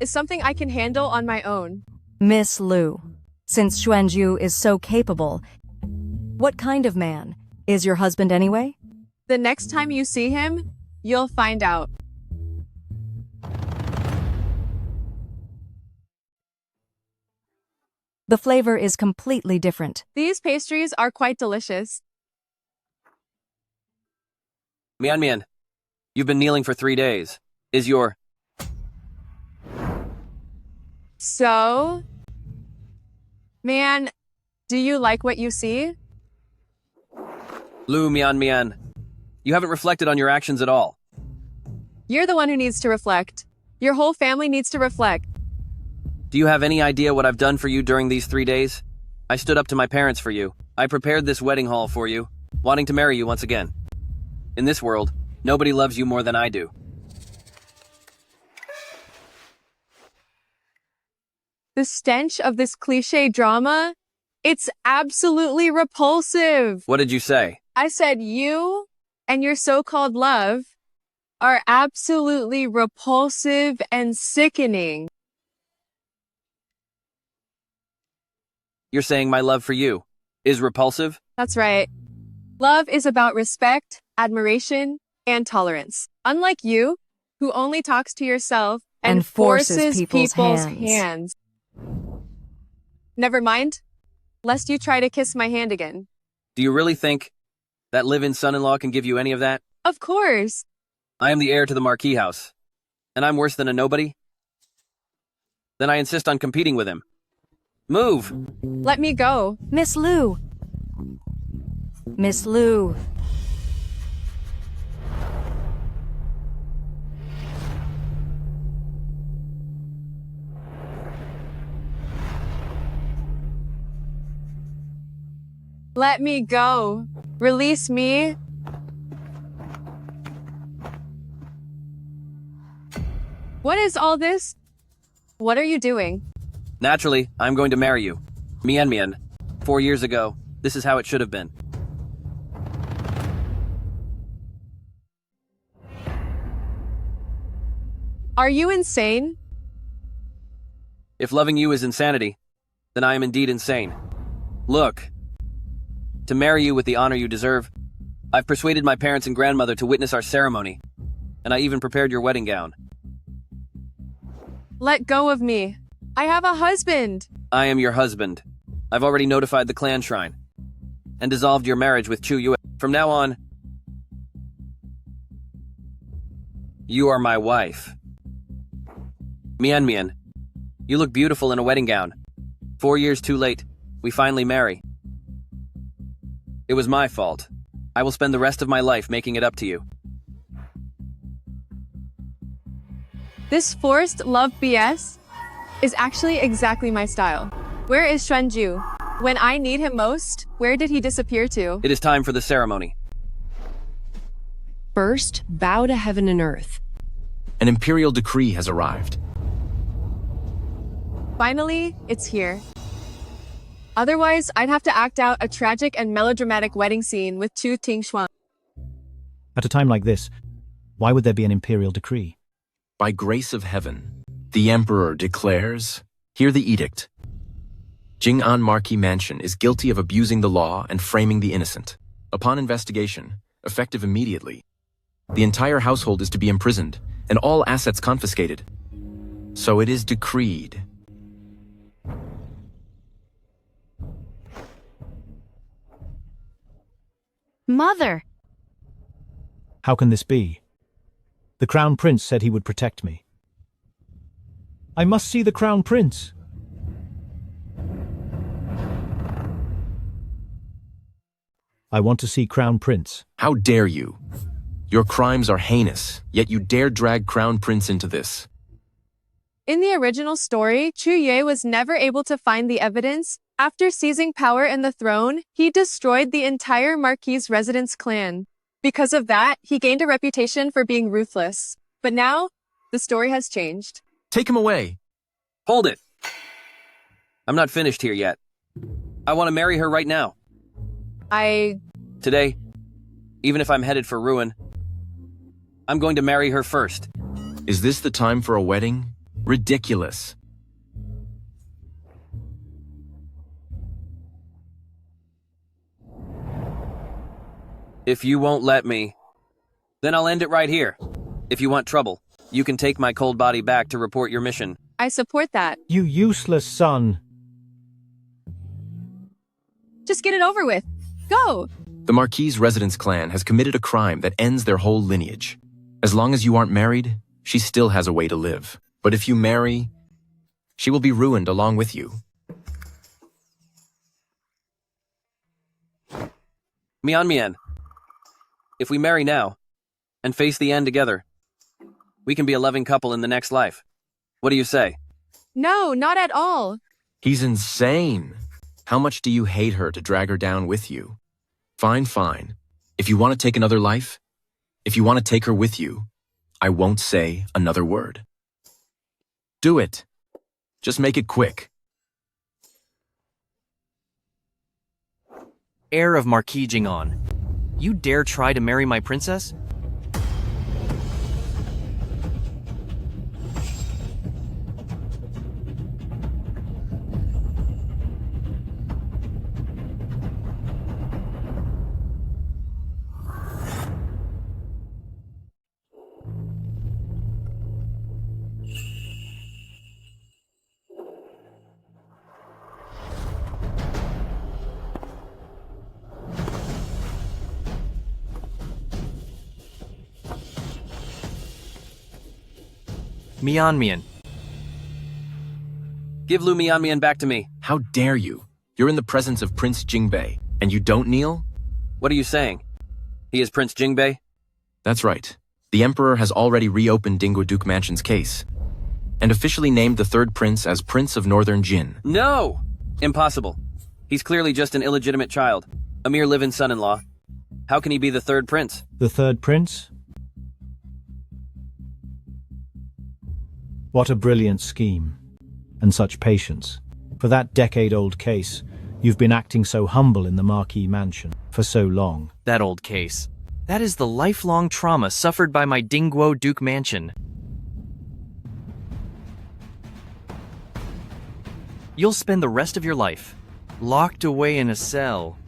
is something I can handle on my own. Miss Lu, since Xuanju is so capable, what kind of man is your husband anyway? The next time you see him, you'll find out. The flavor is completely different. These pastries are quite delicious. Mian Mian, you've been kneeling for 3 days. Is your... So? Man, do you like what you see? Lu Mian Mian, you haven't reflected on your actions at all. You're the one who needs to reflect. Your whole family needs to reflect. Do you have any idea what I've done for you during these 3 days? I stood up to my parents for you. I prepared this wedding hall for you, wanting to marry you once again. In this world, nobody loves you more than I do. The stench of this cliché drama, it's absolutely repulsive. What did you say? I said you and your so-called love are absolutely repulsive and sickening. You're saying my love for you is repulsive? That's right. Love is about respect, admiration, and tolerance. Unlike you, who only talks to yourself and forces people's hands. Never mind, lest you try to kiss my hand again. Do you really think that live-in son-in-law can give you any of that? Of course. I am the heir to the Marquis house, and I'm worse than a nobody? Then I insist on competing with him. Move! Let me go. Miss Lu. Miss Lu. Let me go. Release me. What is all this? What are you doing? Naturally, I'm going to marry you. Mian Mian. 4 years ago, this is how it should have been. Are you insane? If loving you is insanity, then I am indeed insane. Look, to marry you with the honor you deserve, I've persuaded my parents and grandmother to witness our ceremony, and I even prepared your wedding gown. Let go of me. I have a husband. I am your husband. I've already notified the clan shrine, and dissolved your marriage with Chu Yue. From now on, you are my wife. Mian Mian, you look beautiful in a wedding gown. 4 years too late, we finally marry. It was my fault. I will spend the rest of my life making it up to you. This forced love BS is actually exactly my style. Where is Xuanju? When I need him most, where did he disappear to? It is time for the ceremony. First, bow to heaven and earth. An imperial decree has arrived. Finally, it's here. Otherwise, I'd have to act out a tragic and melodramatic wedding scene with Chu Tingshuang. At a time like this, why would there be an imperial decree? By grace of heaven, the Emperor declares, hear the edict. Jing'an Marquis Mansion is guilty of abusing the law and framing the innocent. Upon investigation, effective immediately, the entire household is to be imprisoned and all assets confiscated. So it is decreed. Mother! How can this be? The Crown Prince said he would protect me. I must see the Crown Prince. I want to see Crown Prince. How dare you? Your crimes are heinous, yet you dare drag Crown Prince into this. In the original story, Chu Yue was never able to find the evidence. After seizing power in the throne, he destroyed the entire Marquis residence clan. Because of that, he gained a reputation for being ruthless. But now, the story has changed. Take him away. Hold it. I'm not finished here yet. I want to marry her right now. Today, even if I'm headed for ruin, I'm going to marry her first. Is this the time for a wedding? Ridiculous. If you won't let me, then I'll end it right here. If you want trouble, you can take my cold body back to report your mission. I support that. You useless son. Just get it over with. Go! The Marquis residence clan has committed a crime that ends their whole lineage. As long as you aren't married, she still has a way to live. But if you marry, she will be ruined along with you. Mian. If we marry now, and face the end together, we can be a loving couple in the next life. What do you say? No, not at all. He's insane. How much do you hate her to drag her down with you? Fine. If you want to take another life, if you want to take her with you, I won't say another word. Do it. Just make it quick. Heir of Marquis Jing'an, you dare try to marry my princess? Mian. Give Lu Mian back to me. How dare you? You're in the presence of Prince Jingbei, and you don't kneel? What are you saying? He is Prince Jingbei? That's right. The Emperor has already reopened Dingguo Duke Mansion's case, and officially named the third prince as Prince of Northern Jin. No! Impossible. He's clearly just an illegitimate child, a mere live-in son-in-law. How can he be the third prince? The third prince? What a brilliant scheme, and such patience. For that decade-old case, you've been acting so humble in the Marquis Mansion for so long. That old case. That is the lifelong trauma suffered by my Dingguo Duke Mansion. You'll spend the rest of your life locked away in a cell.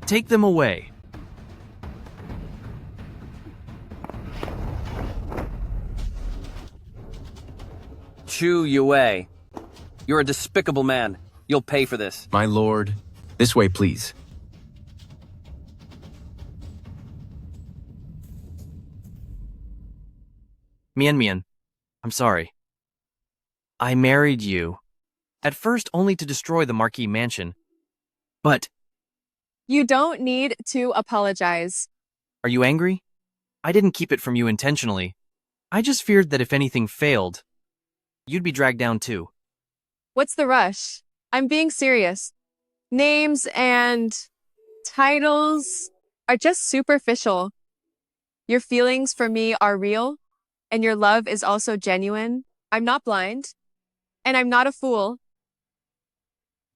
Take them away. Chu Yue. You're a despicable man. You'll pay for this. My lord, this way, please. Mian, I'm sorry. I married you. At first only to destroy the Marquis Mansion. But... You don't need to apologize. Are you angry? I didn't keep it from you intentionally. I just feared that if anything failed, you'd be dragged down too. What's the rush? I'm being serious. Names and titles are just superficial. Your feelings for me are real, and your love is also genuine. I'm not blind, and I'm not a fool.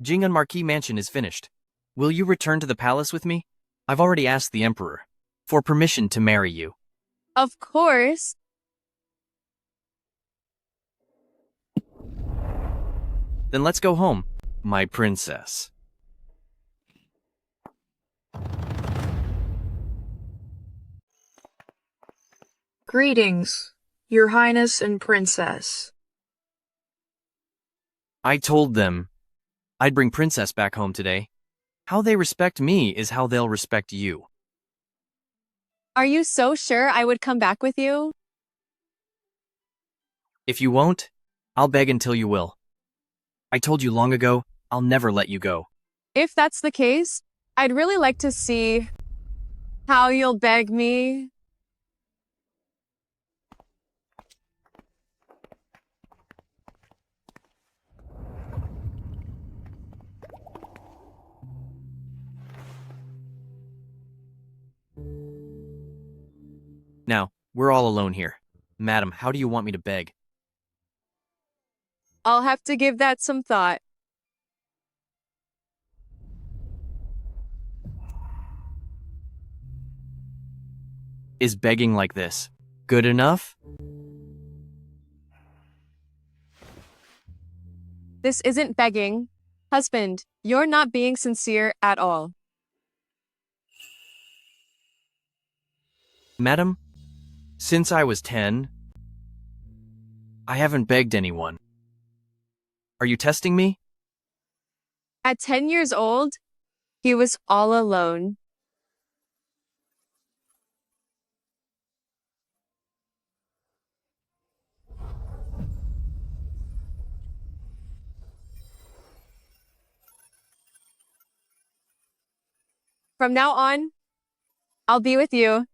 Jing'an Marquis Mansion is finished. Will you return to the palace with me? I've already asked the Emperor for permission to marry you. Of course. Then let's go home, my princess. Greetings, Your Highness and Princess. I told them I'd bring Princess back home today. How they respect me is how they'll respect you. Are you so sure I would come back with you? If you won't, I'll beg until you will. I told you long ago, I'll never let you go. If that's the case, I'd really like to see how you'll beg me. Now, we're all alone here. Madam, how do you want me to beg? I'll have to give that some thought. Is begging like this good enough? This isn't begging. Husband, you're not being sincere at all. Madam, since I was 10, I haven't begged anyone. Are you testing me? At 10 years old, he was all alone. From now on, I'll be with you.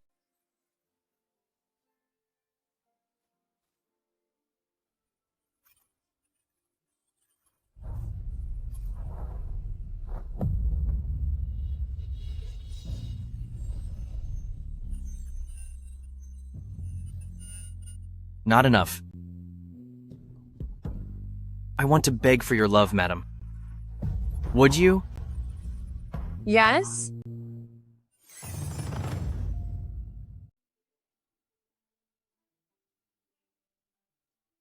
Not enough. I want to beg for your love, madam. Would you? Yes?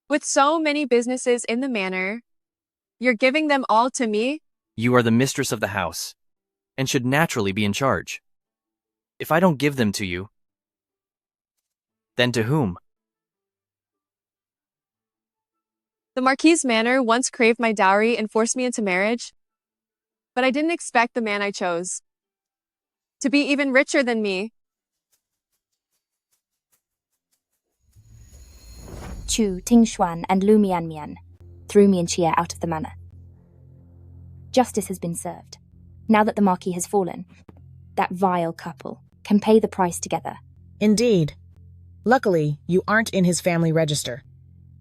With so many businesses in the manor, you're giving them all to me? You are the mistress of the house, and should naturally be in charge. If I don't give them to you, then to whom? The Marquis' manor once craved my dowry and forced me into marriage, but I didn't expect the man I chose to be even richer than me. Chu, Tingshuan, and Lu Mianmian threw me and Chia out of the manor. Justice has been served. Now that the Marquis has fallen, that vile couple can pay the price together. Indeed. Luckily, you aren't in his family register.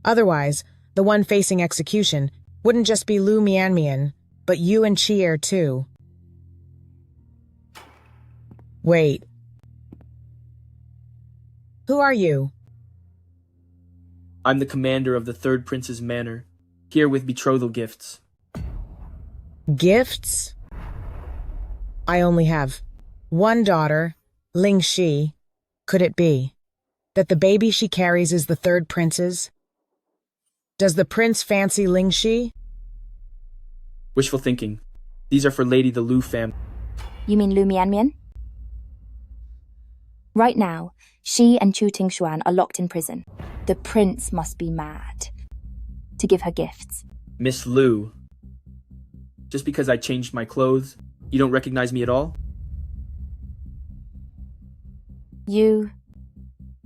Otherwise, the one facing execution wouldn't just be Lu Mianmian, but you and Chier too. Wait. Who are you? I'm the commander of the Third Prince's Manor, here with betrothal gifts. Gifts? I only have one daughter, Ling Shi. Could it be that the baby she carries is the Third Prince's? Does the prince fancy Ling Shi? Wishful thinking. These are for Lady the Lu family. You mean Lu Mianmian? Right now, she and Chu Tingshuan are locked in prison. The prince must be mad to give her gifts. Miss Lu, just because I changed my clothes, you don't recognize me at all? You,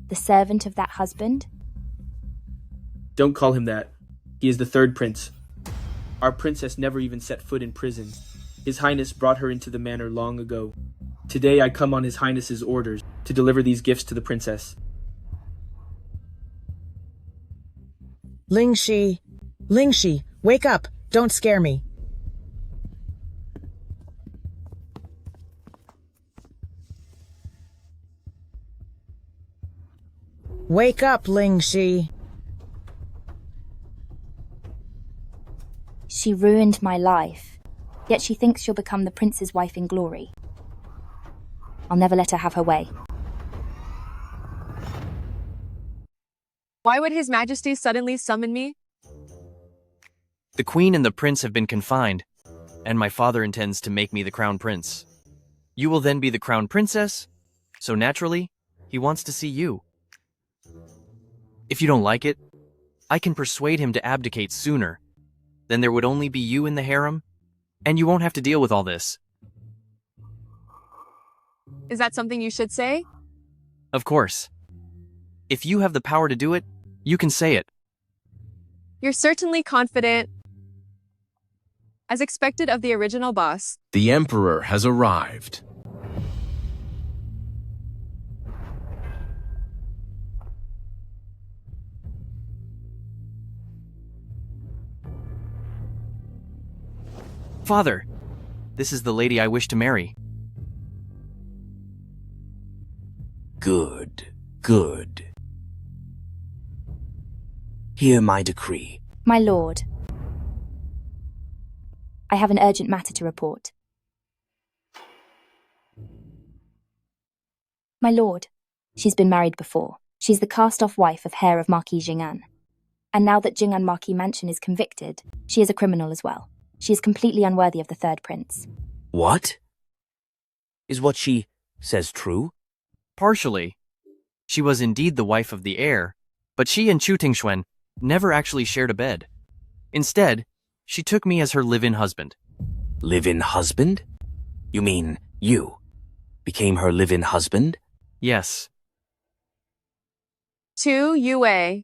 the servant of that husband? Don't call him that. He is the Third Prince. Our princess never even set foot in prison. His Highness brought her into the manor long ago. Today I come on His Highness's orders to deliver these gifts to the princess. Ling Shi, wake up! Don't scare me. Wake up, Ling Shi. She ruined my life, yet she thinks she'll become the prince's wife in glory. I'll never let her have her way. Why would His Majesty suddenly summon me? The queen and the prince have been confined, and my father intends to make me the crown prince. You will then be the crown princess, so naturally, he wants to see you. If you don't like it, I can persuade him to abdicate sooner. Then there would only be you in the harem, and you won't have to deal with all this. Is that something you should say? Of course. If you have the power to do it, you can say it. You're certainly confident, as expected of the original boss. The Emperor has arrived. Father, this is the lady I wish to marry. Good, good. Hear my decree. My lord, I have an urgent matter to report. My lord, she's been married before. She's the cast-off wife of heir of Marquis Jing'an. And now that Jing'an Marquis Mansion is convicted, she is a criminal as well. She is completely unworthy of the third prince. What? Is what she says true? Partially. She was indeed the wife of the heir, but she and Chu Tingxuan never actually shared a bed. Instead, she took me as her live-in husband. Live-in husband? You mean you became her live-in husband? Yes. To Yue.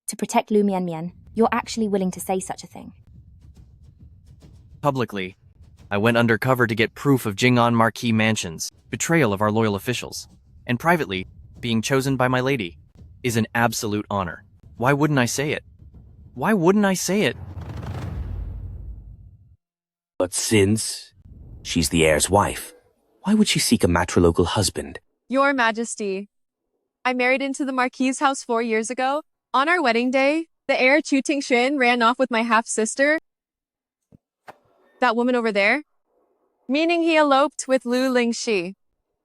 To protect Lu Mianmian, you're actually willing to say such a thing. Publicly, I went undercover to get proof of Jing'an Marquis Mansion's betrayal of our loyal officials, and privately, being chosen by my lady is an absolute honor. Why wouldn't I say it? Why wouldn't I say it? But since she's the heir's wife, why would she seek a matrilocal husband? Your Majesty, I married into the Marquis's house 4 years ago. On our wedding day, the heir Chu Tingxuan ran off with my half-sister. That woman over there? Meaning he eloped with Lu Lingxi.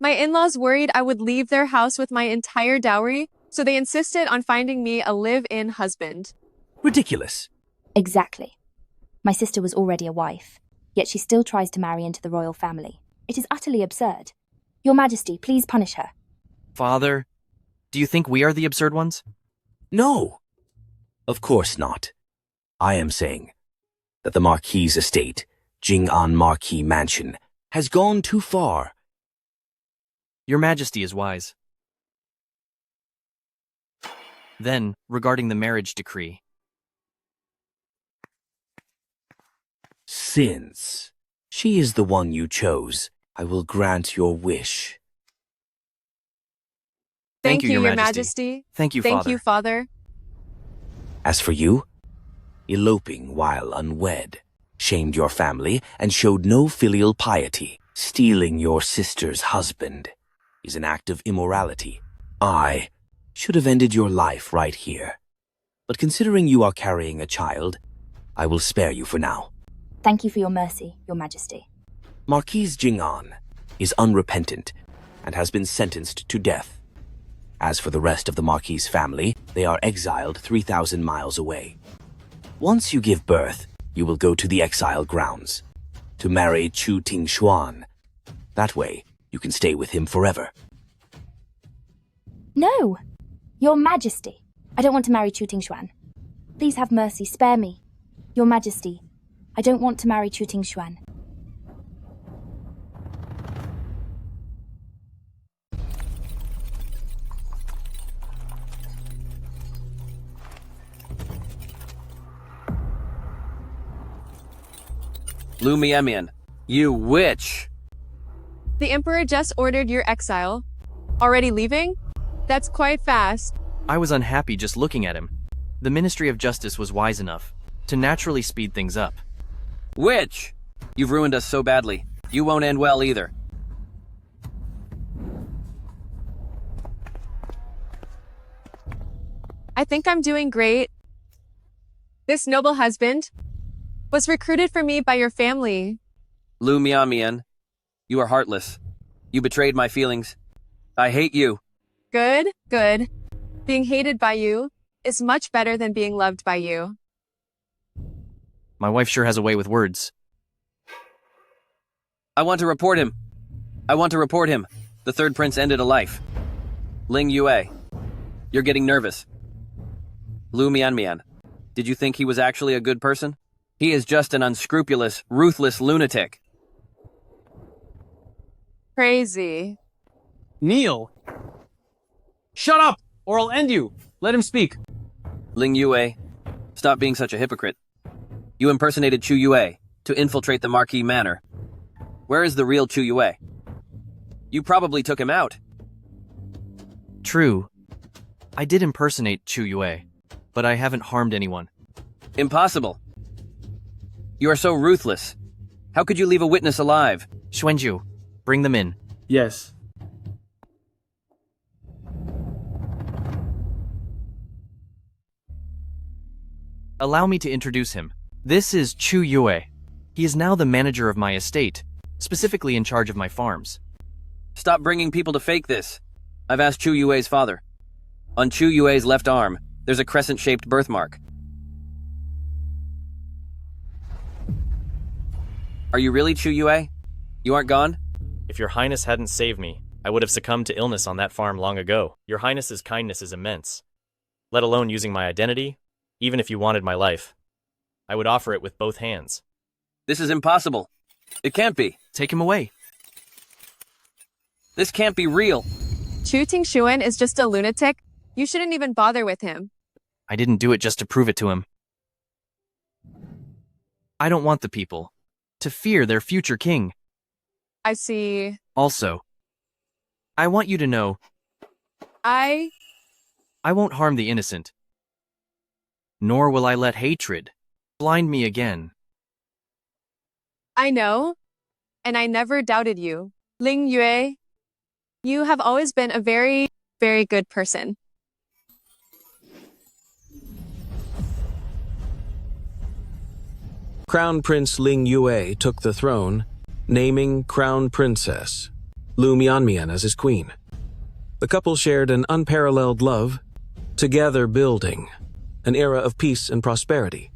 My in-laws worried I would leave their house with my entire dowry, so they insisted on finding me a live-in husband. Ridiculous. Exactly. My sister was already a wife, yet she still tries to marry into the royal family. It is utterly absurd. Your Majesty, please punish her. Father, do you think we are the absurd ones? No. Of course not. I am saying that the Marquis's estate, Jing'an Marquis Mansion, has gone too far. Your Majesty is wise. Then, regarding the marriage decree. Since she is the one you chose, I will grant your wish. Thank you, Your Majesty. Thank you, Father. Thank you, Father. As for you, eloping while unwed, shamed your family and showed no filial piety. Stealing your sister's husband is an act of immorality. I should have ended your life right here. But considering you are carrying a child, I will spare you for now. Thank you for your mercy, Your Majesty. Marquis Jing'an is unrepentant and has been sentenced to death. As for the rest of the Marquis' family, they are exiled 3,000 miles away. Once you give birth, you will go to the exile grounds to marry Chu Tingxuan. That way, you can stay with him forever. No! Your Majesty, I don't want to marry Chu Tingxuan. Please have mercy, spare me. Your Majesty, I don't want to marry Chu Tingxuan. Lu Mianmian, you witch! The Emperor just ordered your exile. Already leaving? That's quite fast. I was unhappy just looking at him. The Ministry of Justice was wise enough to naturally speed things up. Witch! You've ruined us so badly. You won't end well either. I think I'm doing great. This noble husband was recruited for me by your family. Lu Mianmian, you are heartless. You betrayed my feelings. I hate you. Good, good. Being hated by you is much better than being loved by you. My wife sure has a way with words. I want to report him. I want to report him. The third prince ended a life. Ling Yue, you're getting nervous. Lu Mianmian, did you think he was actually a good person? He is just an unscrupulous, ruthless lunatic. Crazy. Kneel! Shut up, or I'll end you! Let him speak. Ling Yue, stop being such a hypocrite. You impersonated Chu Yue to infiltrate the Marquis Manor. Where is the real Chu Yue? You probably took him out. True. I did impersonate Chu Yue, but I haven't harmed anyone. Impossible. You are so ruthless. How could you leave a witness alive? Xuanju, bring them in. Yes. Allow me to introduce him. This is Chu Yue. He is now the manager of my estate, specifically in charge of my farms. Stop bringing people to fake this. I've asked Chu Yue's father. On Chu Yue's left arm, there's a crescent-shaped birthmark. Are you really Chu Yue? You aren't gone? If your highness hadn't saved me, I would have succumbed to illness on that farm long ago. Your highness's kindness is immense. Let alone using my identity, even if you wanted my life. I would offer it with both hands. This is impossible. It can't be. Take him away. This can't be real. Chu Tingxuan is just a lunatic. You shouldn't even bother with him. I didn't do it just to prove it to him. I don't want the people to fear their future king. I see. Also, I want you to know I won't harm the innocent. Nor will I let hatred blind me again. I know, and I never doubted you. Ling Yue, you have always been a very, very good person. Crown Prince Ling Yue took the throne, naming Crown Princess Lu Mianmian as his queen. The couple shared an unparalleled love, together building an era of peace and prosperity.